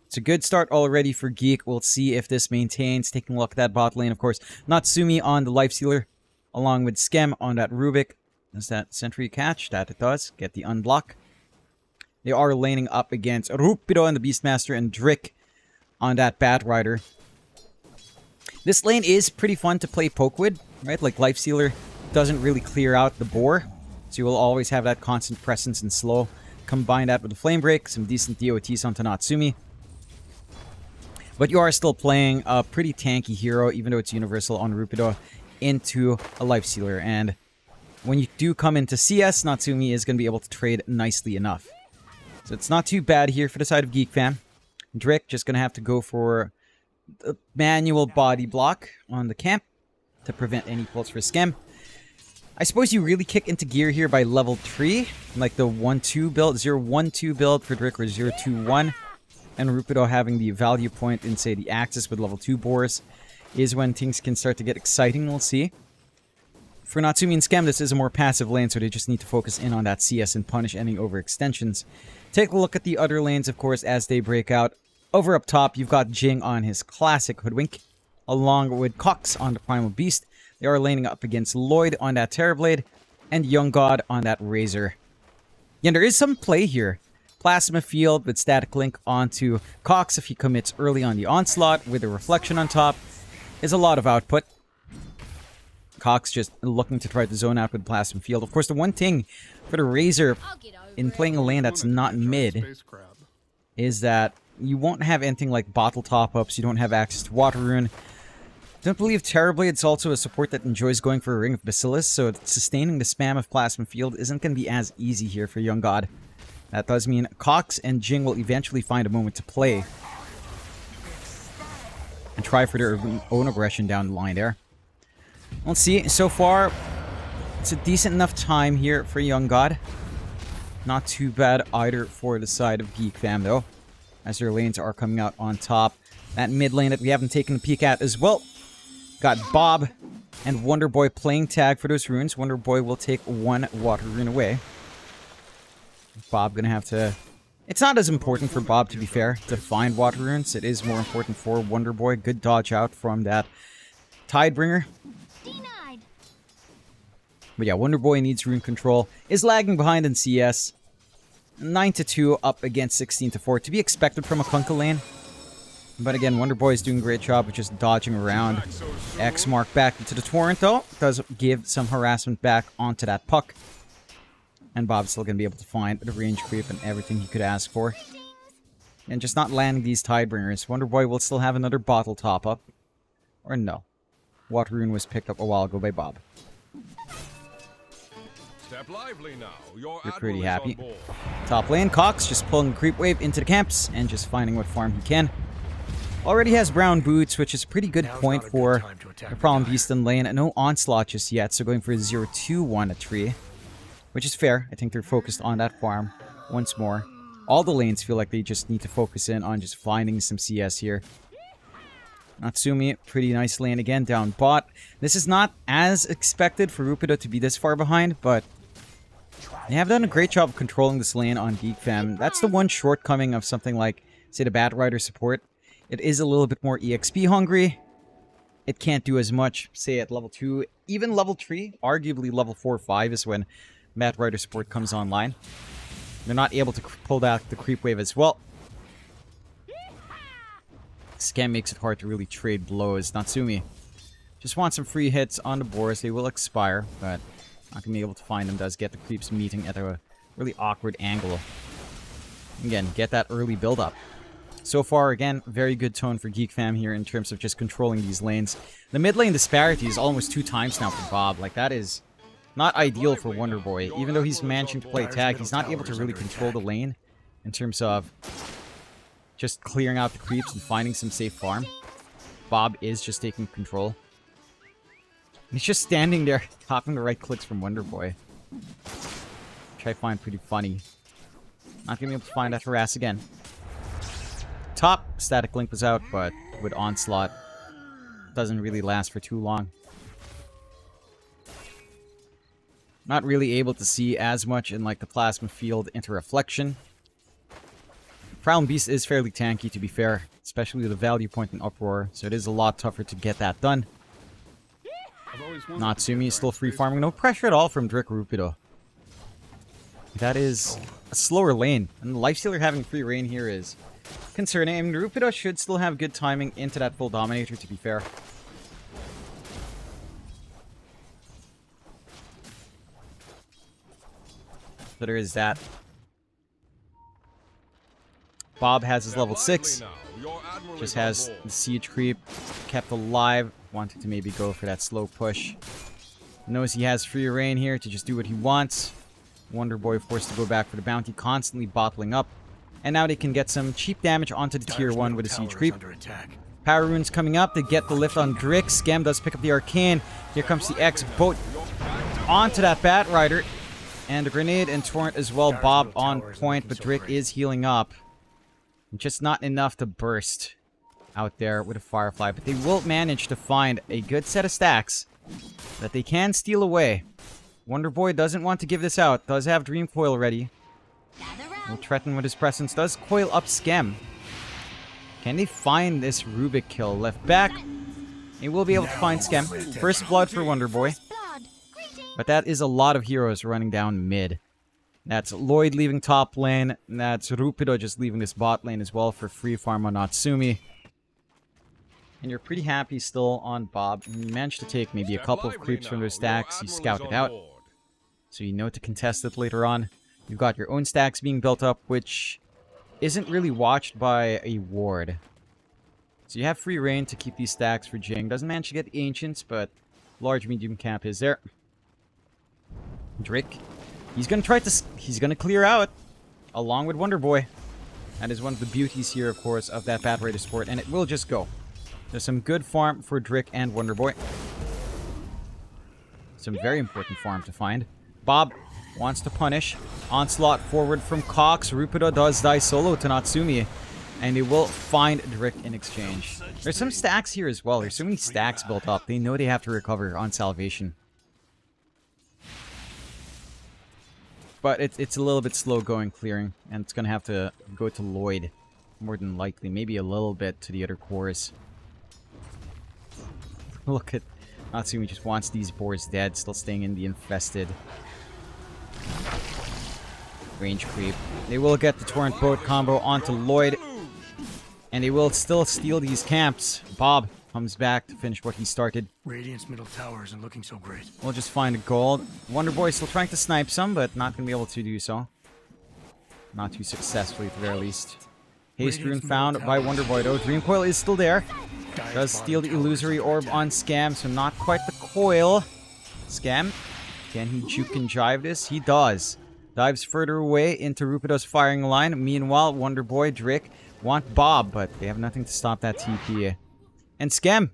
It's a good start already for Geek. We'll see if this maintains. Taking a look at that bot lane, of course. Natsumi on the Life Stealer, along with Skem on that Rubik. Does that Sentry catch? That it does. Get the unblock. They are laning up against Rupido and the Beastmaster and Drick on that Bat Rider. This lane is pretty fun to play poke with, right? Like Life Stealer doesn't really clear out the boar, so you will always have that constant presence and slow. Combine that with the Flame Break, some decent DOTs onto Natsumi. But you are still playing a pretty tanky hero, even though it's universal on Rupido, into a Life Stealer. And when you do come into CS, Natsumi is going to be able to trade nicely enough. So it's not too bad here for the side of Geek Fam. Drick just going to have to go for the manual body block on the camp to prevent any pulls for Skem. I suppose you really kick into gear here by level 3, like the 1-2 build, 0-1-2 build for Drick or 0-2-1. and Rupido having the value point in, say, the Axis with level 2 Boars is when things can start to get exciting, we'll see. For Natsumi and Scam, this is a more passive lane, so they just need to focus in on that CS and punish any overextensions. Take a look at the other lanes, of course, as they break out. Over up top, you've got Jing on his classic Hoodwink, along with Cox on the Primal Beast. They are laning up against Lloyd on that Terrorblade, and Young God on that Razor. Yeah, there is some play here. Plasma Field with Static Link onto Cox if he commits early on the Onslaught with a Reflection on top is a lot of output. Cox just looking to try to zone out with Plasma Field. Of course, the one thing for the Razor in playing a lane that's not mid is that you won't have anything like bottle top-ups, you don't have access to Water Rune. Don't believe Terrorblade's also a support that enjoys going for a Ring of Basilisk, so sustaining the spam of Plasma Field isn't going to be as easy here for Young God. That does mean Cox and Jing will eventually find a moment to play and try for their own aggression down the line there. Let's see, so far, it's a decent enough time here for Young God. Not too bad either for the side of Geek Fam, though, as their lanes are coming out on top. That mid lane that we haven't taken a peek at as well. Got Bob and Wonder Boy playing tag for those runes. Wonder Boy will take one Water Rune away. Bob gonna have to... It's not as important for Bob, to be fair, to find Water Runes. It is more important for Wonder Boy. Good dodge out from that Tidebringer. Denied. But yeah, Wonder Boy needs rune control. Is lagging behind in CS. 9-2 up against 16-4. To be expected from a Kunkka lane. But again, Wonder Boy is doing a great job of just dodging around. X mark back into the Torrent, though. Does give some harassment back onto that puck. And Bob's still going to be able to find the range creep and everything he could ask for. And just not landing these Tidebringers. Wonder Boy will still have another bottle top-up. Or no. Water Rune was picked up a while ago by Bob. Step lively now. Your You're pretty admiral is happy. on board. Top lane, Cox just pulling the creep wave into the camps and just finding what farm he can. Already has brown boots, which is a pretty good Now's point not a good for time to attack the the Problem guy. Beast in lane. No Onslaught just yet, so going for a 0-2-1 a tree. Which is fair. I think they're focused on that farm once more. All the lanes feel like they just need to focus in on just finding some CS here. Natsumi, pretty nice lane again, down bot. This is not as expected for Rupido to be this far behind, but they have done a great job of controlling this lane on Geek Fam. That's the one shortcoming of something like, say, the Bat Rider support. It is a little bit more EXP hungry. It can't do as much, say, at level 2. Even level 3, arguably level 4 or 5 is when Bat Rider support comes online. They're not able to pull back the creep wave as well. Scam makes it hard to really trade blows. Natsumi just wants some free hits on the boards. They will expire, but not going to be able to find them. Does get the creeps meeting at a really awkward angle. Again, get that early build-up. So far, again, very good tone for Geek Fam here in terms of just controlling these lanes. The mid lane disparity is almost 2 times now for Bob. Like, that is not ideal for Wonder Boy. Even though he's managing to play tag, he's not able to really control the lane in terms of just clearing out the creeps and finding some safe farm. Bob is just taking control. He's just standing there, topping the right clicks from Wonder Boy. Which I find pretty funny. Not gonna be able to find that harass again. Top Static Link was out, but with Onslaught, doesn't really last for too long. Not really able to see as much in like the Plasma Field into Reflection. Prowl Beast is fairly tanky, to be fair, especially with the value point in Uproar, so it is a lot tougher to get that done. Natsumi is still free farming, no pressure at all from Drick Rupido. That is a slower lane, and the Lifestealer having free reign here is concerning. I mean, Rupido should still have good timing into that full Dominator, to be fair. So there is that. Bob has his level 6. Just has the Siege Creep kept alive. Wanted to maybe go for that slow push. Knows he has free reign here to just do what he wants. Wonder Boy forced to go back for the bounty, constantly bottling up. And now they can get some cheap damage onto the tier 1 with a Siege Creep. Power Runes coming up to get the lift on Drick. Scam does pick up the Arcane. Here comes the X boat onto that Bat Rider. And the Grenade and Torrent as well. Bob on point, but Drick is healing up. Just not enough to burst out there with a Firefly, but they will manage to find a good set of stacks that they can steal away. Wonder Boy doesn't want to give this out. Does have Dream Coil ready. Will threaten with his presence. Does coil up Scam. Can they find this Rubik kill? Left back. They will be able to find Scam. First blood for Wonder Boy. But that is a lot of heroes running down mid. That's Lloyd leaving top lane. That's Rupido just leaving this bot lane as well for free farm on Natsumi. And you're pretty happy still on Bob. And you managed to take maybe a couple of creeps from those stacks. You scout it out. So you know to contest it later on. You've got your own stacks being built up, which isn't really watched by a ward. So you have free reign to keep these stacks for Jing. Doesn't manage to get the Ancients, but large medium camp is there. Drake. He's going to try to... He's going to clear out along with Wonder Boy. That is one of the beauties here, of course, of that Bat Raider sport. And it will just go. There's some good farm for Drick and Wonder Boy. Some very important farm to find. Bob wants to punish. Onslaught forward from Cox. Rupido does die solo to Natsumi. And they will find Drick in exchange. There's some stacks here as well. There's so many stacks built up. They know they have to recover on Salvation. But it's a little bit slow going clearing. And it's going to have to go to Lloyd. More than likely. Maybe a little bit to the other cores. Look at Natsumi just wants these boars dead. Still staying in the infested. Range creep. They will get the Torrent Boat combo onto Lloyd. And they will still steal these camps. Bob comes back to finish what he started. Radiant's middle tower isn't looking so great. We'll just find a gold. Wonder Boy still trying to snipe some, but not going to be able to do so. Not too successfully at the very least. Haste Rune found by Wonder Boy though. Dream Coil is still there. Does steal the Illusory Orb on Scam, so not quite the coil. Scam, can he juke and jive this? He does. Dives further away into Rupido's firing line. Meanwhile, Wonder Boy, Drick want Bob, but they have nothing to stop that TP. And Scam,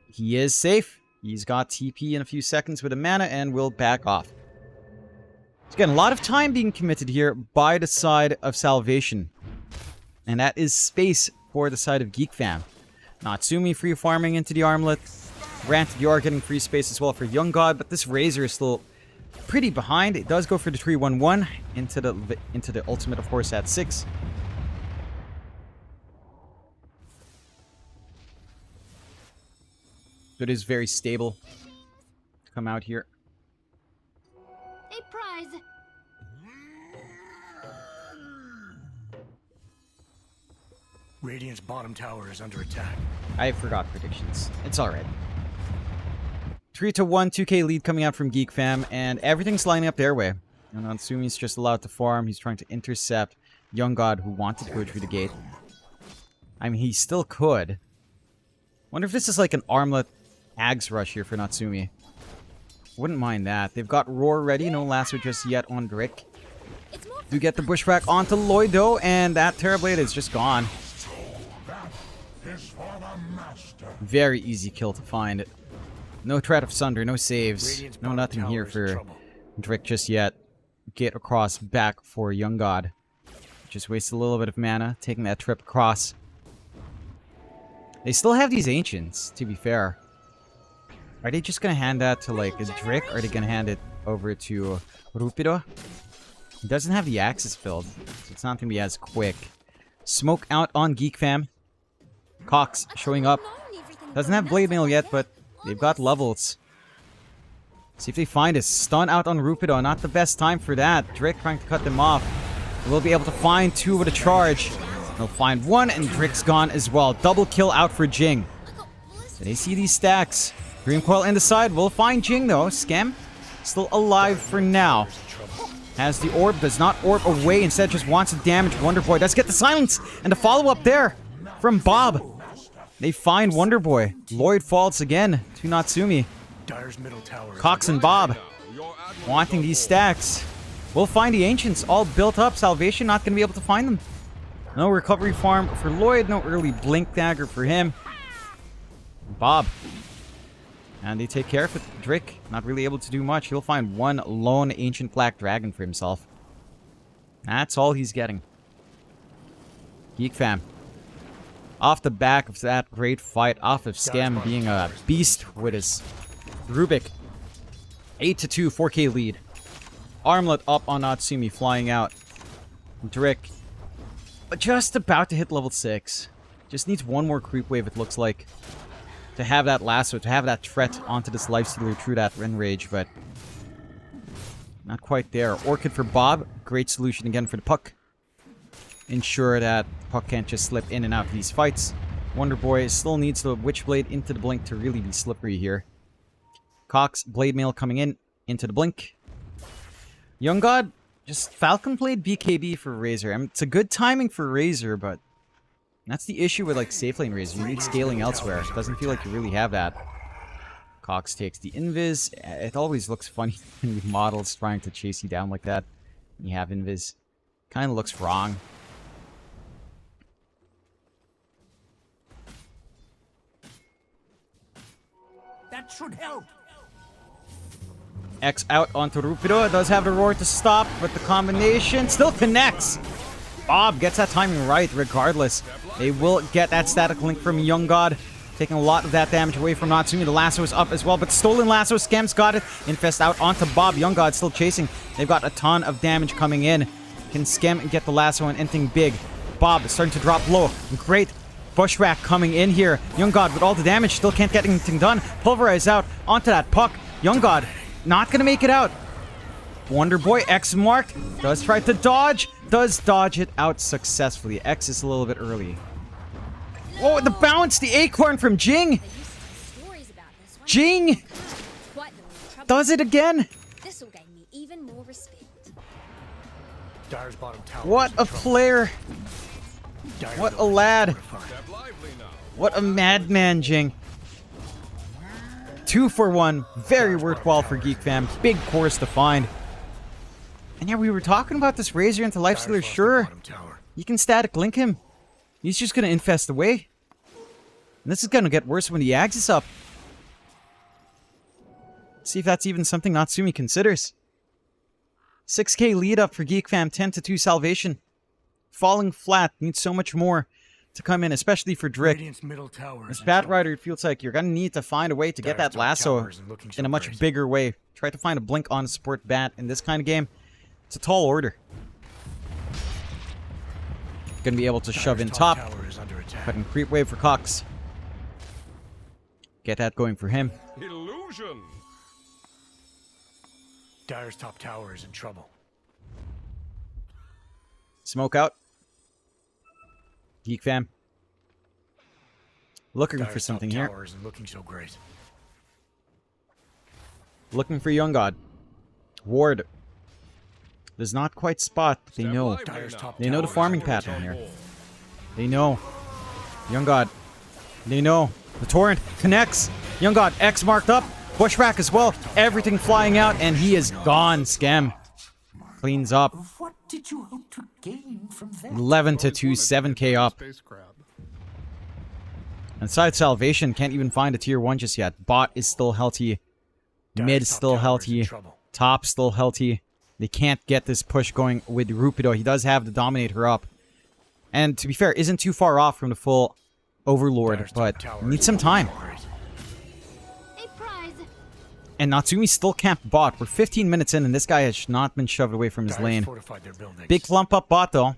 he is safe. He's got TP in a few seconds with a mana and will back off. So again, a lot of time being committed here by the side of Salvation. And that is space for the side of Geek Fam. Natsumi free farming into the armlet. Granted, you are getting free space as well for Young God, but this Razor is still pretty behind. It does go for the 3-1-1 into the ultimate, of course, at 6. So it is very stable to come out here. A prize. Radiant's bottom tower is under attack. I forgot predictions. It's alright. 3-1, 2k lead coming out from Geek Fam, and everything's lining up their way. And Natsumi's just allowed to farm. He's trying to intercept Young God, who wanted to go through the gate. I mean, he still could. Wonder if this is like an armlet Ags rush here for Natsumi. Wouldn't mind that. They've got Roar ready. No lasso just yet on Drick. Do get the Bushwhack onto Lloyd, though, and that Terrorblade is just gone. Very easy kill to find. No threat of Sunder, no saves. No nothing here for Drick just yet. Get across back for Young God. Just wasted a little bit of mana, taking that trip across. They still have these Ancients, to be fair. Are they just gonna hand that to, like, a Drick, or are they gonna hand it over to Rupido? He doesn't have the Axis build, so it's not gonna be as quick. Smoke out on Geek Fam. Cox showing up. Doesn't have Blade Mail yet, but they've got levels. See if they find a stun out on Rupido. Not the best time for that. Drick trying to cut them off. We'll be able to find 2 with a charge. They'll find 1, and Drick's gone as well. Double kill out for Jing. So they see these stacks. Dream Coil in the side. We'll find Jing, though. Scam still alive for now. Has the orb. Does not orb away. Instead, just wants to damage Wonder Boy. Does get the silence. And the follow-up there from Bob. They find Wonder Boy. Lloyd falls again to Natsumi. Cox and Bob wanting these stacks. We'll find the Ancients all built up. Salvation not going to be able to find them. No recovery farm for Lloyd. No early Blink Dagger for him. Bob. And they take care of it. Drick, not really able to do much. He'll find 1 lone Ancient Black Dragon for himself. That's all he's getting. Geek Fam. Off the back of that great fight, off of Scam being a beast with his Rubik. 8-2, 4K lead. Armlet up on Natsumi, flying out. Drick. But just about to hit level 6. Just needs one more creep wave, it looks like. To have that lasso, to have that threat onto this Lifestealer through that Enrage, but... not quite there. Orchid for Bob. Great solution again for the puck. Ensure that the puck can't just slip in and out of these fights. Wonder Boy still needs the Witchblade into the Blink to really be slippery here. Cox, Blade Mail coming in, into the Blink. Young God, just Falcon Blade BKB for Razor. I mean, it's a good timing for Razor, but that's the issue with like safe lane Razor. You need scaling elsewhere. It doesn't feel like you really have that. Cox takes the Invis. It always looks funny when models trying to chase you down like that. You have Invis. Kind of looks wrong. That should help. X out onto Rupido. It does have the roar to stop, but the combination still connects. Bob gets that timing right regardless. They will get that static link from Young God. Taking a lot of that damage away from Natsumi. The lasso is up as well, but stolen lasso. Scam's got it. Infest out onto Bob. Young God still chasing. They've got a ton of damage coming in. Can Scam get the lasso and anything big? Bob is starting to drop low. Great Bushwhack coming in here. Young God with all the damage still can't get anything done. Pulverize out onto that puck. Young God not gonna make it out. Wonder Boy X marked. Does try to dodge. Does dodge it out successfully. X is a little bit early. Oh, the bounce! The acorn from Jing! Jing! Does it again? This'll gain me even more respect. Dyer's bottom tower. What a player! What a lad! Step lively now. What a madman, Jing. 2 for 1. Very worthwhile for Geek Fam. Big course to find. And yeah, we were talking about this Razor into Lifestealer. Sure, you can static link him. He's just gonna infest away. And this is gonna get worse when the Axe is up. See if that's even something Natsumi considers. 6k lead up for Geek Fam, 10-2 salvation. Falling flat, needs so much more to come in, especially for Drick. As Bat Rider, it feels like you're gonna need to find a way to get that lasso in a much bigger way. Try to find a blink on a support Bat in this kind of game. It's a tall order. Gonna be able to shove in top. Cutting creep wave for Cox. Get that going for him. Illusion. Dyer's top tower is in trouble. Smoke out. Geek Fam. Looking Dyer's for something top here. tower isn't looking so great. Looking for Young God. Ward. Does not quite spot, but they Step know. lively Dyer's now. top They know the tower is farming under pattern attack. here. They know. Young God. They know. The torrent connects. Young God X marked up. Bushwhack as well. Everything flying out, and he is gone. Scam. Cleans up. What did you hope to gain from that? 11-2, 7k up. Space grab. Inside Salvation, can't even find a tier 1 just yet. Bot is still healthy. Dyer's Mid top still tower is in healthy. trouble. Top still healthy. They can't get this push going with Rupido. He does have the Dominator up. And to be fair, isn't too far off from the full Overlord, Dyer's top but tower needs is some time. great. A prize. And Natsumi still camped bot. We're 15 minutes in, and this guy has not been shoved away from his Dyer's lane. fortified their buildings. Big clump up bot, though.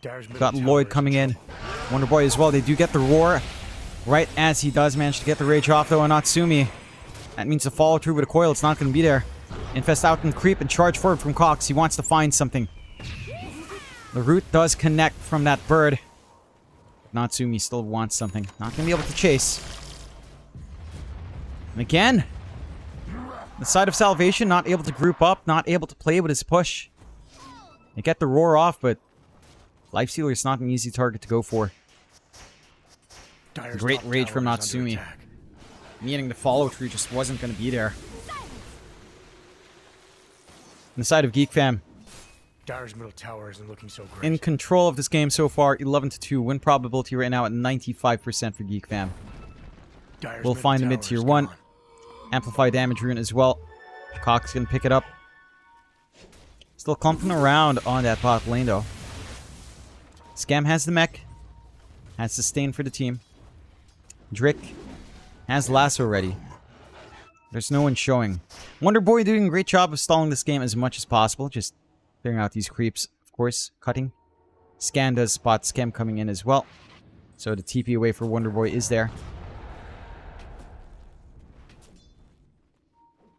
Dyer's middle Got tower Lloyd is coming in. trouble. Wonder Boy as well. They do get the roar right as he does manage to get the rage off, though, on Natsumi. That means the follow through with a coil. It's not going to be there. Infest out and creep and charge forward from Cox. He wants to find something. The root does connect from that bird. Natsumi still wants something. Not going to be able to chase. And again, the side of Salvation not able to group up, not able to play with his push. They get the roar off, but Lifestealer is not an easy target to go for. Dyer's Great top rage tower from is under Natsumi. attack. Meaning the follow through just wasn't going to be there. On the side of Geek Fam, Dyer's middle tower isn't looking so great. in control of this game so far, 11-2. Win probability right now at 95% for Geek Fam. Dyer's We'll middle find the tower mid tier is 1. gone. Amplify damage rune as well. Cox can pick it up. Still clumping around on that bot lane though. Scam has the mech. Has sustain for the team. Drick has lasso ready. There's no one showing. Wonder Boy doing a great job of stalling this game as much as possible. Just clearing out these creeps, of course. Cutting. Scan does spot Scam coming in as well. So the TP away for Wonder Boy is there.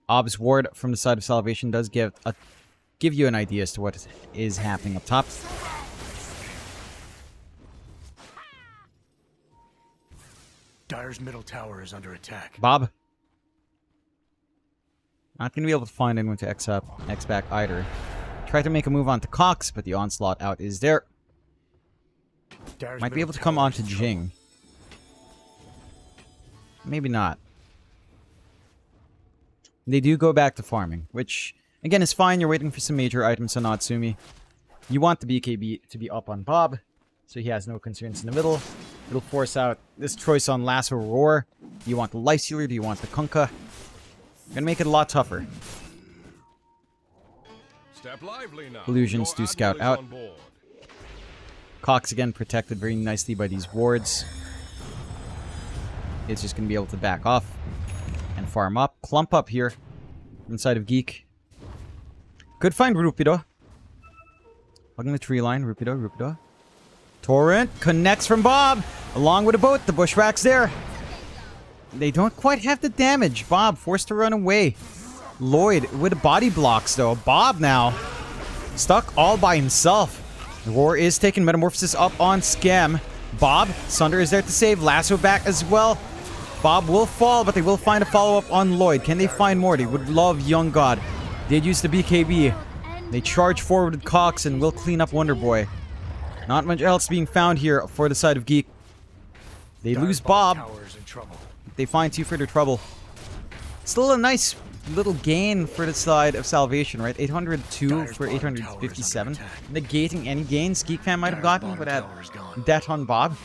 Ob's ward from the side of Salvation does give you an idea as to what is happening up top. Dire's middle tower is under attack. Bob. Not going to be able to find anyone to X back either. Try to make a move onto Cox, but the onslaught out is there. Dire's Might be middle able to come tower onto is in trouble. Jing. Maybe not. They do go back to farming, which, again, is fine. You're waiting for some major items on Natsumi. You want the BKB to be up on Bob, so he has no concerns in the middle. It'll force out this choice on Lasso Roar. Do you want the Life Stealer? Do you want the Kunkka? Gonna make it a lot tougher. Step lively now. Illusions Your do scout admiral is out. on board. Cox again protected very nicely by these wards. It's just gonna be able to back off and farm up. Clump up here inside of Geek. Could find Rupido. Hugging the tree line. Rupido. Torrent connects from Bob along with a boat. The bushwhack's there. They don't quite have the damage. Bob forced to run away. Lloyd with body blocks though. Bob now stuck all by himself. The war is taking Metamorphosis up on Scam. Bob, Sunder is there to save. Lasso back as well. Bob will fall, but they will find a follow-up on Lloyd. Can they find more? They would love Young God. They'd use the BKB. They charge forward with Cox and will clean up Wonder Boy. Not much else being found here for the side of Geek. They Dire's lose bottom Bob. tower is in trouble. They find two further trouble. Still a nice little gain for the side of Salvation, right? 802 Dire's for bottom tower is 857. under attack. Negating any gains Geek Fan might have Dire's gotten, bottom but tower is gone. at that on Bob.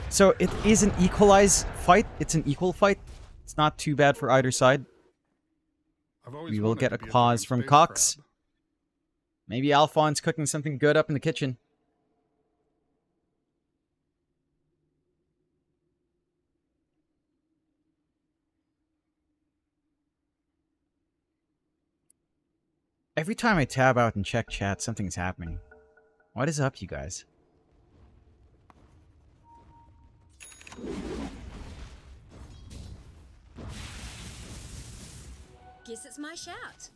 So it is an equalized fight. It's an equal fight. It's not too bad for either side. I've always We will wanted get to a be pause giant from space Cox. crab. Maybe Alphonse cooking something good up in the kitchen. Every time I tab out and check chat, something's happening. What is up, you guys? Guess it's my shout.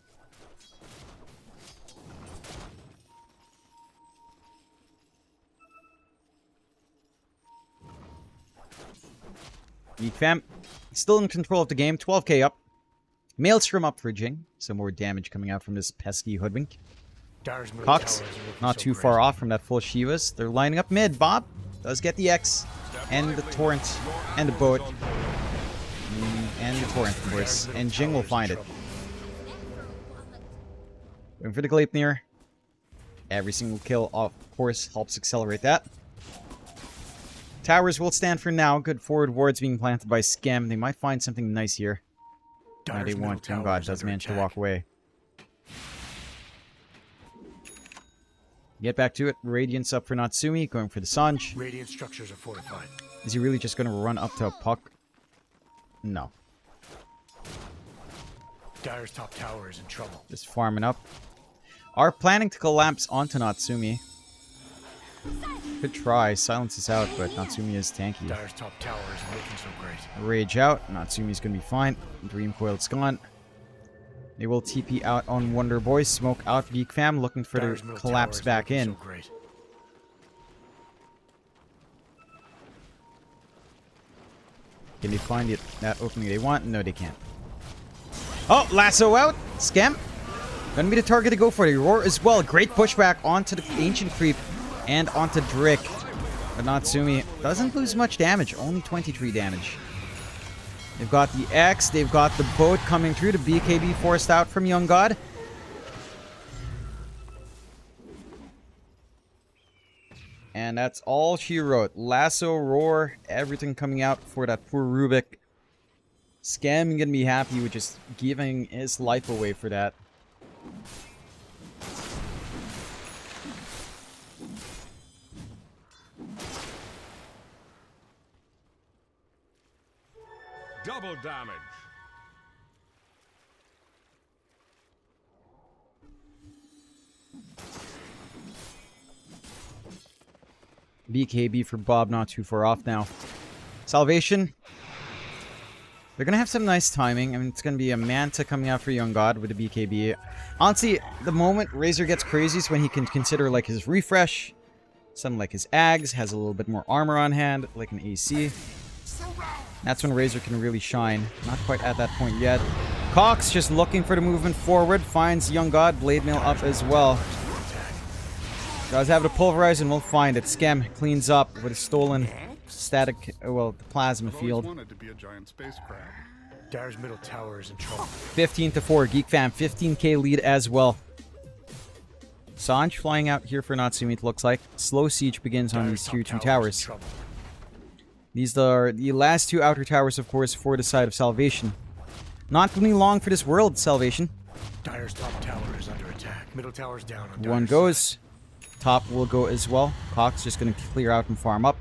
Geek Fam, still in control of the game, 12k up. Maelstrom up for Jing. Some more damage coming out from this pesky hoodwink. Dire's middle Cox, tower isn't looking not so too great. far off from that full Shivas. They're lining up mid. Bob does get the X, and the Torrent, and the boat, and the Torrent, of course. And Jing will find it. Going for the Gleipnir. Every single kill, of course, helps accelerate that. Towers will stand for now. Good forward wards being planted by Scam. They might find something nice here. No, Dire's they middle won't. tower Young God is does under manage to attack. walk away. Get back to it. Radiance up for Natsumi. Going for the Sanj. Radiant structures are fortified. Is he really just going to run up to a puck? No. Dire's top tower is in trouble. Just farming up. Are planning to collapse onto Natsumi. Could try. Silence is out, but Natsumi is tanky. Dire's top tower isn't looking so great. Rage out. Natsumi's going to be fine. Dream Coil's gone. They will TP out on Wonder Boy. Smoke out Geek Fam. Looking for Dire's the middle collapse tower back isn't in. looking so great. Can they find it that opening they want? No, they can't. Oh, lasso out. Scam. Gonna be the target to go for. The roar as well. Great pushback onto the Ancient Creep and onto Drick. But Natsumi doesn't lose much damage. Only 23 damage. They've got the X. They've got the boat coming through. The BKB forced out from Young God. And that's all she wrote. Lasso, roar, everything coming out for that poor Rubik. Scam gonna be happy with just giving his life away for that. Double damage. BKB for Bob, not too far off now. Salvation. They're going to have some nice timing. I mean, it's going to be a Manta coming out for Young God with a BKB. Honestly, the moment Razor gets crazy is when he can consider, like, his refresh. Something like his Ags, has a little bit more armor on hand, like an AC. That's when Razor can really shine. Not quite at that point yet. Cox just looking for the movement forward. Finds Young God. Blade Mail up as well. Guys have to pulverize and we'll find it. Scam cleans up with a stolen static, well, the plasma I've field. always wanted to be a giant space crab. Dyer's middle tower is in trouble. 15 to 4. Geek Fam, 15k lead as well. Sanj flying out here for Natsumi, it looks like. Slow siege begins on these tier 2 towers. These are the last two outer towers, of course, for the side of Salvation. Not going to be long for this world, Salvation. Dyer's top tower is under attack. Middle tower's down on One Dyer's goes. side. Top will go as well. Cox just going to clear out and farm up.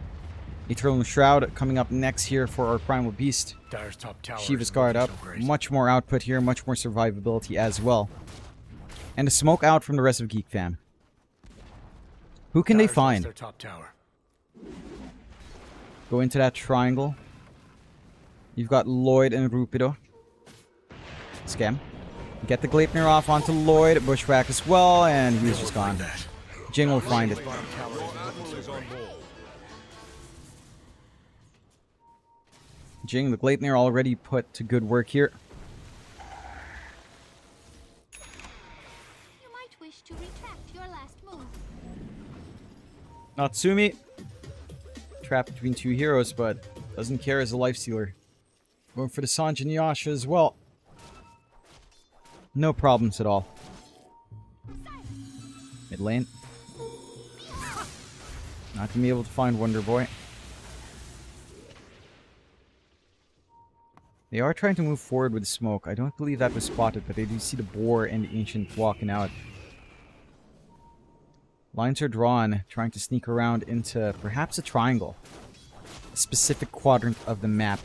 Eternal Shroud coming up next here for our Primal Beast. Dyer's top tower Shiva's Guard up. Much more output here, much more survivability as well. And a smoke out from the rest of Geek Fam. Who can they find? Their top tower. Go into that triangle. You've got Lloyd and Rupido. Scam. Get the Gleipnir off onto Lloyd. Bushwhack as well, and he's just gone. Jing will find it. Your admiral is on board. Jing, the Gleipnir already put to good work here. You might wish to retract your last move. Natsumi. Trapped between two heroes, but doesn't care as a lifestealer. Going for the Sanj and Yasha as well. No problems at all. Mid lane. Not gonna be able to find Wonder Boy. They are trying to move forward with smoke. I don't believe that was spotted, but they do see the Boar and the Ancient walking out. Lines are drawn, trying to sneak around into perhaps a triangle. A specific quadrant of the map.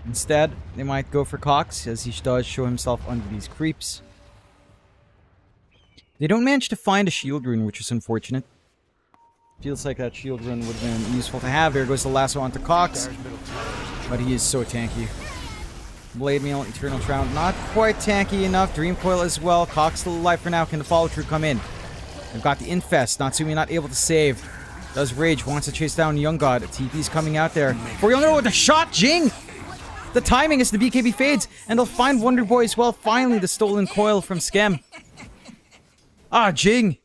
Instead, they might go for Cox, as he does show himself under these creeps. They don't manage to find a shield rune, which is unfortunate. Feels like that shield rune would have been useful to have. There goes the lasso onto Cox. But he is so tanky. Blade Mail, Eternal Shroud, not quite tanky enough. Dream Coil as well. Cox still alive for now. Can the follow-through come in? They've got the Infest. Natsumi not able to save. Does Rage. Wants to chase down Young God. TP's coming out there. For Young God with the shot. Jing! The timing is the BKB fades. And they'll find Wonder Boy as well. Finally, the stolen coil from Skem. Ah, Jing.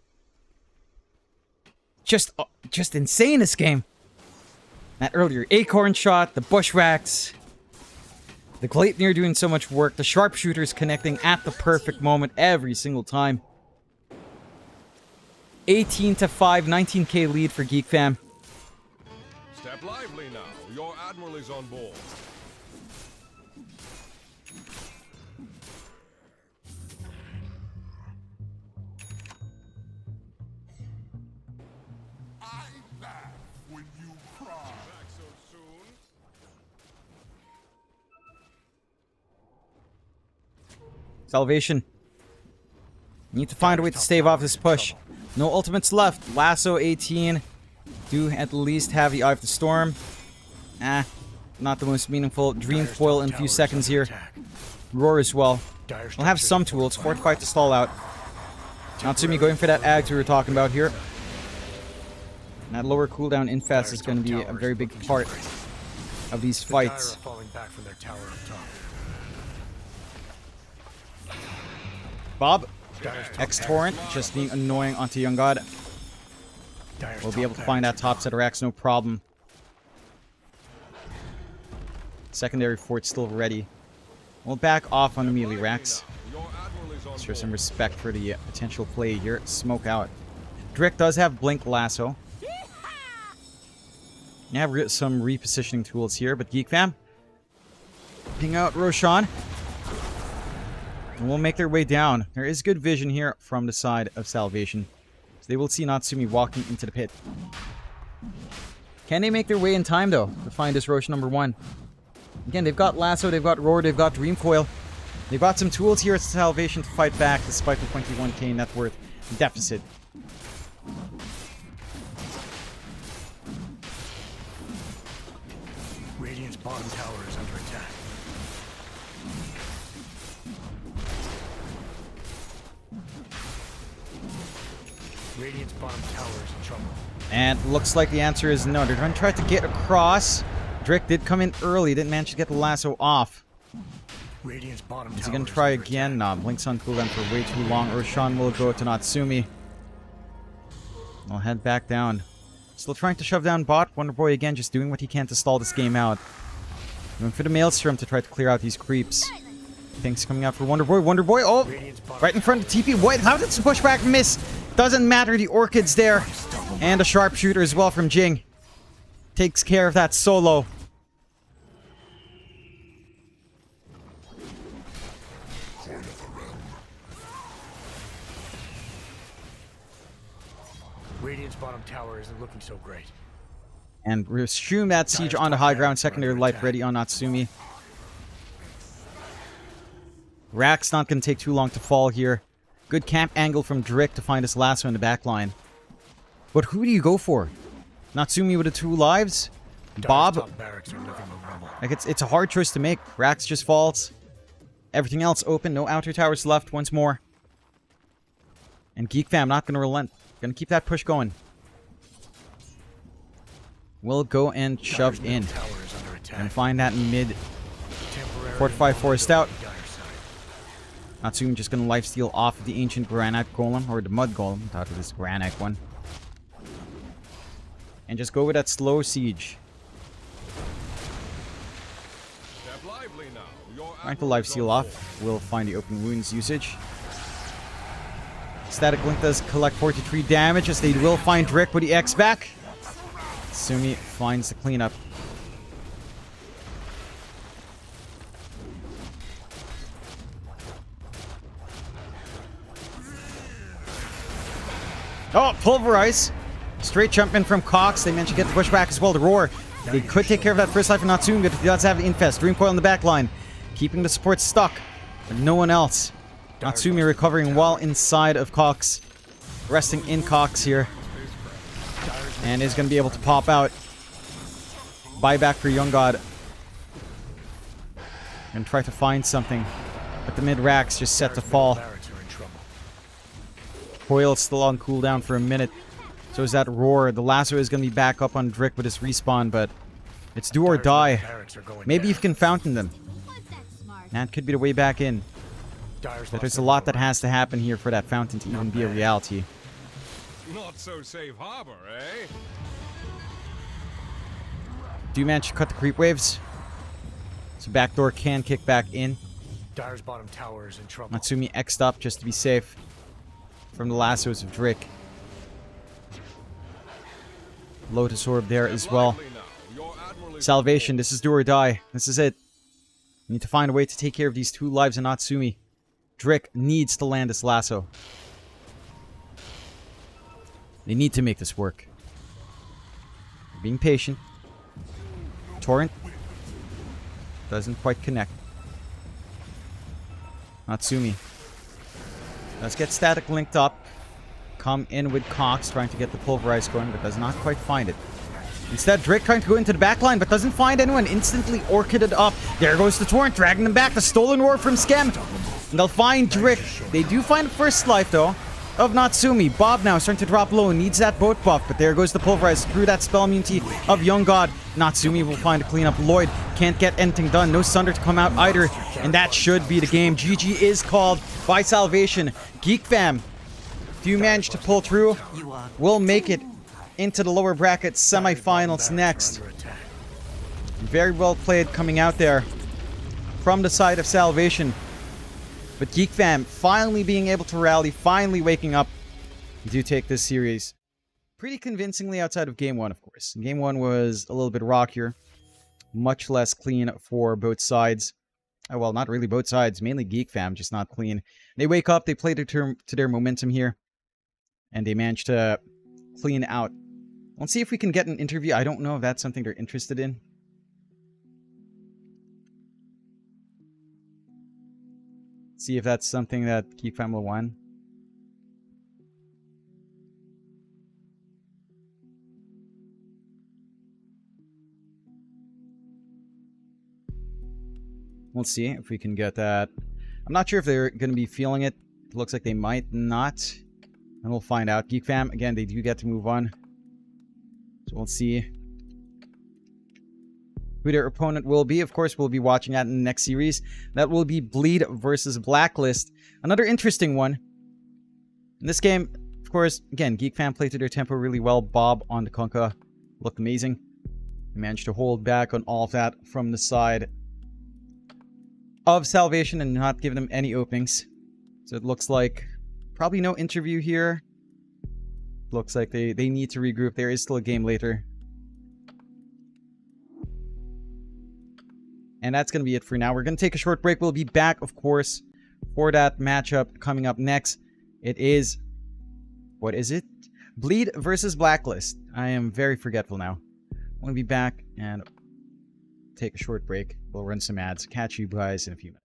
Just insane this game. That earlier Acorn shot. The Bushwhacks. The Gleipnir doing so much work. The Sharpshooters connecting at the perfect moment every single time. 18 to 5, 19k lead for Geek Fam. Step lively now. Your admiral is on board. Back so soon? Salvation. Need to find a way to stave off this push. No ultimates left. Lasso 18. Do at least have the Eye of the Storm. Not the most meaningful. Dream Foil in a few seconds here. Roar as well. We'll have some tools. Fortify to stall out. Natsumi going for that Ags we were talking about here. And that lower cooldown Infest is going to be a very big part of these fights. Falling back from their tower up top. Bob. X-Torrent just being annoying onto Young God. We'll be able to find that top set of racks, no problem. Secondary fort still ready. We'll back off on the melee racks. Your admiral is on Show some board. respect for the potential play here. Smoke out. Drick does have Blink Lasso. You have some repositioning tools here, but Geek Fam. Ping out Roshan. And we'll make their way down. There is good vision here from the side of Salvation. So they will see Natsumi walking into the pit. Can they make their way in time, though, to find this Rosh number 1? Again, they've got Lasso, they've got Roar, they've got Dreamcoil. They've got some tools here at Salvation to fight back despite the 21k net worth deficit. Radiant's bottom tower is under attack. Radiant's bottom tower is in trouble. And looks like the answer is no. They're going to try to get across. Drake did come in early, didn't manage to get the lasso off. Radiant's bottom Is he tower going to is try under again? attack. No, Blink's on cooldown for way too long. Roshan will go to Natsumi. I'll head back down. Still trying to shove down bot. Wonder Boy again, just doing what he can to stall this game out. Going for the Maelstrom to try to clear out these creeps. Things coming out for Wonder Boy. Wonder Boy, oh! Radiant's bottom Right in front of TP. What? How did the pushback miss? Doesn't matter, the Orchid's there. And a sharpshooter as well from Jing. Takes care of that solo. Radiant's bottom tower isn't looking so great. And resume that siege on the high ground. Secondary life ready on Natsumi. Rack's not going to take too long to fall here. Good camp angle from Drick to find his lasso in the back line. But who do you go for? Natsumi with the 2 lives? Bob? Top barracks are nothing but rubble. Like it's a hard choice to make. Rax just falls. Everything else open. No outer towers left once more. And Geek Fam not going to relent. Going to keep that push going. We'll go and shove Dyer's in. middle tower is under attack. And find that mid Temporary fortify forest out. Dire side. Natsumi just going to lifesteal off of the ancient granite golem. Or the mud golem. I thought it was granite one. And just go with that slow siege. Step lively now. Your Trying to admiral is lifesteal on off. We'll find the open wounds usage. Static Link does collect 43 damage as they will find Drick with the X back. Sumi finds the cleanup. Oh, Pulverize. Straight jump in from Cox. They managed to get the pushback as well. The Roar. They could take care of that first life for Natsumi, but he does have the Infest. Dreamcoil in the back line. Keeping the support stuck. But no one else. Natsumi recovering while inside of Cox. Resting in Cox here. And is going to be able to pop out. Buyback for Young God. And try to find something. But the mid-racks just set to fall. Barracks are in trouble. Coil's still on cooldown for a minute. So is that Roar. The lasso is going to be back up on Drick with his respawn, but it's do or die. Barracks are going Maybe down. you can fountain them. Was that smart? That could be the way back in. Dyer's But lost there's a their lot that lower has to happen here for that fountain to even be a reality. Not so safe harbor, eh? Do you manage to cut the creep waves? So backdoor can kick back in. Dyer's bottom tower is in trouble. Natsumi X'd up just to be safe from the lassos of Drick. Lotus Orb there as well. Lively now. Your admiral is Salvation, this is do or die. This is it. We need to find a way to take care of these 2 lives in Natsumi. Drick needs to land this lasso. They need to make this work. They're being patient. Torrent doesn't quite connect. Natsumi. Let's get static linked up. Come in with Cox, trying to get the Pulverize going, but does not quite find it. Instead, Drake trying to go into the backline, but doesn't find anyone. Instantly orchided up. There goes the Torrent, dragging them back. The stolen Roar from Skem. And they'll find Drick. They do find the first life, though, of Natsumi. Bob now starting to drop low. Needs that boat buff, but there goes the Pulverize through that spell immunity of Young God. Natsumi will find a cleanup. Lloyd can't get anything done. No Sunder to come out either. And that should be the game. GG is called by Salvation. Geek Fam, if you manage to pull through, we'll make it into the lower bracket semifinals next. Under attack. Very well played coming out there from the side of Salvation. But Geek Fam finally being able to rally, finally waking up. Do take this series pretty convincingly outside of Game 1, of course. Game 1 was a little bit rockier. Much less clean for both sides. Oh, well, not really both sides. Mainly Geek Fam, just not clean. They wake up, they play to their momentum here. And they manage to clean out. Let's see if we can get an interview. I don't know if that's something they're interested in. See if that's something that Geek Fam will want. We'll see if we can get that. I'm not sure if they're going to be feeling it. It looks like they might not. And we'll find out. Geek Fam, again, they do get to move on. So we'll see who their opponent will be. Of course, we'll be watching that in the next series. That will be Bleed versus Blacklist. Another interesting one. In this game, of course, again, Geek Fam played to their tempo really well. Bob on the Kunkka looked amazing. He managed to hold back on all of that from the side of Salvation and not give them any openings. So it looks like probably no interview here. Looks like they need to regroup. There is still a game later. And that's going to be it for now. We're going to take a short break. We'll be back, of course, for that matchup coming up next. It is... what is it? Bleed versus Blacklist. I am very forgetful now. I'm going to be back and take a short break. We'll run some ads. Catch you guys in a few minutes.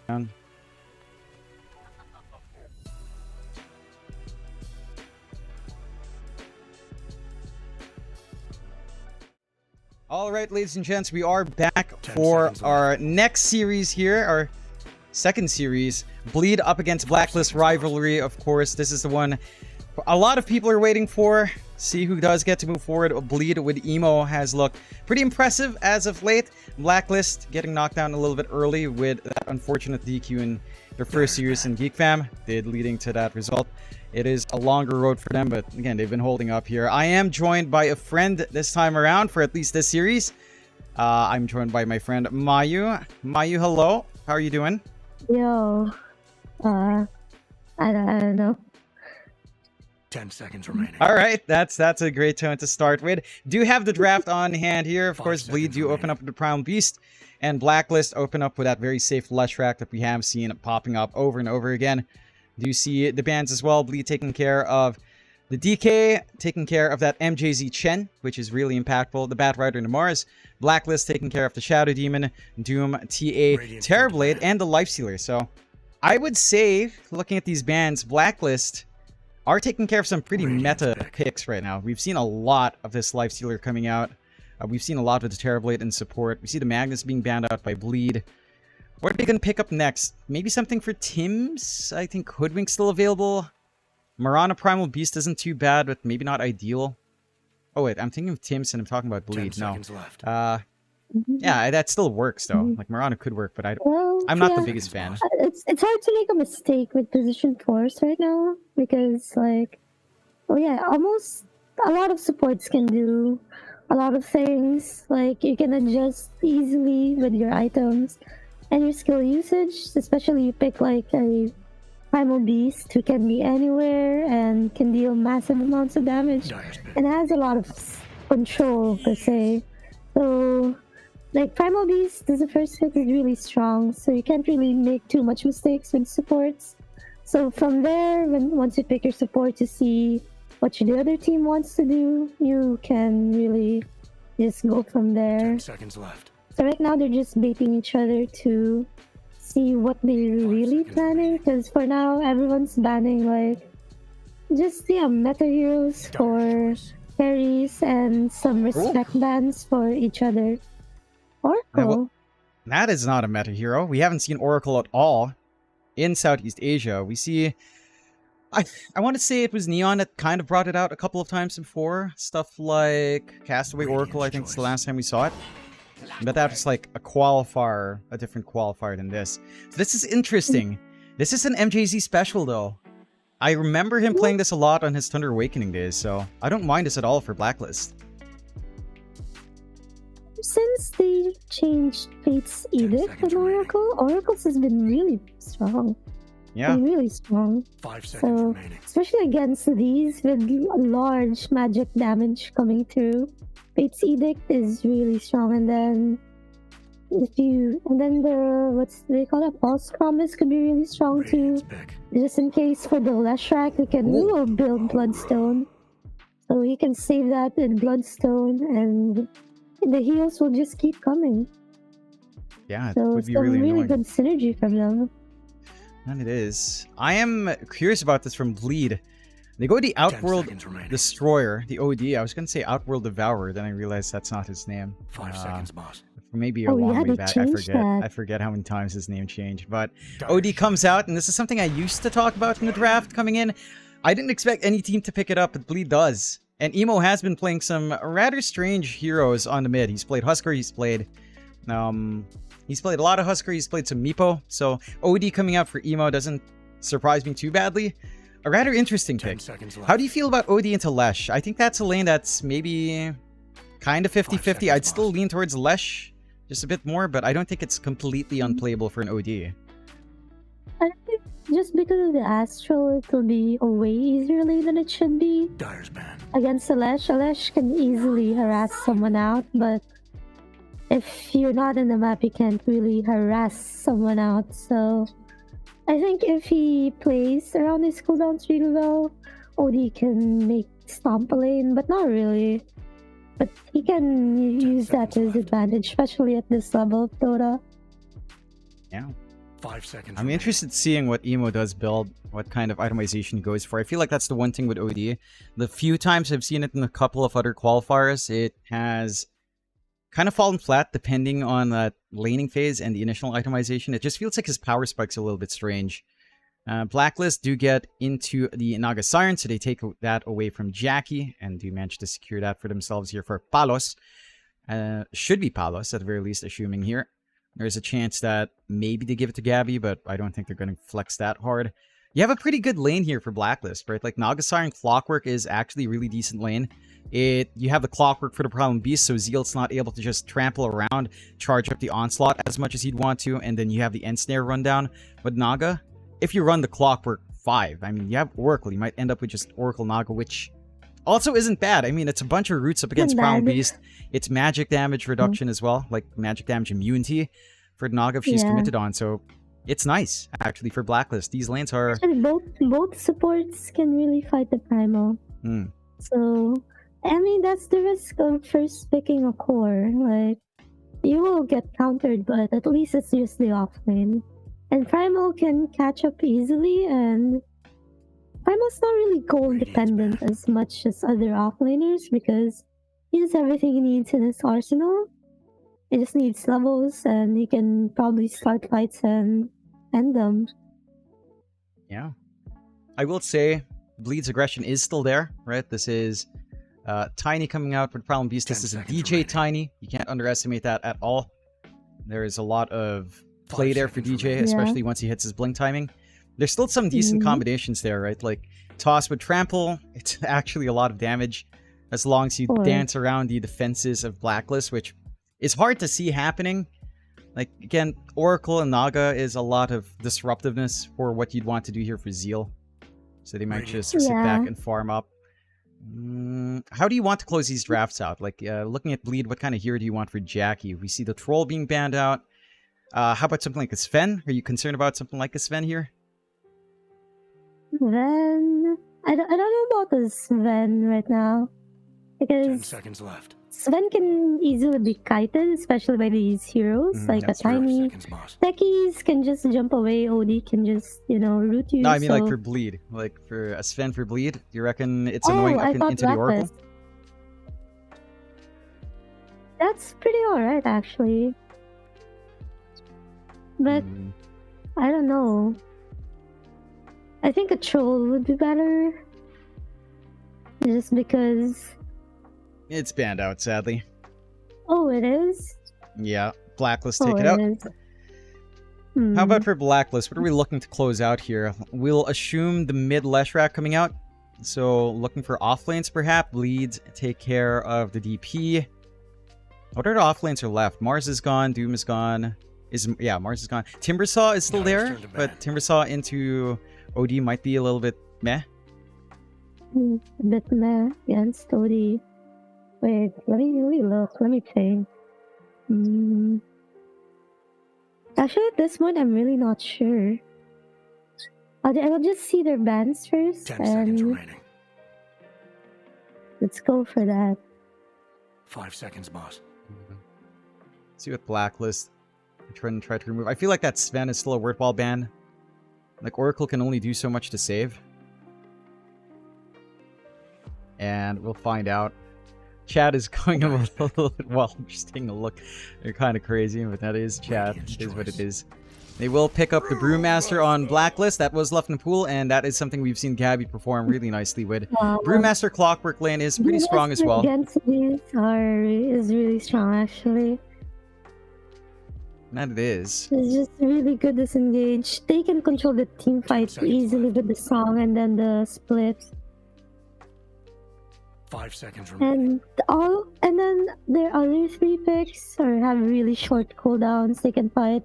Down. All right, ladies and gents, we are back 10 for seconds our next series here, our second series, Bleed up against Blacklist rivalry. Of course, this is the one a lot of people are waiting for. See who does get to move forward. Bleed with Emo has looked pretty impressive as of late. Blacklist getting knocked down a little bit early with that unfortunate DQ in their first series in Geek Fam, leading to that result. It is a longer road for them, but again, they've been holding up here. I am joined by a friend this time around for at least this series. I'm joined by my friend Mayu. Mayu, hello. How are you doing? Yo, I don't know. 10 seconds remaining. All right, that's a great tone to start with. Do have the draft on hand here. Of 5 course, Bleed, seconds you open remaining. up with the Primal Beast, and Blacklist open up with that very safe Lush rack that we have seen popping up over and over again. Do you see the bans as well? Bleed taking care of the DK, taking care of that MJZ Chen, which is really impactful. The Bat Rider and the Mars. Blacklist taking care of the Shadow Demon, Doom, TA, Radiant Terrorblade, Superman. and the Lifestealer. So I would say, looking at these bans, Blacklist are taking care of some pretty Radiant's meta pick. picks right now. We've seen a lot of this Lifestealer coming out. We've seen a lot of the Terrorblade in support. We see the Magnus being banned out by Bleed. What are they going to pick up next? Maybe something for Tim's? I think Hoodwink's still available. Marana Primal Beast isn't too bad, but maybe not ideal. Oh wait, I'm thinking of Tim's and I'm talking about 10 Bleed. No. seconds left. Yeah, that still works though. Like Marana could work, but Well, I'm not yeah, the biggest fan. It's hard to make a mistake with position force right now because, like, well, yeah, almost a lot of supports can do a lot of things. Like, you can adjust easily with your items and your skill usage, especially you pick like a Primal Beast who can be anywhere and can deal massive amounts of damage Dyer's pick. and has a lot of control per se. So, like, Primal Beast as a first pick is really strong, so you can't really make too much mistakes with supports. So from there, once you pick your support, you see what the other team wants to do, you can really just go from there. 10 seconds left. So right now they're just baiting each other to see what they're really seconds planning, remaining. because for now everyone's banning like just meta heroes for Dyer's choice. carries and some respect bans for each other. Oracle. That is not a meta hero. We haven't seen Oracle at all in Southeast Asia. We see... I want to say it was Neon that kind of brought it out a couple of times before. Stuff like Castaway Oracle, I think it's the last time we saw it. But that was like a qualifier, a different qualifier than this. So this is interesting. This is an MJZ special though. I remember him playing this a lot on his Thunder Awakening days, so I don't mind this at all for Blacklist. Since they changed Fate's Edict seconds on Oracle, Oracle's has been really strong. Yeah. Been really strong. 5 seconds So, remaining. especially against these with large magic damage coming through, Fate's Edict is really strong. And then the what's they call it, False Promise could be really strong too. Radiant's pick. Just in case for the Leshrac, we can build Bloodstone, so we can save that with Bloodstone, and the heals will just keep coming. Yeah, it So would it's be some really really annoying. good synergy from them. And it is. I am curious about this from Bleed. They go the 10 Outworld seconds remaining. Destroyer, the OD. I was going to say Outworld Devourer, then I realized that's not his name. 5 seconds, boss. Maybe a Oh, long yeah, way they back. changed that. I forget how many times his name changed. But Dyer's OD comes out, and this is something I used to talk about in the draft coming in. I didn't expect any team to pick it up, but Bleed does. And Emo has been playing some rather strange heroes on the mid. He's played Husker, he's played a lot of Husker, he's played some Meepo. So OD coming out for Emo doesn't surprise me too badly. A rather interesting 10 pick. seconds left. How do you feel about OD into Lesh? I think that's a lane that's maybe kind of 50-50. seconds, I'd still boss. lean towards Lesh just a bit more, but I don't think it's completely unplayable for an OD. I think just because of the Astral, it will be a way easier lane than it should be. Dyer's ban. Against Alesh can easily harass someone out, but if you're not in the map, you can't really harass someone out. So I think if he plays around his cooldowns really well, OD can make stomp a lane, but not really. But he can use that to his advantage, especially at this level of Dota. Yeah. 5 seconds. I'm remaining. interested in seeing what Emo does build, what kind of itemization he goes for. I feel like that's the one thing with OD. The few times I've seen it in a couple of other qualifiers, it has kind of fallen flat depending on that laning phase and the initial itemization. It just feels like his power spike's a little bit strange. Blacklist do get into the Naga Siren, so they take that away from Jackie and do manage to secure that for themselves here for Palos. Should be Palos, at the very least, assuming here. There's a chance that maybe they give it to Gabby, but I don't think they're going to flex that hard. You have a pretty good lane here for Blacklist, right? Like, Naga Siren Clockwork is actually a really decent lane. You have the Clockwork for the Problem Beast, so Zealot's not able to just trample around, charge up the Onslaught as much as he'd want to, and then you have the Ensnare rundown. But Naga, if you run the Clockwork 5, I mean, you have Oracle, you might end up with just Oracle Naga, which also isn't bad. I mean, it's a bunch of roots up against Problem Beast. It's magic damage reduction as well, like magic damage immunity for Naga if she's committed on, so it's nice, actually, for Blacklist. These lanes are... Actually, both supports can really fight the Primal. So, I mean, that's the risk of first picking a core. Like, you will get countered, but at least it's just the offlane. And Primal can catch up easily, and Primal's not really gold dependent as much as other offlaners because he has everything he needs in his arsenal. He just needs levels, and he can probably start fights and end them. Yeah. I will say, Bleed's aggression is still there, right? This is Tiny coming out for the Problem Beast. This is a DJ remaining. Tiny. You can't underestimate that at all. There is a lot of play there for DJ, especially once he hits his blink timing. There's still some decent combinations there, right? Like, Toss with Trample, it's actually a lot of damage as long as you dance around the defenses of Blacklist, which is hard to see happening. Like, again, Oracle and Naga is a lot of disruptiveness for what you'd want to do here for Zeal. So they might just sit back and farm up. How do you want to close these drafts out? Like, looking at Bleed, what kind of hero do you want for Jackie? We see the Troll being banned out. How about something like a Sven? Are you concerned about something like a Sven here? Sven... I don't know about the Sven right now. 10 Because seconds left. Sven can easily be kited, especially by these heroes. Like a that's true. Tiny... Seconds, boss. Techies can just jump away, OD can just, you know, root you. No, I mean, so... like, for Bleed. Like, for a Sven for Bleed, do you reckon it's annoying up into the Oracle? That's pretty alright, actually. But, I don't know. I think a Troll would be better. Just because... It's banned out, sadly. Oh, it is? Yeah, Blacklist, take it out. Is. How about for Blacklist? What are we looking to close out here? We'll assume the mid Leshrac coming out. So, looking for offlanes, perhaps. Bleeds, take care of the DP. What other offlanes are left? Mars is gone, Doom is gone. Mars is gone. Timbersaw is still there, but Timbersaw into OD might be a little bit meh. A bit meh against OD. Wait, let me look. Let me think. Actually, at this point, I'm really not sure. I'll just see their bans first, 10 seconds and remaining. let's go for that. 5 seconds, boss. See what Blacklist try to remove. I feel like that Sven is still a worthwhile ban. Like, Oracle can only do so much to save. And we'll find out. Chat is going a little bit wild. I'm just taking a look. They're kind of crazy, but that is chat. It is what it is. They will pick up the Brewmaster on Blacklist. That was left in the pool, and that is something we've seen Gabby perform really nicely with. Brewmaster Clockwork lane is pretty strong as well. Against these is really strong, actually. That it is. It's just really good disengage. They can control the team fight easily with the song and then the split. 5 seconds remaining. And then their other 3 picks have really short cooldowns. They can fight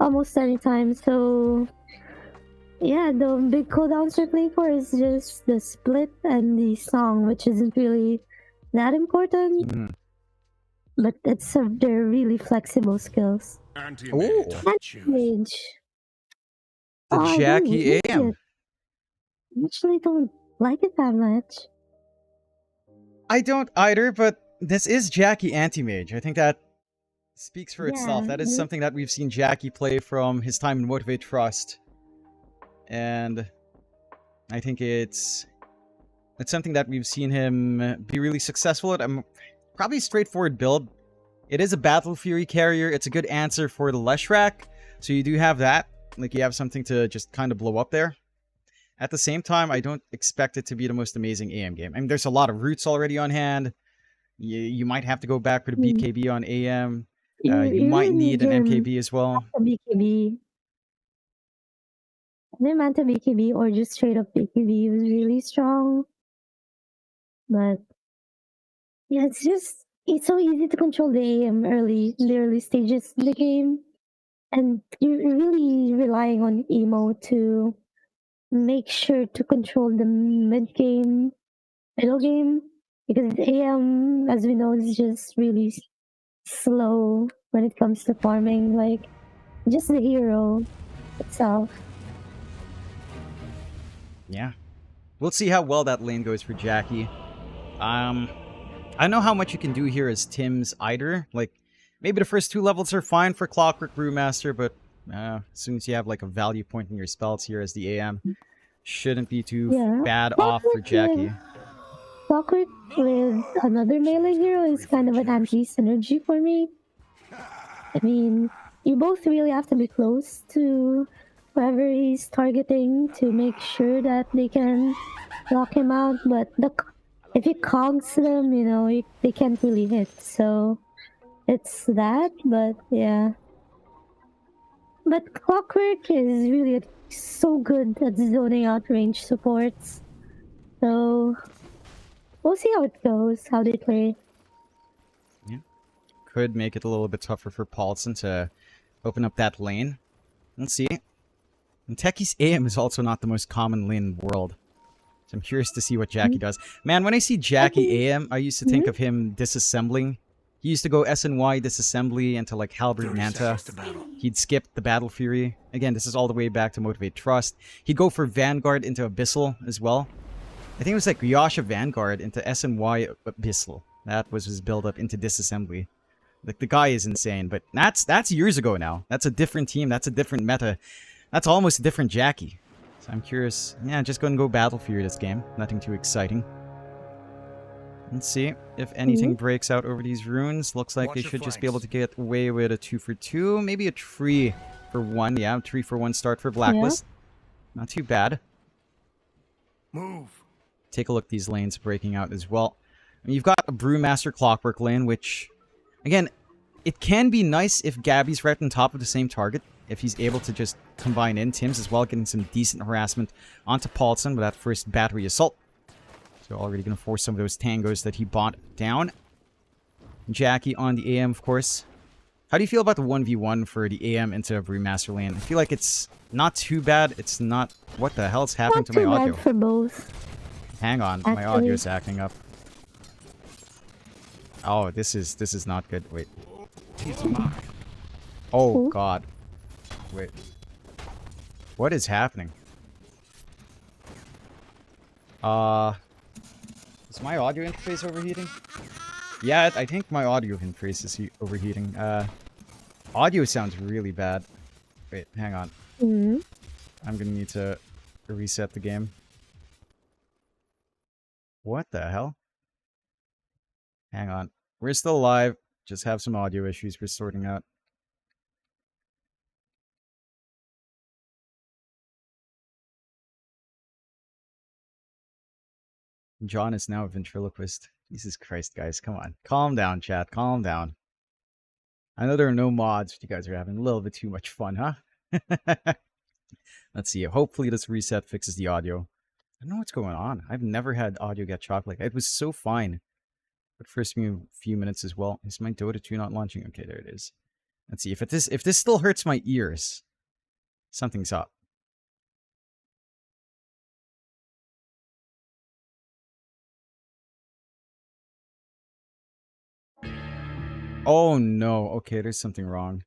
almost any time. So yeah, the big cooldowns they're playing for is just the split and the song, which isn't really that important. But they're really flexible skills. Anti-mage. Anti-mage. The Jackie AM. I actually don't like it that much. I don't either, but this is Jackie Anti-Mage. I think that Speaks for itself. That is something that we've seen Jackie play from his time in Motivate Trust. And I think it's something that we've seen him be really successful at. Probably a straightforward build. It is a Battle Fury carrier. It's a good answer for the Leshrac. So you do have that. Like, you have something to just kind of blow up there. At the same time, I don't expect it to be the most amazing AM game. I mean, there's a lot of roots already on hand. You might have to go back for the BKB on AM. You might need an MKB as well. BKB. Either Manta BKB or just straight up BKB was really strong. But yeah, it's so easy to control the AM in the early stages of the game. And you're really relying on Emo to make sure to control the mid game, middle game. Because AM, as we know, is just really slow when it comes to farming. Like, just the hero itself. Yeah. We'll see how well that lane goes for Jackie. I don't know how much you can do here as Tim's either. Like, maybe the first 2 levels are fine for Clockwork Brewmaster, but as soon as you have like a value point in your spells here as the AM, shouldn't be too bad off for Jackie. Clockwork with another melee hero is kind of an anti-synergy for me. I mean, you both really have to be close to whoever he's targeting to make sure that they can lock him out, but if he cogs them, you know, they can't really hit, so it's that, but yeah. But Clockwork is really so good at zoning out range supports, so we'll see how it goes, how they play. Yeah. Could make it a little bit tougher for Paulson to open up that lane. Let's see. And Techie's AM is also not the most common lane in the world. So I'm curious to see what Jackie does. Man, when I see Jackie AM, I used to think of him disassembling. He used to go SNY disassembly into like Halberd Manta. He'd skip the Battle Fury. Again, this is all the way back to Motivate Trust. He'd go for Vanguard into Abyssal as well. I think it was like Yasha Vanguard into SNY Abyssal. That was his build-up into disassembly. Like, the guy is insane, but that's years ago now. That's a different team. That's a different meta. That's almost a different Jackie. So I'm curious. Yeah, just going to go Battle Fury this game. Nothing too exciting. Let's see if anything breaks out over these runes. Looks like they should just be able to get away with a 2 for 2. Maybe a 3 for 1. Yeah, 3 for 1 start for Blacklist. Yeah. Not too bad. Move. Take a look at these lanes breaking out as well. I mean, you've got a Brewmaster Clockwork lane, which, again, it can be nice if Gabby's right on top of the same target. If he's able to just combine in Tim's as well, getting some decent harassment onto Paulson with that first battery assault. So already going to force some of those tangos that he bought down. Jackie on the AM, of course. How do you feel about the 1v1 for the AM into a Brewmaster lane? I feel like it's not too bad. It's not... What the hell is happening to my audio? Not too bad for both. Hang on, my audio is acting up. Oh, this is not good. Wait. Oh god. Wait. What is happening? Is my audio interface overheating? Yeah, I think my audio interface is overheating. Audio sounds really bad. Wait, hang on. I'm gonna need to reset the game. What the hell? Hang on. We're still live. Just have some audio issues we're sorting out. John is now a ventriloquist. Jesus Christ, guys. Come on. Calm down, chat. Calm down. I know there are no mods, but you guys are having a little bit too much fun, huh? Let's see. Hopefully this reset fixes the audio. I don't know what's going on. I've never had audio get chopped like that. It was so fine. But first few minutes as well. Is my Dota 2 not launching? Okay, there it is. Let's see. If this still hurts my ears, something's up. Oh no. Okay, there's something wrong.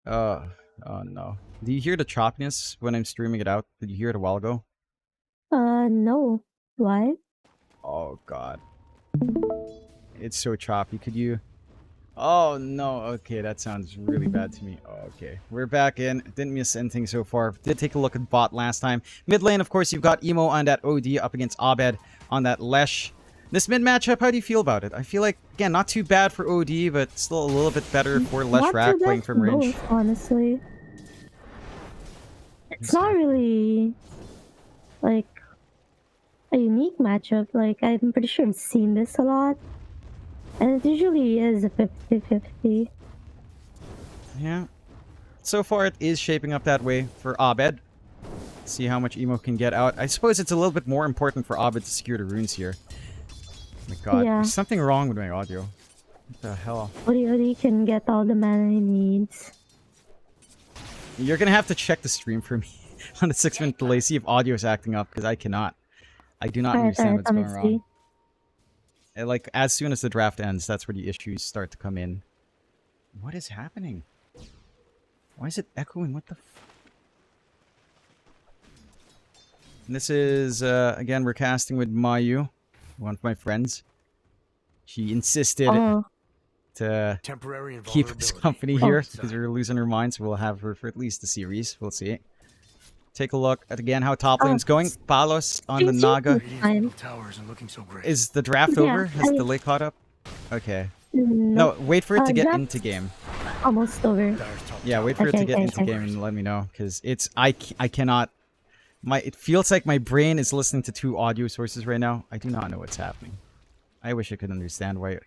Oh no. Do you hear the choppiness when I'm streaming it out? Did you hear it a while ago? No. Why? Oh god. It's so choppy. Could you Oh no, okay, that sounds really bad to me. Okay, we're back in. Didn't miss anything so far. Did take a look at bot last time. Mid lane, of course, you've got Emo on that OD up against Abed on that Lesh. This mid matchup, how do you feel about it? I feel like, again, not too bad for OD, but still a little bit better for Lesh Not Rack too bad playing for from range. both, honestly. It's not really like a unique matchup. Like, I'm pretty sure I've seen this a lot. And it usually is a 50-50. Yeah. So far, it is shaping up that way for Abed. See how much Emo can get out. I suppose it's a little bit more important for Abed to secure the runes here. Oh my god, Yeah. there's something wrong with my audio. What the hell? Odie can get all the mana he needs. You're gonna have to check the stream for me on the 6-minute delay, see if audio is acting up, because I cannot. I do not understand what's going wrong. Like, as soon as the draft ends, that's where the issues start to come in. What is happening? Why is it echoing? What the And this is, again, we're casting with Mayu, one of my friends. She insisted to Temporary keep us invulnerability. company here, because we were losing our minds. We'll have her for at least the series. We'll see. Take a look at, again, how top lane's going. Palos on the Naga. Radiant's towers and looking so great. Is the draft over? Has the delay caught up? Okay. No, wait for it to get into game. Almost over. Yeah, wait for it to get into game and let me know, because it's I cannot. It feels like my brain is listening to two audio sources right now. I do not know what's happening. I wish I could understand why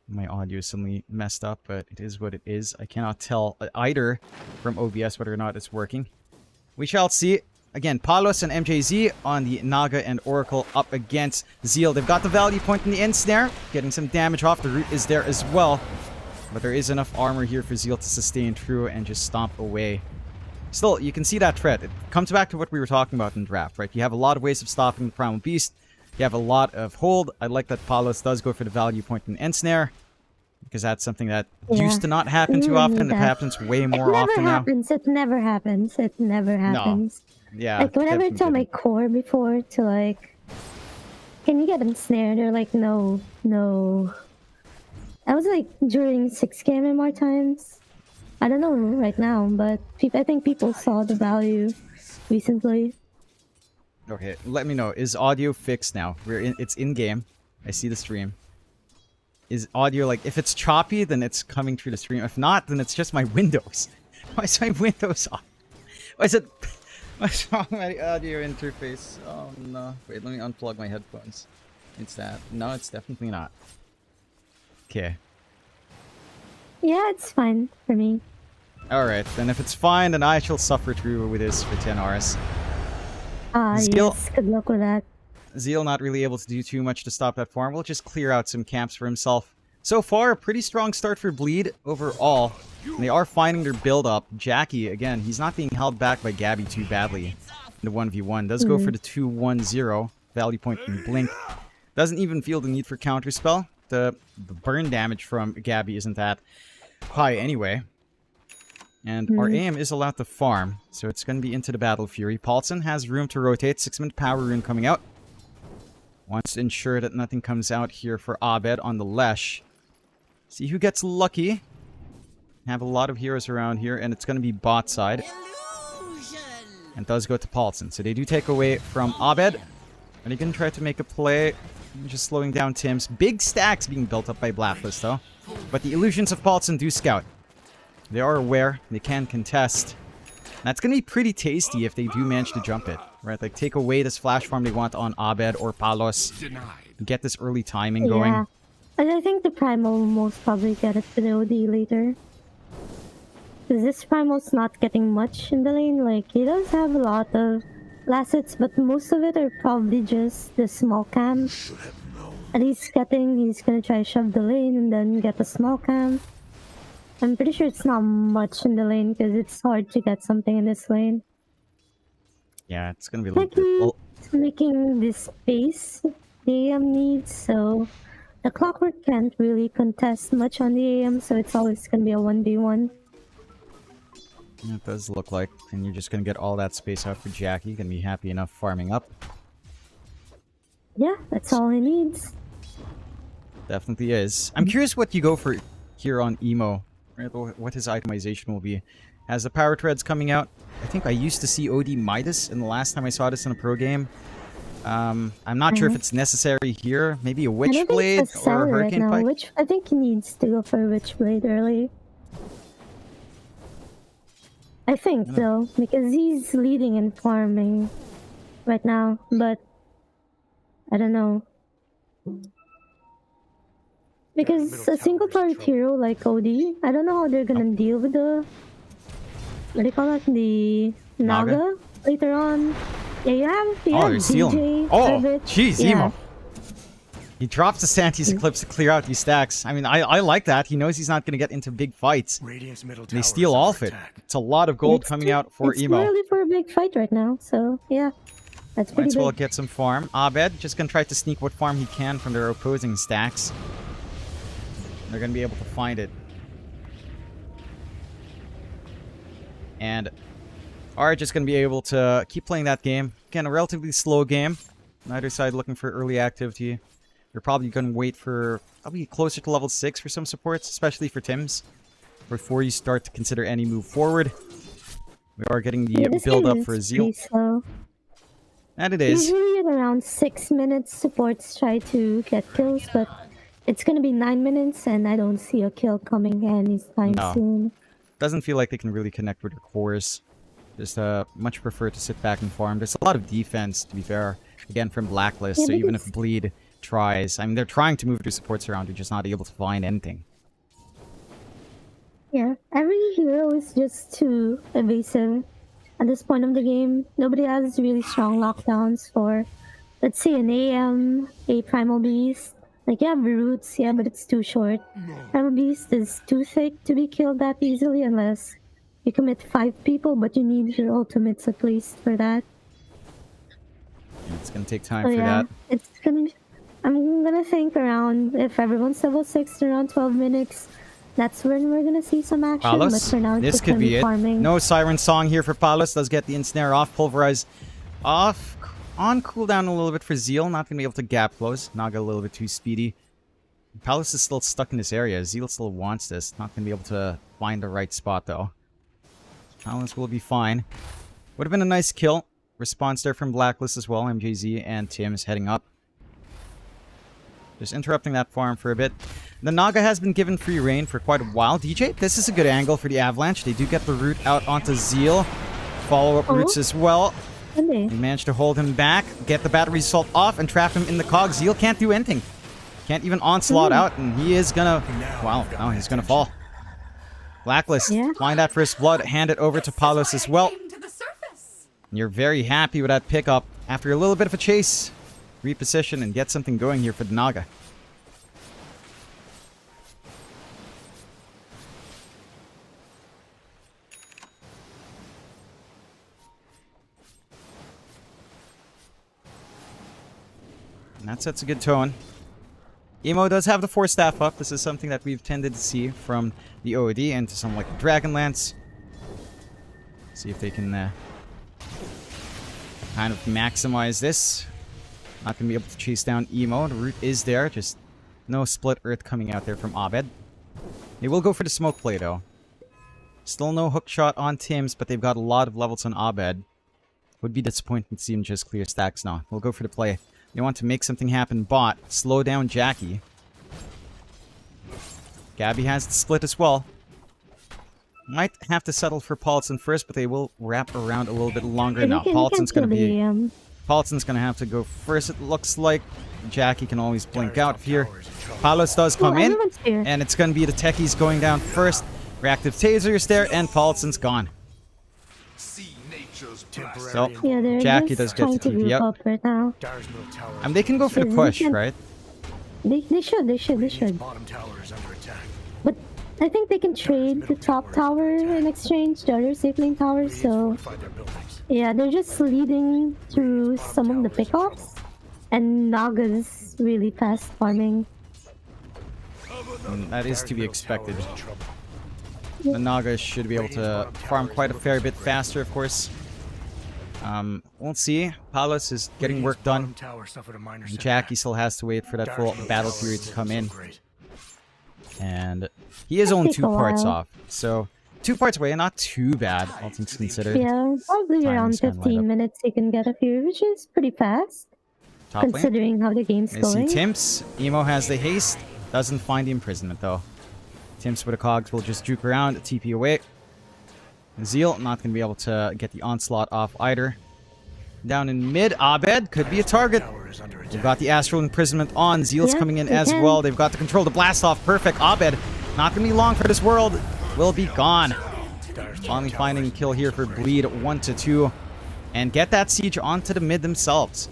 my audio is suddenly messed up, but it is what it is. I cannot tell either from OBS whether or not it's working. We shall see. Again, Palos and MJZ on the Naga and Oracle up against Zeal. They've got the value point in the end snare. Getting some damage off. The root is there as well. But there is enough armor here for Zeal to sustain through and just stomp away. Still, you can see that threat. It comes back to what we were talking about in draft, right? You have a lot of ways of stopping the Primal Beast. You have a lot of hold. I like that Palos does go for the value point in the end snare, because that's something that used to not happen too often. It happens way more often now. It never happens. It never happens. Yeah. Like, whenever I tell my core before to, like, can you get him snared? They're like, no. That was, like, during 6K MMR times. I don't know right now, but I think people saw the value recently. Okay, let me know. Is audio fixed now? It's in game. I see the stream. Is audio, like, if it's choppy, then it's coming through the stream. If not, then it's just my Windows. Why is my Windows off? Why is it... What's wrong with my audio interface? Oh no. Wait, let me unplug my headphones. It's that. No, it's definitely not. Okay. Yeah, it's fine for me. Alright, then if it's fine, then I shall suffer through with this for 10 hours. Zeal, Yes, good luck with that. Zeal not really able to do too much to stop that farm. We'll just clear out some camps for himself. So far, a pretty strong start for Bleed overall. And they are finding their build-up. Jackie, again, he's not being held back by Gabby too badly in the 1v1. Does go for the 2-1-0. Value point from Blink. Doesn't even feel the need for counterspell. The burn damage from Gabby isn't that high anyway. And our aim is allowed to farm, so it's going to be into the Battle Fury. Paulson has room to rotate. 6-minute power rune coming out. Wants to ensure that nothing comes out here for Abed on the Lesh. See who gets lucky. Have a lot of heroes around here, and it's going to be bot side. And does go to Paulson. So they do take away from Abed. And he can try to make a play. Just slowing down Tim's. Big stacks being built up by Blacklist, though. But the illusions of Paulson do scout. They are aware. They can contest. That's going to be pretty tasty if they do manage to jump it. Right? Like, take away this flash farm they want on Abed or Palos. Get this early timing going. Yeah. And I think the Primal will most probably get it to the OD later. Because this Primal's not getting much in the lane. Like, he does have a lot of assets, but most of it are probably just the small cam. And he's gonna try to shove the lane and then get the small cam. I'm pretty sure it's not much in the lane because it's hard to get something in this lane. Yeah, it's gonna be a little bit... Well, It's making this space the AM needs, so the Clockwork can't really contest much on the AM, so it's always gonna be a 1v1. it does look like. And you're just gonna get all that space out for Jackie. Gonna be happy enough farming up. Yeah, that's all he needs. Definitely is. I'm curious what you go for here on Emo. What his itemization will be. As the power treads coming out, I think I used to see OD Midas in the last time I saw this in a pro game. I'm not sure if it's necessary here. Maybe a I don't think Witchblade it's or a necessary Hurricane right now. Pike. I think he needs to go for a Witchblade early. I think though, because he's leading and farming right now, but I don't know. Because a single target hero like OD, I don't know how they're gonna deal with the, what do you call it, the Naga later on. Yeah, you have They're sealing. DJ. Oh, Urvich. jeez, Yeah. Emo. He drops the Santi's Eclipse to clear out these stacks. I mean, I like that. He knows he's not going to get into big fights. Radiant's middle And they tower steal is all under of it. attack. It's a lot of gold It's coming too- out for it's Emo. too early for a big fight right now, so yeah. That's Might pretty as well big. get some farm. Abed just going to try to sneak what farm he can from their opposing stacks. They're going to be able to find it. And are just going to be able to keep playing that game. Again, a relatively slow game. Neither side looking for early activity. They're probably going to wait for probably closer to level 6 for some supports, especially for Tim's, before you start to consider any move forward. We are getting the This build game up is for Zeal. pretty slow. And it is. Usually at around 6 minutes, supports try to get kills, but it's gonna be 9 minutes, and I don't see a kill coming anytime No. soon. Doesn't feel like they can really connect with your cores. Just much prefer to sit back and farm. There's a lot of defense, to be fair. Again, from Blacklist, Yeah, so but even it's- if Bleed tries, I mean, they're trying to move their supports around, they're just not able to find anything. Yeah, every hero is just too evasive at this point of the game. Nobody has really strong lockdowns for, let's say, an AM, a Primal Beast. Like, you have Roots, yeah, but it's too short. Primal Beast is too thick to be killed that easily unless you commit 5 people, but you need your ultimates at least for that. And it's gonna take time So for yeah, that. it's gonna. I'm gonna think around, if everyone's level 6 around 12 minutes, that's when we're gonna see some action. But Palos, for now, it's this just could gonna be it. farming. No Siren Song here for Palos. Does get the ensnare off. Pulverize off. On cooldown a little bit for Zeal. Not going to be able to gap close. Naga a little bit too speedy. Palos is still stuck in this area. Zeal still wants this. Not going to be able to find the right spot, though. Palos will be fine. Would have been a nice kill. Response there from Blacklist as well. MJZ and Tim is heading up. Just interrupting that farm for a bit. The Naga has been given free reign for quite a while. DJ, this is a good angle for the Avalanche. They do get the root out onto Zeal. Follow-up roots as well. Sunday. They managed to hold him back, get the battery assault off, and trap him in the cog. Zeal can't do anything. Can't even onslaught out, and he is gonna... Wow, no, he's gonna fall. Blacklist, Yeah. find that first blood, hand it over to Palos as well. And you're very happy with that pickup. After a little bit of a chase, reposition and get something going here for the Naga. And that sets a good tone. Emo does have the 4 staff up. This is something that we've tended to see from the OOD into some like the Dragonlance. See if they can kind of maximize this. Not going to be able to chase down Emo. The root is there, just no split earth coming out there from Abed. They will go for the smoke play though. Still no hook shot on Tim's, but they've got a lot of levels on Abed. Would be disappointing to see him just clear stacks now. We'll go for the play. They want to make something happen. Bot. Slow down Jackie. Gabby has the split as well. Might have to settle for Paulson first, but they will wrap around a little bit longer now. Paulson's gonna be... Paulson's gonna have to go first, it looks like. Jackie can always blink out here. Palos does come in, and it's gonna be the techies going down first. Reactive taser is there, and Paulson's gone. So, Yeah, they're Jackie just does get trying the to TP group up. up right now. Dyer's middle tower is They can go for the Yeah, push, they can- right? They should. Radiant's bottom tower is under attack. But I think they can trade the top tower in exchange, the other safe lane tower, Radiant's so fortified their buildings. yeah, they're just leading through some of the pickoffs. And Naga's really fast farming. And that is to be Dyer's middle expected. tower is in trouble. The Naga should be able to farm quite a fair bit faster, of course. We'll see. Palos is getting Radiant's work done. bottom tower suffered a minor And setback. Jackie still has to wait for that Dyer's full middle battle tower period is to come so in. great. And he is That'll only take 2 a parts while. off. So 2 parts away, not too bad, all things considered. Yeah, probably Timing's around kinda lined 15 up. minutes you can get a few, which is pretty fast, Top lane. considering how the game's They see going. Timps. Emo has the haste. Doesn't find the imprisonment though. Timps with a cogs will just juke around, TP away. Zeal not going to be able to get the onslaught off either. Down in mid, Abed could be a target. Tower is under They've attack. got the Astral Imprisonment on. Zeal's Yeah, coming in they as can. well. They've got to control the blast off. Perfect. Abed, not going to be long for this world. Will be gone. Dire's Finally top finding a kill here for Bleed 1-2. And get that siege onto the mid themselves.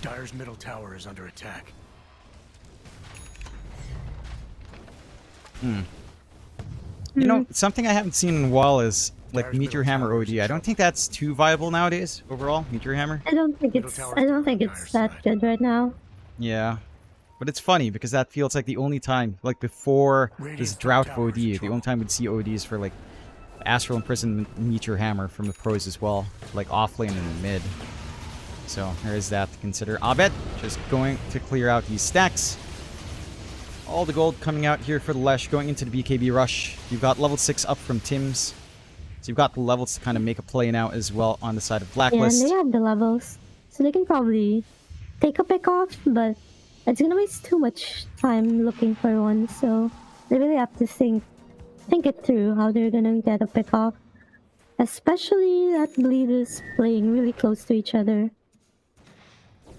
Dire's middle tower is under attack. You know, something I haven't seen in a while is like Meteor Hammer OD. I don't think that's too viable nowadays overall, Meteor Hammer. I don't think it's that good right now. Yeah. But it's funny because that feels like the only time, like before this Radiant's drought top of tower OD, is in the only time we'd see ODs for like Astral Imprisonment, Meteor Hammer from the pros as well, like off lane and in the mid. So there is that to consider. Abed just going to clear out these stacks. All the gold coming out here for the Lesh going into the BKB rush. You've got level 6 up from Tim's. So you've got the levels to kind of make a play now as well on the side of Yeah, Blacklist. and they have the levels, so they can probably take a pick off, but it's gonna waste too much time looking for one, so they really have to think it through how they're gonna get a pick off. Especially that Bleed is playing really close to each other.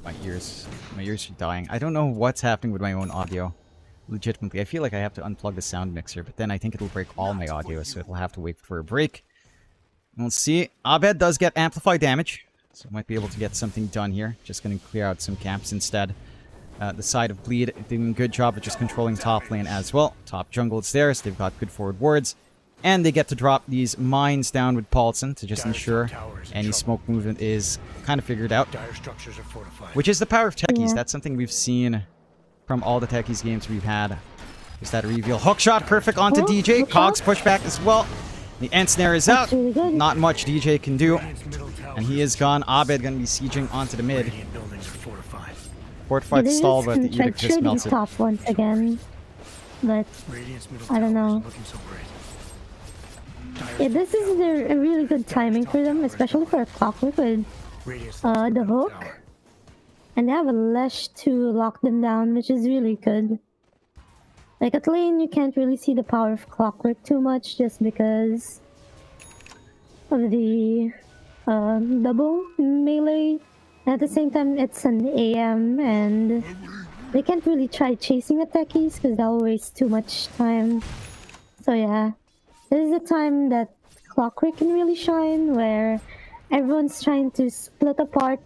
My ears are dying. I don't know what's happening with my own audio. Legitimately, I feel like I have to unplug the sound mixer, but then I think it'll break all my audio, so it'll have to wait for a break. We'll see. Abed does get amplified damage, so might be able to get something done here. Just going to clear out some camps instead. The side of Bleed doing a good job of just controlling top lane as well. Top jungle is theirs. They've got good forward wards. And they get to drop these mines down with Paulson to just Dire's ensure top tower is in any trouble. smoke movement is kind of figured out. Dire structures are fortified. Which is the power of techies. Yeah. That's something we've seen from all the techies games we've had. Is that reveal. Hook shot perfect onto Oh, DJ. hook Cogs shot. push back as well. The end snare is out. That's really good. Not much DJ can do. Radiant's middle tower And he is gone. Abed going to be sieging onto the mid. Radiant buildings are fortified. Fortified They stall, just but the can try edict just trading melts it. top once again, but Radiant's middle I don't tower know. isn't looking so great. Dire's yeah, this is a really good timing for them, especially for a clockwork with Radiant's the middle hook. tower. And they have a Lesh to lock them down, which is really good. Like at lane, you can't really see the power of Clockwork too much just because of the double melee. At the same time, it's an AM, and they can't really try chasing the techies because that'll waste too much time. So yeah, this is the time that Clockwork can really shine, where everyone's trying to split apart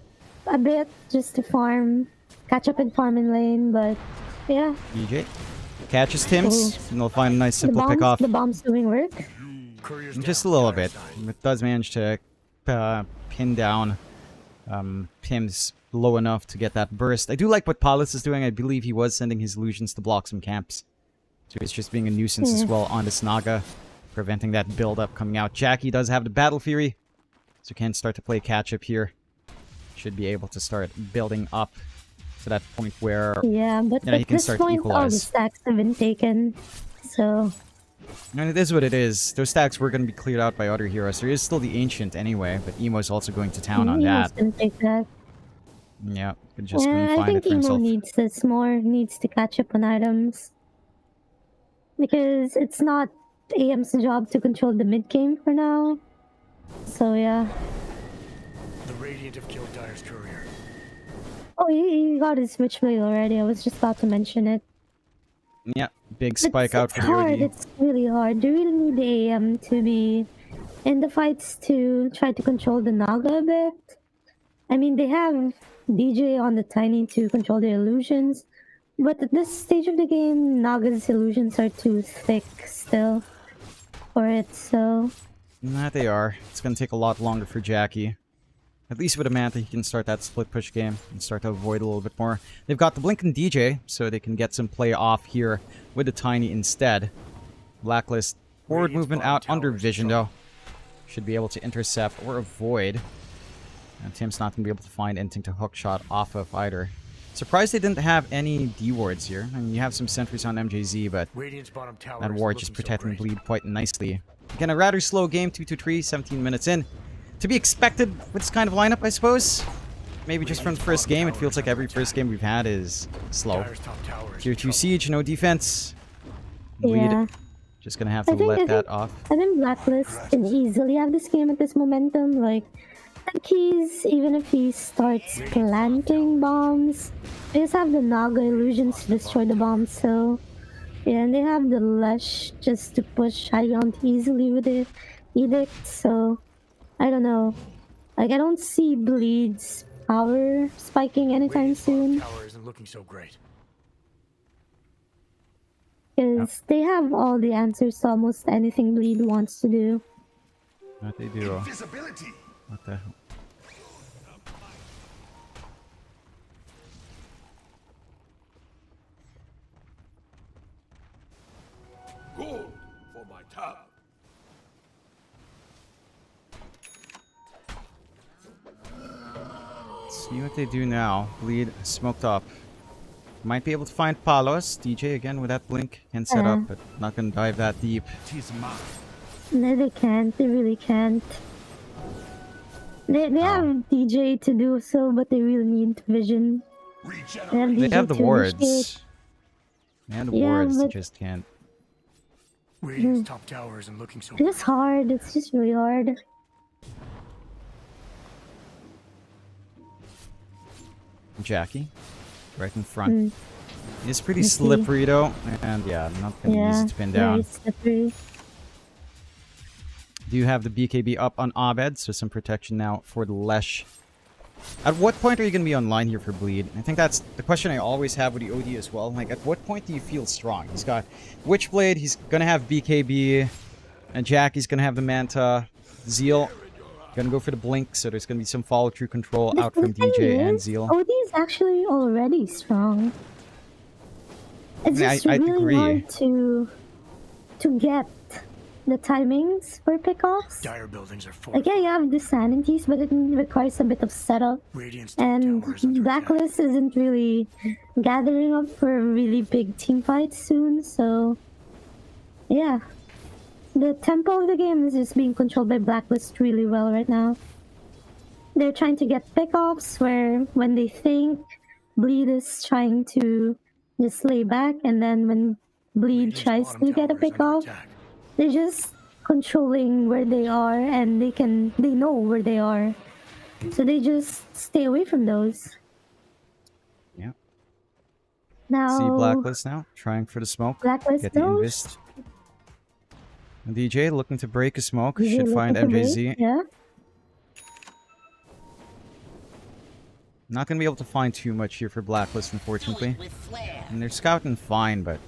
a bit just to farm, catch up and farm in lane, but yeah. DJ catches Tim's, and they'll find a nice The simple pick off. bomb's doing work. Courier's Just a down. little Dire's bit. side. It does manage to pin down Tim's low enough to get that burst. I do like what Paulus is doing. I believe he was sending his illusions to block some camps. So he's just being a nuisance as well on this Naga, preventing that build-up coming out. Jackie does have the Battle Fury, so can start to play catch-up here. Should be able to start building up to that point where Yeah, but Yeah, he at can this start to point, all the equalize. stacks have been taken. So, and it is what it is. Those stacks were going to be cleared out by other heroes. There is still the Ancient anyway, but Emo's also going to town on Emo's that. gonna take that. Yeah, just couldn't I find think it for Emo himself. needs this more, needs to catch up on items. Because it's not AM's job to control the mid game for now. So yeah. The Radiant have killed Dire's courier. Oh, he got his Switchblade already. I was just about to mention it. Yeah, big spike it's, out it's for the hard. OD. It's really hard. You really need the AM to be in the fights to try to control the Naga a bit. I mean, they have DJ on the Tiny to control the illusions, but at this stage of the game, Naga's illusions are too thick still for it, so... That they are. It's going to take a lot longer for Jackie. At least with Amantha, he can start that split push game and start to avoid a little bit more. They've got the Blinking DJ, so they can get some play off here with the Tiny instead. Blacklist forward Radiant's movement bottom out under tower is in vision, trouble. though. Should be able to intercept or avoid. And Tim's not going to be able to find anything to hook shot off of either. Surprised they didn't have any D wards here. I mean, you have some sentries on MJZ, but Radiant's bottom tower that isn't ward looking just so protecting great. bleed quite nicely. Again, a rather slow game, 2-2-3, 17 minutes in. To be expected with this kind of lineup, I suppose. Maybe just from the first game, it feels like every first game we've had is slow. Dire's top tower is Tier in 2 trouble. siege, no defense. Bleed. Yeah. Just gonna have to let that off. I think Blacklist can easily have this game at this momentum. Like, keys, even if he starts planting bombs, they just have the Naga illusions to destroy the bombs. So, yeah, and they have the Lesh just to push high ground easily with the Edict. So, I don't know. Like, I don't see Bleed's power spiking anytime Radiant's bottom soon. tower isn't looking so great. Because they have all the answers to almost anything Bleed wants to do. What they do? What the hell? Good for my tower. Let's see what they do now. Bleed smoked up. Might be able to find Palos. DJ again with that blink. Can set up, but not gonna dive that deep. No, they can't. They really can't. They have DJ to do so, but they really need vision. They have, They DJ have the to wards. initiate. They have the Yeah, wards, they but- just can't. Radiant's top tower isn't looking so It's just hard. It's just really hard. Jackie, right in front. It's pretty I see. slippery though, and yeah, not gonna be Yeah, easy to pin very down. slippery. Do have the BKB up on Abed, so some protection now for the Lesh. At what point are you going to be online here for Bleed? I think that's the question I always have with the OD as well. Like, at what point do you feel strong? He's got Witchblade, he's going to have BKB, and Jackie's going to have the Manta. Zeal, going to go for the Blink, so there's going to be some follow-through control The out from thing DJ and is, Zeal. OD is actually already strong. It's I mean, just I really agree. hard to get the timings for pickoffs. Dire buildings are full. Like, yeah, you have the sanities, but it requires a bit of setup. Radiant's top And tower is under attack. Blacklist isn't really gathering up for a really big team fight soon, so yeah. The tempo of the game is just being controlled by Blacklist really well right now. They're trying to get pickoffs where when they think Bleed is trying to just lay back, and then when Bleed Radiant's tries bottom to get a tower is under pickoff, attack. they're just controlling where they are, and they know where they are. So they just stay away from those. Yeah. Now, See Blacklist now, trying for the smoke. Blacklist Get the knows. invest. And DJ looking to break a smoke. DJ Should looking find to break, MJZ. Yeah. Not going to be able to find too much here for Blacklist, unfortunately. And they're scouting fine, but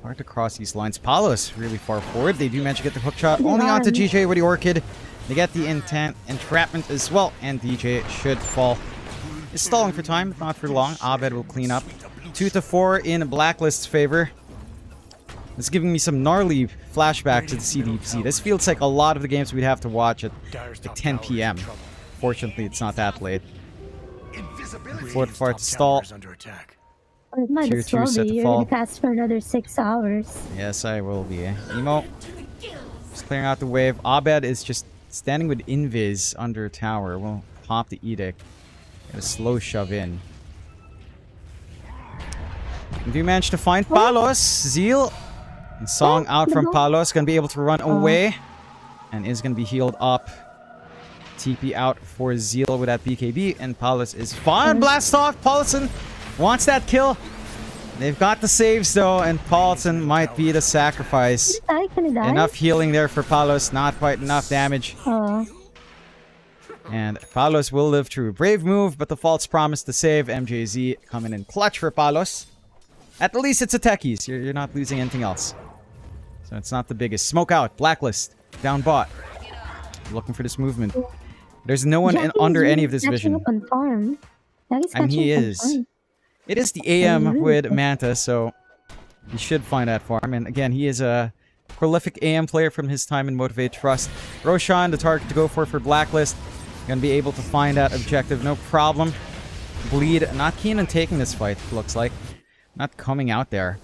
hard to cross these lines. Palos really far forward. They do manage to get the hook shot. They Only onto are. GJ with the Orchid. They get the entrapment as well, and DJ should fall. It's stalling for time, but not for long. Abed will clean up. 2-4 in Blacklist's favor. It's giving me some gnarly flashbacks to the CDPC. This feels like a lot of the games we'd have to watch at Dire's like top 10 tower is in p.m. trouble. Fortunately, it's not that late. Fourth Radiant's part top to stall. tower is under attack. It might Tier as 2 well set be. to You're fall. gonna cast for another 6 hours. Yes, I will be. Emo. Just clearing out the wave. Abed is just standing with Invis under a tower. We'll pop the Edict. Get a slow shove in. We do manage to find Palos. Zeal. And Song out from Palos. Gonna be able to run away. And is gonna be healed up. TP out for Zeal with that BKB. And Palos is fine. Blast off. Paulson wants that kill. They've got the saves though, and Paulson might be the sacrifice. Can he die? Enough healing there for Palos, not quite enough damage. Oh. And Palos will live through. Brave move, but the false promise to save. MJZ coming in clutch for Palos. At least it's a techies. You're not losing anything else. So it's not the biggest. Smoke out. Blacklist. Down bot. Looking for this movement. There's no one Jackie's under any really of this catching vision. up on farm. Jackie's I mean, he catching up on is. farm. It is the AM really with good. Manta, so he should find that farm. And again, he is a prolific AM player from his time in Motivate Trust. Roshan, the target to go for Blacklist. Gonna be able to find that objective, no problem. Bleed not keen on taking this fight, looks like. Not coming out there.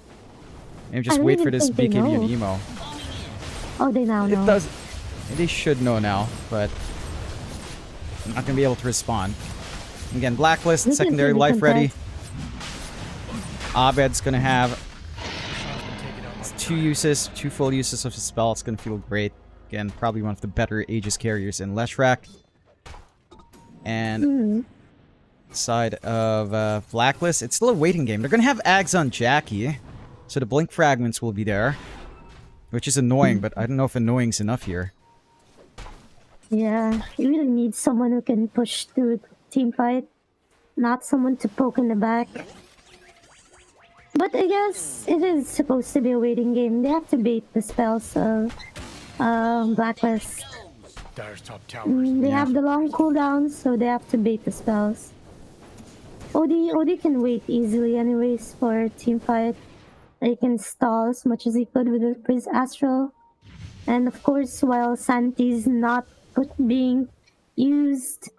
Maybe just I don't wait for even this think they BKB and know. emo. Oh, they now know. It does. They should know now, but I'm not gonna be able to respond. Again, Blacklist, This is secondary really life ready. compressed. Abed's gonna have 2 full uses of his spell. It's gonna feel great. Again, probably one of the better Aegis carriers in Leshrac. And side of Blacklist, it's still a waiting game. They're gonna have Ags on Jackie, so the blink fragments will be there, which is annoying, but I don't know if annoying's enough here. Yeah, you really need someone who can push through a team fight, not someone to poke in the back. But I guess it is supposed to be a waiting game. They have to bait the spells of Blacklist. Dire's top towers. They have the long cooldowns, so they have to bait the spells. OD can wait easily anyways for a team fight. He can stall as much as he could with his Astral. And of course, while Sanity's not being used,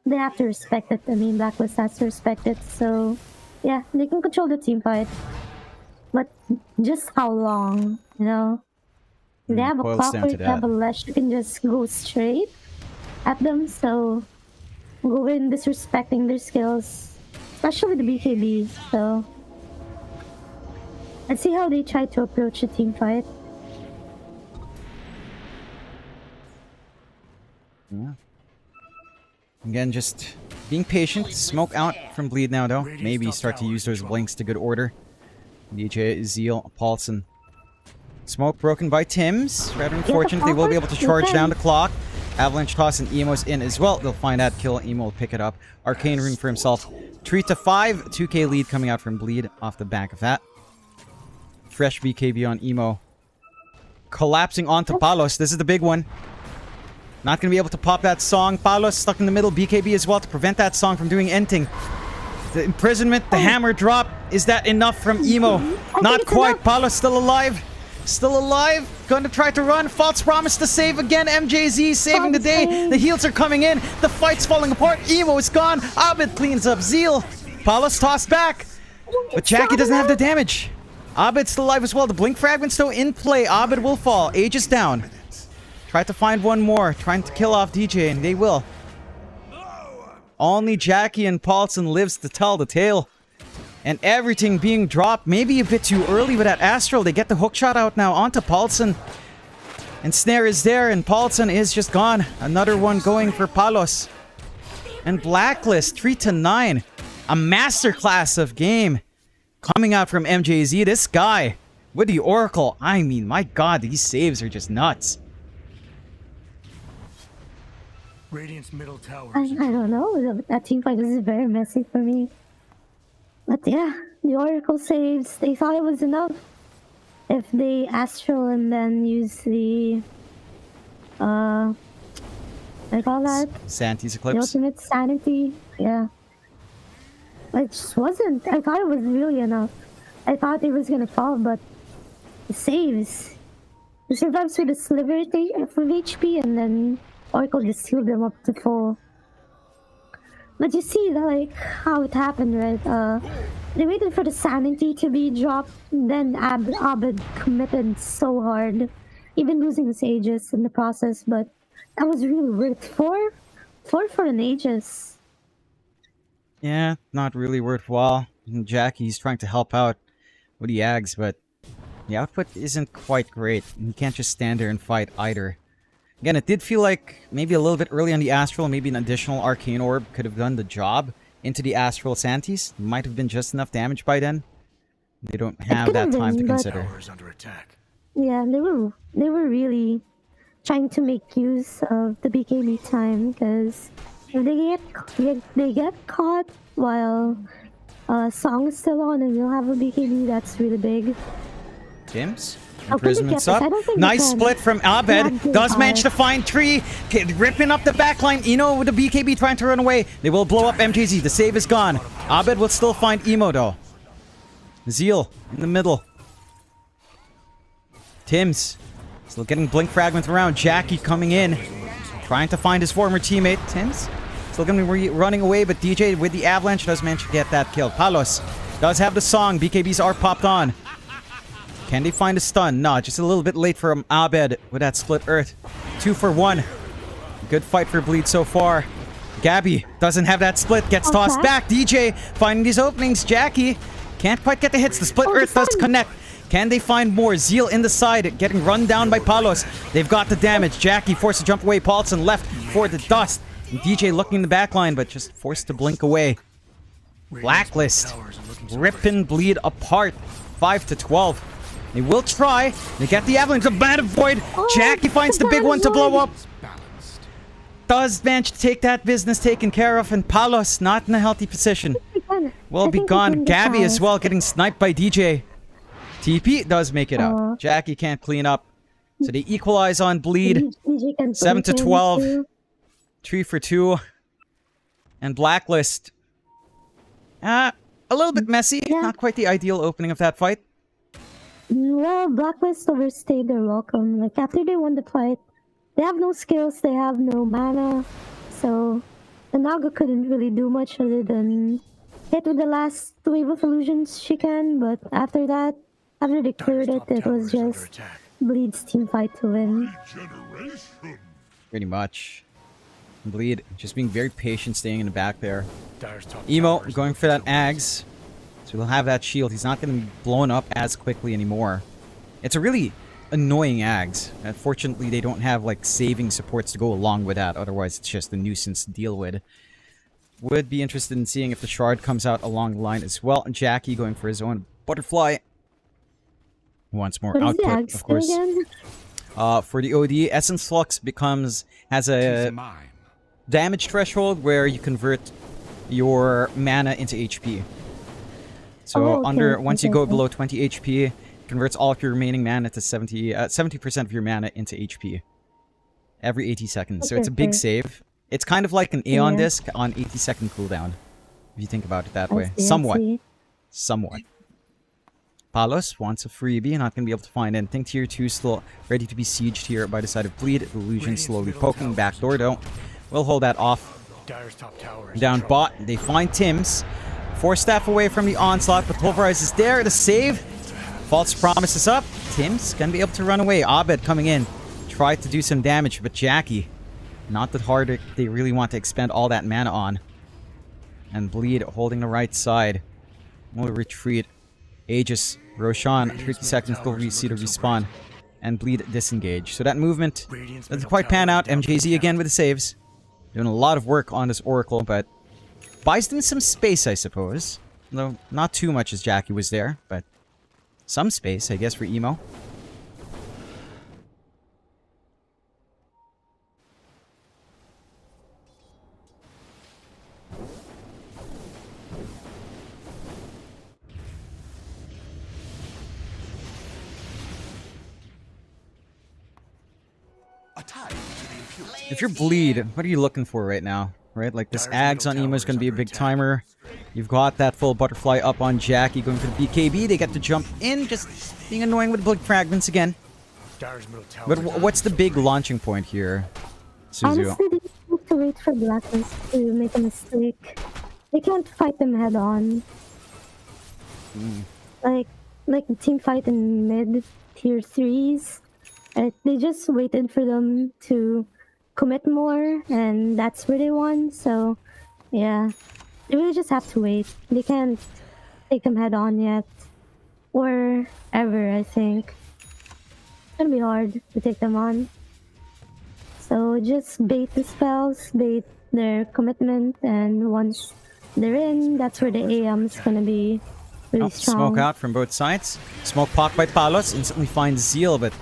they have to respect it. I mean, Blacklist has to respect it. So, yeah, they can control the team fight. But just how long, you know? They have a boils down to clockwork, they have that. a Lesh, you can just go straight at them. So, go in disrespecting their skills, especially the BKB. So, let's see how they try to approach a team fight. Yeah. Again, just being patient. Smoke out from Bleed now, though. Maybe start to use those blinks to good order. DJ, Zeal, Paulson. Smoke broken by Tims. Rather unfortunate, they will be able to charge down the clock. Avalanche toss and Emo's in as well. They'll find that kill. Emo will pick it up. Arcane Rune for himself. 3-5. 2k lead coming out from Bleed off the back of that. Fresh BKB on Emo. Collapsing onto Palos. This is the big one. Not going to be able to pop that song. Palos stuck in the middle. BKB as well to prevent that song from doing anything. The imprisonment, the hammer drop. Is that enough from Emo? Not quite. Palos still alive. Still alive. Going to try to run. False promise to save again. MJZ saving the day. The heals are coming in. The fight's falling apart. Emo is gone. Abed cleans up Zeal. Palos tossed back. But Jackie doesn't have the damage. Abed's still alive as well. The blink fragment's still in play. Abed will fall. Aegis down. Try to find one more. Trying to kill off DJ, and they will. Only Jackie and Paulson lives to tell the tale. And everything being dropped. Maybe a bit too early with that Astral. They get the hookshot out now onto Paulson. And Snare is there, and Paulson is just gone. Another one going for Palos. And Blacklist, 3-9. A masterclass of game coming out from MJZ. This guy with the Oracle. I mean, my god, these saves are just nuts. Radiant's middle tower. I don't know. That team fight is very messy for me. But yeah, the Oracle saves. They thought it was enough. If they Astral and then use the I call that Santi's the Eclipse. ultimate sanity. Yeah. It just wasn't. I thought it was really enough. I thought it was gonna fall, but the saves. He survives with a sliver of HP, and then Oracle just healed them up to full. But you see, like, how it happened, right? They waited for the sanity to be dropped, then Abed committed so hard, even losing his Aegis in the process, but that was really worth four for an Aegis. Yeah, not really worthwhile. And Jackie's trying to help out with the Ags, but the output isn't quite great. And you can't just stand there and fight either. Again, it did feel like maybe a little bit early on the Astral, maybe an additional Arcane Orb could have done the job into the Astral Santis. Might have been just enough damage by then. They don't have that time to consider. Tower is under attack. Yeah, they were really trying to make use of the BKB time, because if they get caught while song is still on and you'll have a BKB, that's really big. Tims? Oh, can they Imprisonment's get this? up. I don't think Nice they can. split from Abed. Yeah, Does they manage are. to find Tree. Ripping up the backline. Eno with the BKB trying to run away. They will blow up MJZ. The save is gone. Abed will still find Emo though. Zeal in the middle. Tims still getting blink fragments around. Jackie coming in. Trying to find his former teammate. Tims Still gonna be running away, but DJ with the avalanche does manage to get that kill. Palos does have the song. BKBs are popped on. Can they find a stun? No, just a little bit late for Abed with that split earth. 2 for 1. Good fight for Bleed so far. Gabby doesn't have that split. Gets tossed back. DJ finding these openings. Jackie can't quite get the hits. The split earth does connect. Can they find more? Zeal in the side, getting run down by Palos. They've got the damage. Jackie forced to jump away. Paulson left for the dust. And DJ looking in the back line, but just forced to blink away. Blacklist ripping Bleed apart. 5 to 12. They will try. They get the avalanche. The Bandit Void. Jackie finds the big one to blow up. Does manage to take that business taken care of, and Palos not in a healthy position. Will be gone. Gabby as well getting sniped by DJ. TP does make it out. Jackie can't clean up. So they equalize on Bleed. 7 to 12. 3 for 2. And Blacklist. A little bit messy. Not quite the ideal opening of that fight. Well, Blacklist overstayed their welcome. Like, after they won the fight, they have no skills, they have no mana. So, the Naga couldn't really do much other than hit with the last wave of illusions she can. But after that, after they cleared it, it was just Bleed's team fight to win. Pretty much. Bleed just being very patient, staying in the back there. Emo going for that Ags. So he'll have that shield. He's not going to be blown up as quickly anymore. It's a really annoying Ags. Fortunately, they don't have like saving supports to go along with that. Otherwise, it's just a nuisance to deal with. Would be interested in seeing if the Shard comes out along the line as well. And Jackie going for his own Butterfly. Wants more output, of course. For the OD, Essence Flux has a damage threshold where you convert your mana into HP. So once you go below 20 HP, it converts all of your remaining mana to 70% of your mana into HP. Every 80 seconds. So it's a big save. It's kind of like an Aeon Disc on 80-second cooldown. If you think about it that way. Somewhat. Palos wants a freebie, not going to be able to find anything. Tier 2 still ready to be sieged here by the side of Bleed. Illusion slowly poking back door though. We'll hold that off. Down bot, they find Tim's. 4 staff away from the onslaught, but Pulverize is there to save. False Promise is up. Tim's gonna be able to run away. Abed coming in. Tried to do some damage, but Jackie, not that hard they really want to expend all that mana on. And Bleed holding the right side. We'll retreat. Aegis, Roshan, 30 seconds till we see the respawn. And Bleed disengage. So that movement doesn't quite pan out. MJZ again with the saves. Doing a lot of work on this Oracle, but buys them some space, I suppose. Though not too much as Jackie was there, but some space, I guess, for Emo. If you're Bleed, what are you looking for right now? Right, like this Ags on Emo is going to be a big timer. You've got that full Butterfly up on Jackie going for the BKB. They get to jump in, just being annoying with Blink Fragments again. But what's the big launching point here, Suzu? Honestly, they have to wait for Blacklist to make a mistake. They can't fight them head on. Like the team fight in mid tier 3s. They just waited for them to commit more, and that's where they won. So, yeah, they really just have to wait. They can't take them head on yet, or ever. I think it's gonna be hard to take them on. So just bait the spells, bait their commitment, and once they're in, that's where the AM is gonna be really strong. Smoke out from both sides. Smoke popped by Palos, instantly finds Zeal, but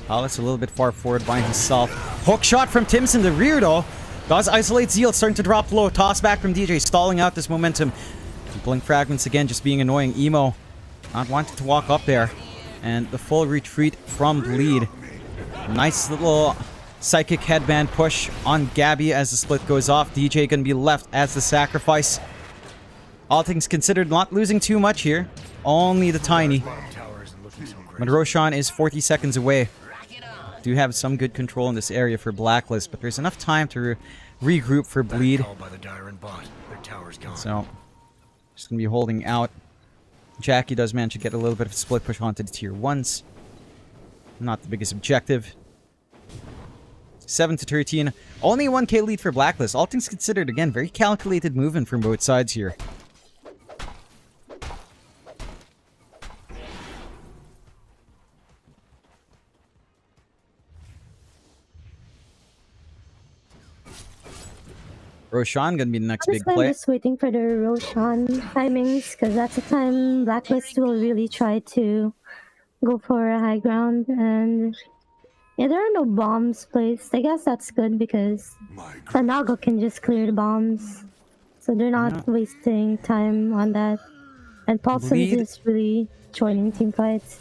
Palos a little bit far forward by himself. Hook shot from Tim's in the rear though. Does isolate Zeal, starting to drop low. Toss back from DJ, stalling out this momentum. Blink Fragments again, just being annoying. Emo not wanting to walk up there. And the full retreat from Bleed. Nice little psychic headband push on Gabby as the split goes off. DJ gonna be left as the sacrifice. All things considered, not losing too much here. Only the tiny. But Roshan is 40 seconds away. Do have some good control in this area for Blacklist, but there's enough time to regroup for Bleed. Called by the Dire and bot. Their tower's gone. So, just going to be holding out. Jackie does manage to get a little bit of a split push onto the tier 1s. Not the biggest objective. 7 to 13. Only 1k lead for Blacklist. All things considered, again, very calculated movement from both sides here. Roshan gonna be the next big I'm play. just waiting for the Roshan timings, because that's the time Blacklist will really try to go for a high ground. And yeah, there are no bombs placed. I guess that's good because Naga can just clear the bombs, so they're not wasting time on that. And Paulson's Bleed. is really joining team fights.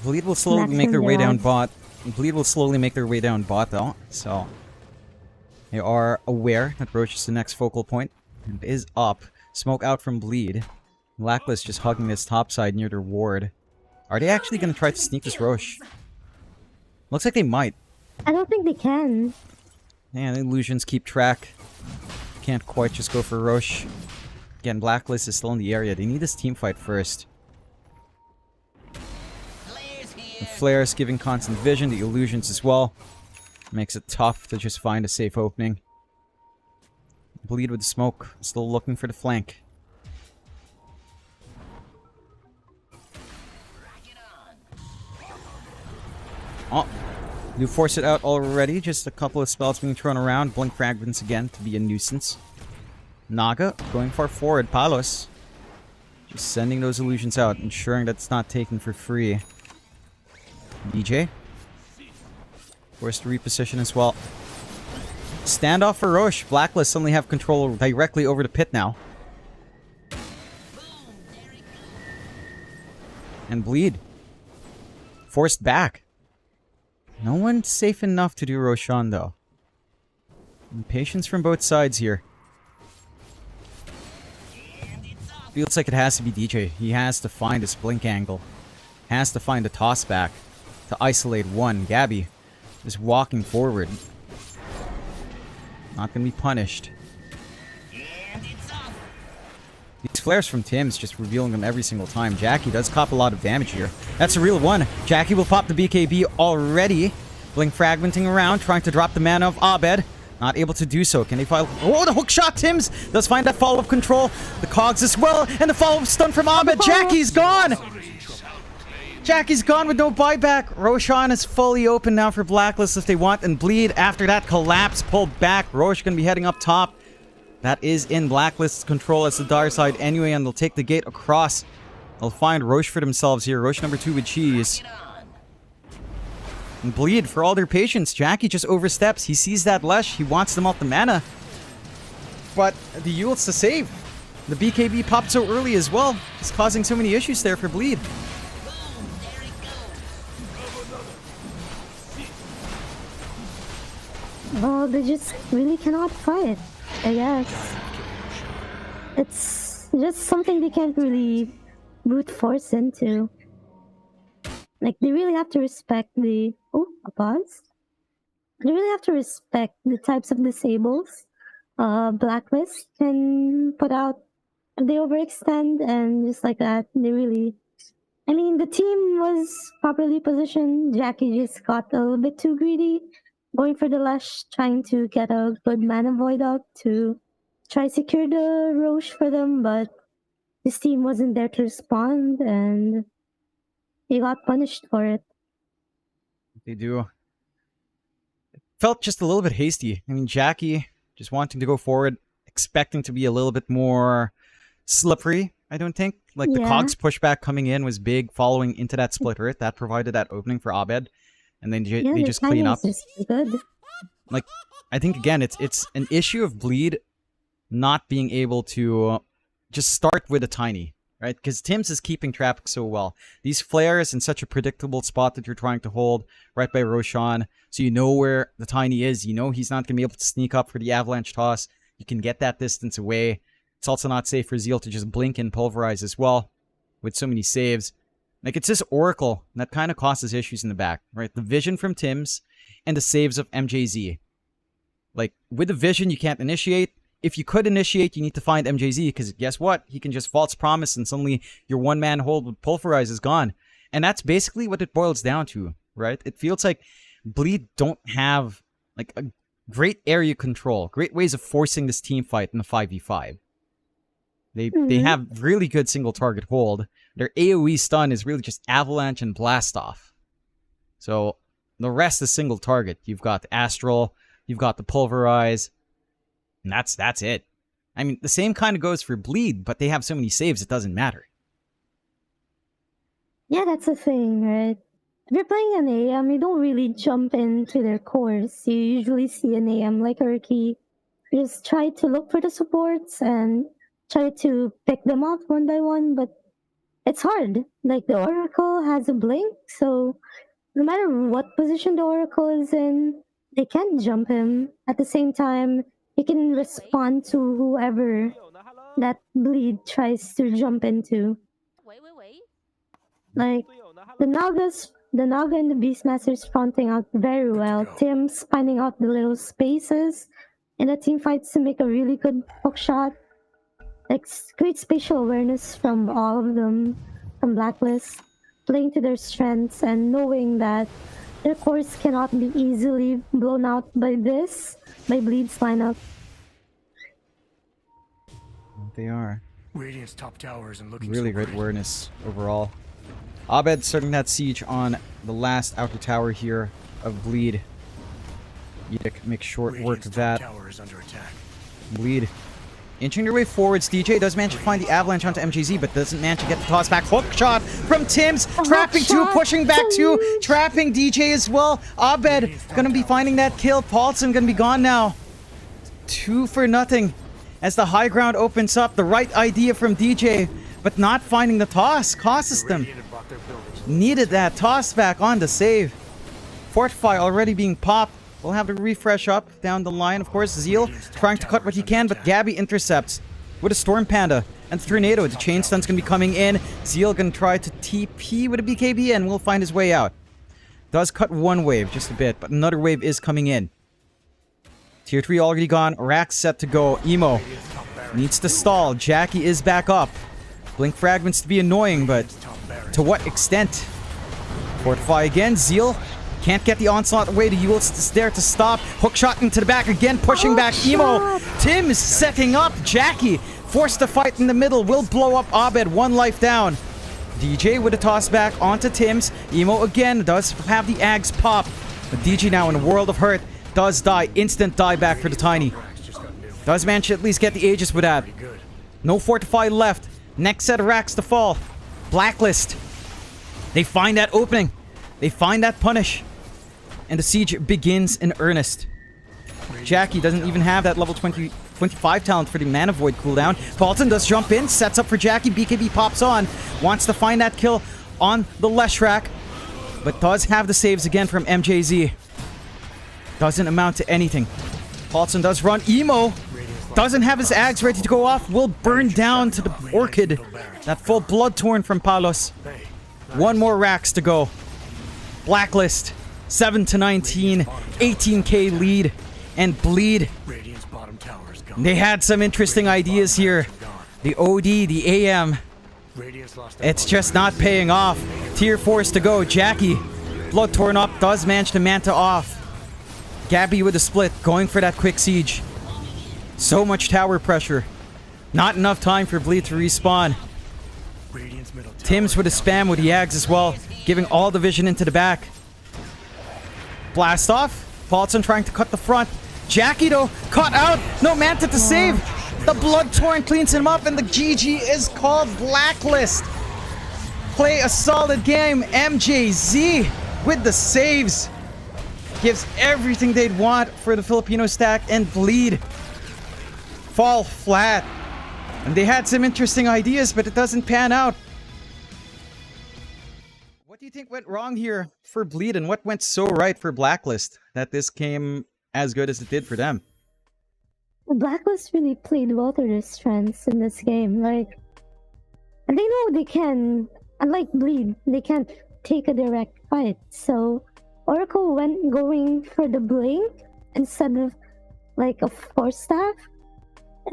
Bleed will slowly make their way down bot. Bleed will slowly make their way down bot though, so they are aware that Roche is the next focal point and is up. Smoke out from Bleed. Blacklist just hugging this top side near their ward. Are they actually going to try to sneak this Roche? Looks like they might. I don't think they can. Yeah, the illusions keep track. Can't quite just go for Roche. Again, Blacklist is still in the area. They need this team fight first. The flares giving constant vision, the illusions as well. Makes it tough to just find a safe opening. Bleed with the smoke, still looking for the flank. Oh, you force it out already. Just a couple of spells being thrown around. Blink fragments again to be a nuisance. Naga going far forward. Palos just sending those illusions out, ensuring that it's not taken for free. DJ forced to reposition as well. Standoff for Roche. Blacklist suddenly have control directly over the pit now. And Bleed forced back. No one's safe enough to do Roshan though. And patience from both sides here. Feels like it has to be DJ. He has to find his blink angle. Has to find a toss back to isolate one. Gabby is walking forward. Not gonna be punished. These flares from Tim's just revealing them every single time. Jackie does cop a lot of damage here. That's a real one. Jackie will pop the BKB already. Blink fragmenting around, trying to drop the mana of Abed. Not able to do so. Can they file? Oh, the hook shot! Tim's does find that follow-up control. The cogs as well, and the follow-up stun from Abed. Jackie's gone! Jackie's gone with no buyback. Roshan is fully open now for Blacklist if they want, and Bleed after that collapse pulled back. Roche gonna be heading up top. That is in Blacklist's control as the Dire side anyway, and they'll take the gate across. They'll find Roche for themselves here. Roche number 2 with cheese. And Bleed for all their patience. Jackie just oversteps. He sees that Lesh. He wants them off the mana. But the Yule's to save. The BKB popped so early as well. It's causing so many issues there for Bleed. Well, they just really cannot fight, I guess. It's just something they can't really brute force into. Like, they really have to respect the... Oh, a pause? They really have to respect the types of disables Blacklist can put out if they overextend, and just like that, they really... I mean, the team was properly positioned. Jackie just got a little bit too greedy, going for the Lash, trying to get a good mana void up to try secure the Roche for them, but this team wasn't there to respond, and he got punished for it. They do. It felt just a little bit hasty. I mean, Jackie just wanting to go forward, expecting to be a little bit more slippery, I don't think. Like, the Cogs pushback coming in was big, following into that split earth. That provided that opening for Abed. And then they just clean up. Good. Like, I think, again, it's an issue of Bleed not being able to just start with a tiny, right? Because Tim's is keeping traffic so well. These flares in such a predictable spot that you're trying to hold right by Roshan, so you know where the tiny is. You know he's not going to be able to sneak up for the avalanche toss. You can get that distance away. It's also not safe for Zeal to just blink and pulverize as well with so many saves. Like, it's this Oracle that kind of causes issues in the back, right? The vision from Tim's and the saves of MJZ. Like, with the vision, you can't initiate. If you could initiate, you need to find MJZ, because guess what? He can just false promise, and suddenly your one-man hold with Pulverize is gone. And that's basically what it boils down to, right? It feels like Bleed don't have, like, a great area control, great ways of forcing this team fight in a 5v5. They have really good single target hold. Their AoE stun is really just Avalanche and Blast Off. So the rest is single target. You've got the Astral, you've got the Pulverize, and that's it. I mean, the same kind of goes for Bleed, but they have so many saves it doesn't matter. Yeah, that's the thing, right? If you're playing an AM, you don't really jump into their cores. You usually see an AM like Urki. You just try to look for the supports and try to pick them off one by one, but it's hard. Like, the Oracle has a blink, so no matter what position the Oracle is in, they can't jump him. At the same time, he can respond to whoever that Bleed tries to jump into. Like, the Naga and the Beastmaster's fronting out very well. Tim's finding out the little spaces in the team fights to make a really good hook shot. Like, great spatial awareness from all of them, from Blacklist, playing to their strengths and knowing that their cores cannot be easily blown out by Bleed's lineup. They are. Radiant's top towers and looking Really so great great. awareness overall. Abed starting that siege on the last outer tower here of Bleed. Yiddick makes short work Radiant's of top that. tower is under attack. Bleed inching their way forwards. DJ does manage to find the avalanche onto MJZ, but doesn't manage to get the toss back. Hook shot from Tims, trapping two, pushing back two, trapping DJ as well. Abed gonna be finding that kill. Paulson gonna be gone now. 2-0 as the high ground opens up. The right idea from DJ, but not finding the toss costs them. Radiant have brought their buildings. Needed that toss back on to save. Fortify already being popped. We'll have to refresh up down the line. Of course, Zeal trying to cut what he can, but Gabby intercepts with a Storm Panda and Tornado. The chain stun's gonna be coming in. Zeal gonna try to TP with a BKB and will find his way out. Does cut one wave just a bit, but another wave is coming in. Tier 3 already gone. Rax set to go. Emo needs to stall. Jackie is back up. Blink fragments to be annoying, but to what extent? Fortify again. Zeal can't get the onslaught away. The Yule is there to stop. Hook shot into the back again, pushing back Emo. Tim is setting up. Jackie forced to fight in the middle. Will blow up Abed. 1 life down. DJ with a toss back onto Tim's. Emo again does have the Ags pop. But DJ now in a world of hurt. Does die. Instant die back for the Tiny. Does manage to at least get the Aegis with that. No Fortify left. Next set of racks to fall. Blacklist. They find that opening. They find that punish. And the siege begins in earnest. Jackie doesn't even have that level 25 talent for the Mana Void cooldown. Paulson does jump in, sets up for Jackie. BKB pops on. Wants to find that kill on the Leshrac. But does have the saves again from MJZ. Doesn't amount to anything. Paulson does run. Emo doesn't have his Ags ready to go off. Will burn down to the Orchid. That full Blood Torn from Palos. 1 more racks to go. Blacklist. 7-19. 18k lead. And Bleed. Radiant's bottom tower is gone. They had some interesting ideas here. The OD, the AM. Radiant's lost their It's just not paying off. Tier 4's to go. Jackie. Blood torn up. Does manage to Manta off. Gabby with a split. Going for that quick siege. So much tower pressure. Not enough time for Bleed to respawn. Radiant's middle tower Tim's with a is spam with the Ags as well. Giving all the vision into the back. Blast off. Paulson trying to cut the front. Jackie though, caught out. No Manta to save. The Blood Torn cleans him up and the GG is called. Blacklist. Play a solid game. MJZ with the saves. Gives everything they'd want for the Filipino stack, and Bleed fall flat. And they had some interesting ideas, but it doesn't pan out. What do you think went wrong here for Bleed, and what went so right for Blacklist that this came as good as it did for them? Blacklist really played well to their strengths in this game. Like, and they know they can, unlike Bleed, they can't take a direct fight. So Oracle went going for the blink instead of like a force staff,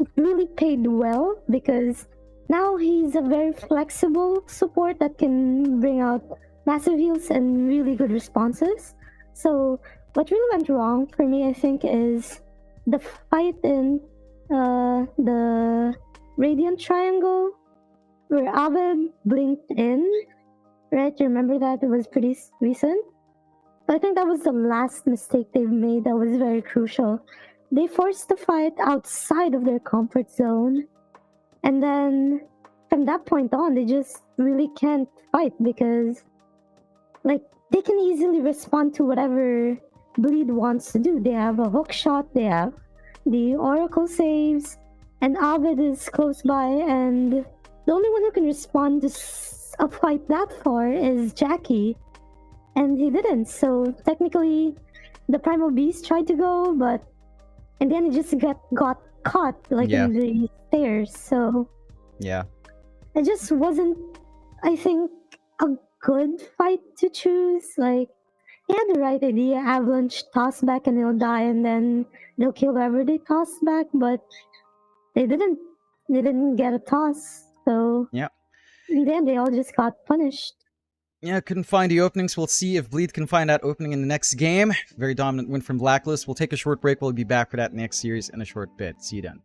it really paid well because now he's a very flexible support that can bring out massive heals and really good responses. So what really went wrong for me, I think, is the fight in the Radiant Triangle where Abed blinked in. Right? You remember that? It was pretty recent. I think that was the last mistake they've made that was very crucial. They forced the fight outside of their comfort zone. And then from that point on, they just really can't fight because, like, they can easily respond to whatever Bleed wants to do. They have a hook shot, they have the Oracle saves, and Abed is close by, and the only one who can respond to a fight that far is Jackie. And he didn't, so technically the Primal Beast tried to go, but in the end he just got caught, like, Yeah. in the stairs, so Yeah. it just wasn't, I think, a good fight to choose. Like, he had the right idea, Avalanche toss back and they'll die and then they'll kill whoever they toss back, but they didn't get a toss, so Yeah. in the end they all just got punished. Yeah, couldn't find the openings. We'll see if Bleed can find that opening in the next game. Very dominant win from Blacklist. We'll take a short break. We'll be back for that next series in a short bit. See you then.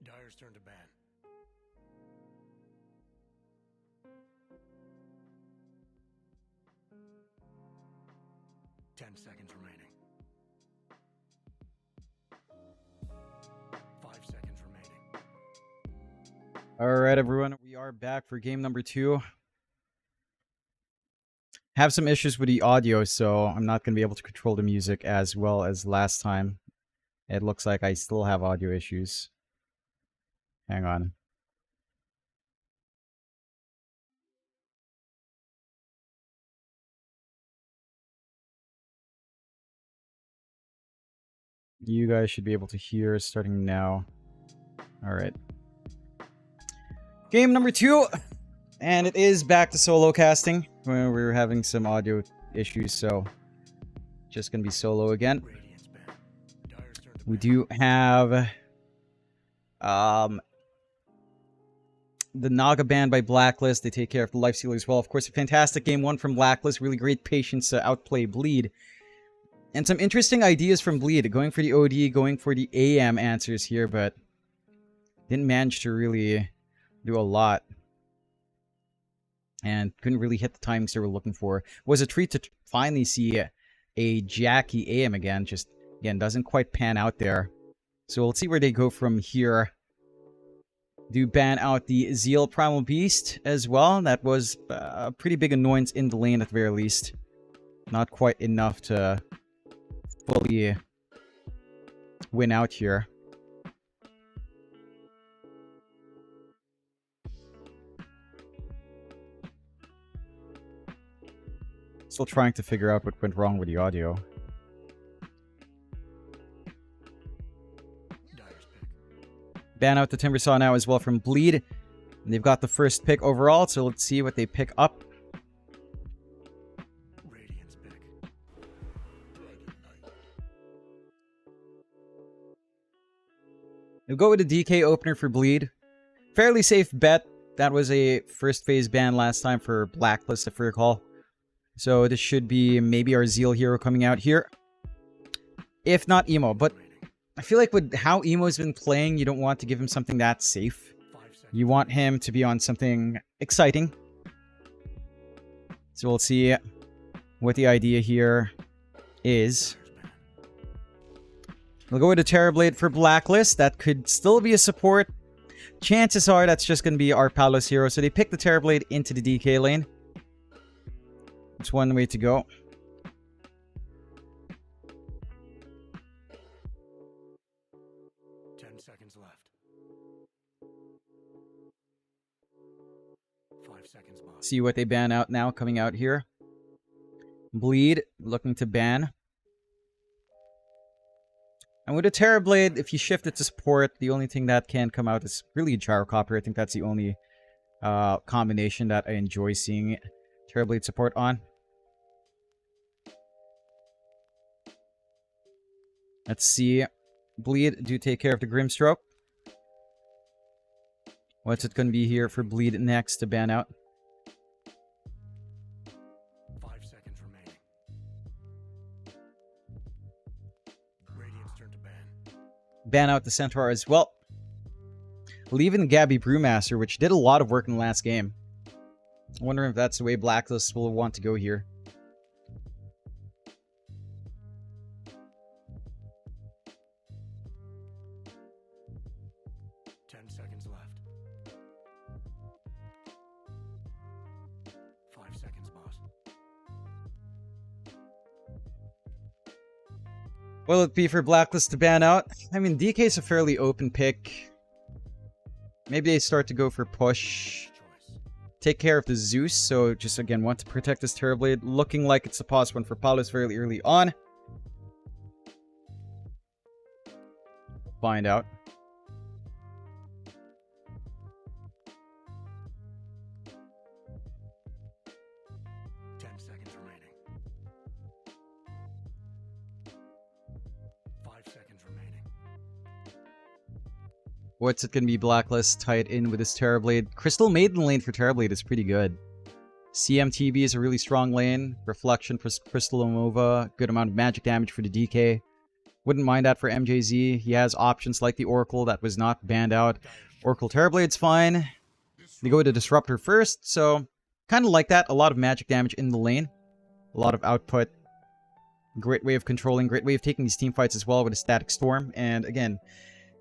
Dire's turn to ban. 10 seconds remaining. 5 seconds remaining. Alright, everyone. We are back for game number 2. Have some issues with the audio, so I'm not going to be able to control the music as well as last time. It looks like I still have audio issues. Hang on. You guys should be able to hear starting now. Alright. Game number 2! And it is back to solo casting. We were having some audio issues, so just gonna be solo again. Radiant's ban. Dire's turn to We ban. do have the Naga ban by Blacklist. They take care of the Life Stealer as well. Of course, a fantastic game 1 from Blacklist. Really great patience to outplay Bleed. And some interesting ideas from Bleed. Going for the OD, going for the AM answers here, but didn't manage to really do a lot. And couldn't really hit the timings they were looking for. Was a treat to finally see a Jackie AM again. Just, again, doesn't quite pan out there. So let's see where they go from here. Do ban out the Zeal Primal Beast as well. That was a pretty big annoyance in the lane at the very least. Not quite enough to fully win out here. Still trying to figure out what went wrong with the audio. Dire's pick. Ban out the Timbersaw now as well from Bleed. And they've got the first pick overall, so let's see what they pick up. Radiant's pick. We'll go with a DK opener for Bleed. Fairly safe bet. That was a first phase ban last time for Blacklist, if I recall. So this should be maybe our Zeal hero coming out here. If not Emo. But I feel like with how Emo's been playing, you don't want to give him something that safe. 5 seconds. You want him to be on something exciting. So we'll see what the idea here is. Dire's ban. We'll go with a Terrorblade for Blacklist. That could still be a support. Chances are that's just going to be our Palos hero. So they pick the Terrorblade into the DK lane. It's one way to go. Ten seconds left. 5 seconds, boss. See what they ban out now coming out here. Bleed, looking to ban. And with a Terrorblade, if you shift it to support, the only thing that can come out is really a Gyrocopter. I think that's the only combination that I enjoy seeing Terrorblade support on. Let's see. Bleed, do take care of the Grimstroke. What's it going to be here for Bleed next to ban out? 5 seconds remaining. Radiant's turn to ban. Ban out the Centaur as well. Leaving Gabby Brewmaster, which did a lot of work in the last game. I wonder if that's the way Blacklist will want to go here. Seconds left. 5 seconds, boss. Will it be for Blacklist to ban out? I mean, DK's a fairly open pick. Maybe they start to go for push. Choice. Take care of the Zeus, so just again want to protect this Terrorblade. Looking like it's a pause one for Palos fairly early on. Find out. What's it going to be? Blacklist tied in with this Terrorblade. Crystal Maiden lane for Terrorblade is pretty good. CMTB is a really strong lane. Reflection for Crystal Omova. Good amount of magic damage for the DK. Wouldn't mind that for MJZ. He has options like the Oracle that was not banned out. Oracle Terrorblade's fine. They go to Disruptor first, so kind of like that. A lot of magic damage in the lane. A lot of output. Great way of controlling. Great way of taking these team fights as well with a Static Storm. And again,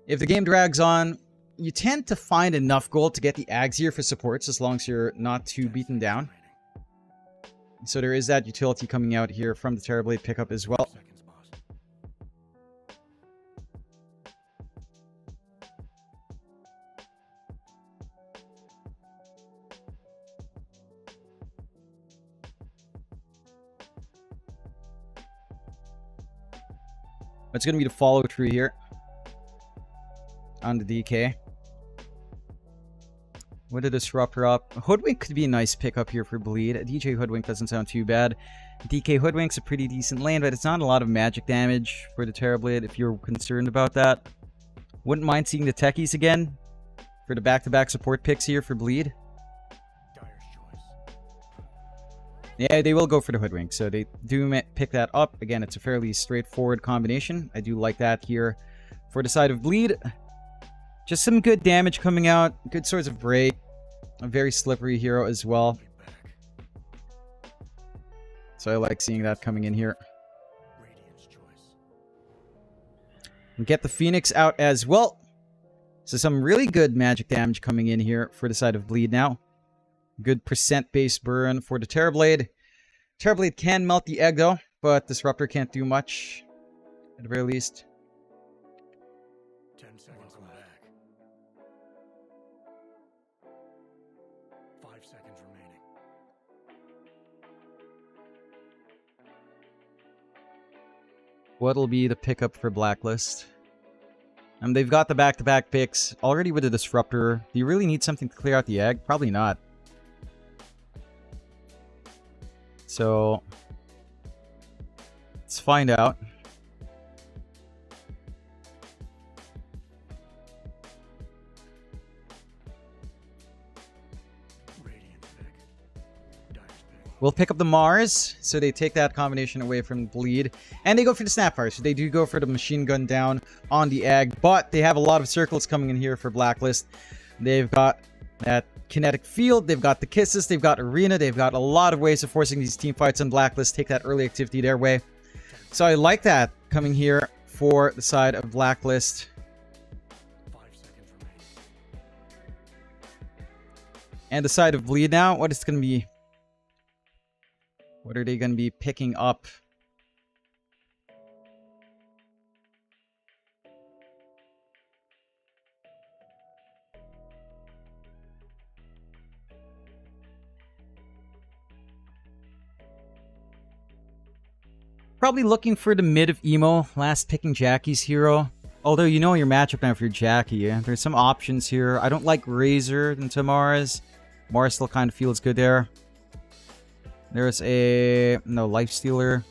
if the game drags on, you tend to find enough gold to get the Ags here for supports as long as you're not too beaten down. So there is that utility coming out here from the Terrorblade pickup as well. It's going to be the follow through here on the DK. With a Disruptor up. Hoodwink could be a nice pickup here for Bleed. DJ Hoodwink doesn't sound too bad. DK Hoodwink's a pretty decent lane, but it's not a lot of magic damage for the Terrorblade if you're concerned about that. Wouldn't mind seeing the Techies again for the back-to-back support picks here for Bleed. Yeah, they will go for the Hoodwink, so they do pick that up. Again, it's a fairly straightforward combination. I do like that here for the side of Bleed. Just some good damage coming out. Good sorts of break. A very slippery hero as well. So I like seeing that coming in here. And get the Phoenix out as well. So some really good magic damage coming in here for the side of Bleed now. Good percent base burn for the Terrorblade. Terrorblade can melt the egg though, but Disruptor can't do much. At the very least. 10 seconds back. 5 seconds remaining. What'll be the pickup for Blacklist? They've got the back-to-back picks already with the Disruptor. Do you really need something to clear out the egg? Probably not. So, let's find out. We'll pick up the Mars, so they take that combination away from Bleed. And they go for the Snapfire, so they do go for the machine gun down on the egg. But they have a lot of circles coming in here for Blacklist. They've got that kinetic field, they've got the kisses, they've got arena, they've got a lot of ways of forcing these team fights on Blacklist, take that early activity their way. So I like that coming here for the side of Blacklist. 5 seconds remaining. And the side of Bleed now, what is going to be? What are they going to be picking up? Probably looking for the mid of Emo. Last picking Jackie's hero. Although you know your matchup now for your Jackie. Yeah? There's some options here. I don't like Razor into Mars. Mars still kind of feels good there. There's a... no, Lifestealer.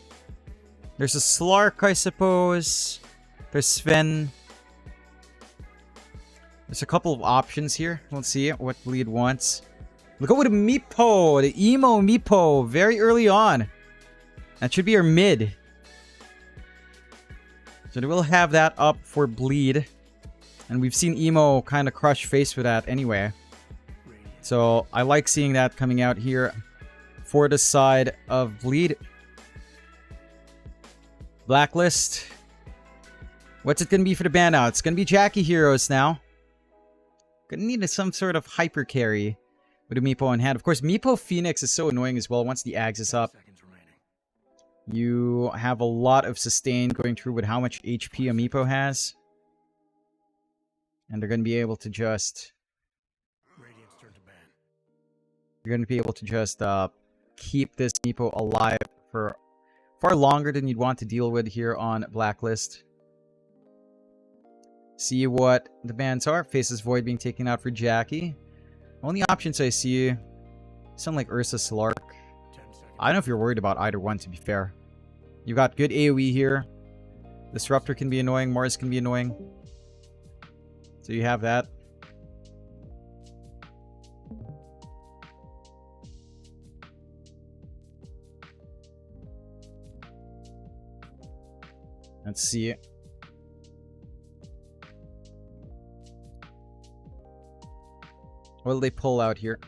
There's a Slark, I suppose. There's Sven. There's a couple of options here. Let's see what Bleed wants. Look at what a Meepo. The Emo Meepo. Very early on. That should be our mid. So they will have that up for Bleed. And we've seen Emo kind of crush face for that anyway. So I like seeing that coming out here for the side of Bleed. Blacklist. What's it going to be for the ban out? It's going to be Jackie heroes now. Going to need some sort of hyper carry with a Meepo in hand. Of course, Meepo Phoenix is so annoying as well once the Ags is up. You have a lot of sustain going through with how much HP a Meepo has. And they're going to be able to just... you're going to be able to just keep this Meepo alive for far longer than you'd want to deal with here on Blacklist. See what the bans are. Faces Void being taken out for Jackie. Only options I see sound like Ursa Slark. I don't know if you're worried about either one, to be fair. You've got good AoE here. Disruptor can be annoying. Mars can be annoying. So you have that. Let's see. What'll they pull out here?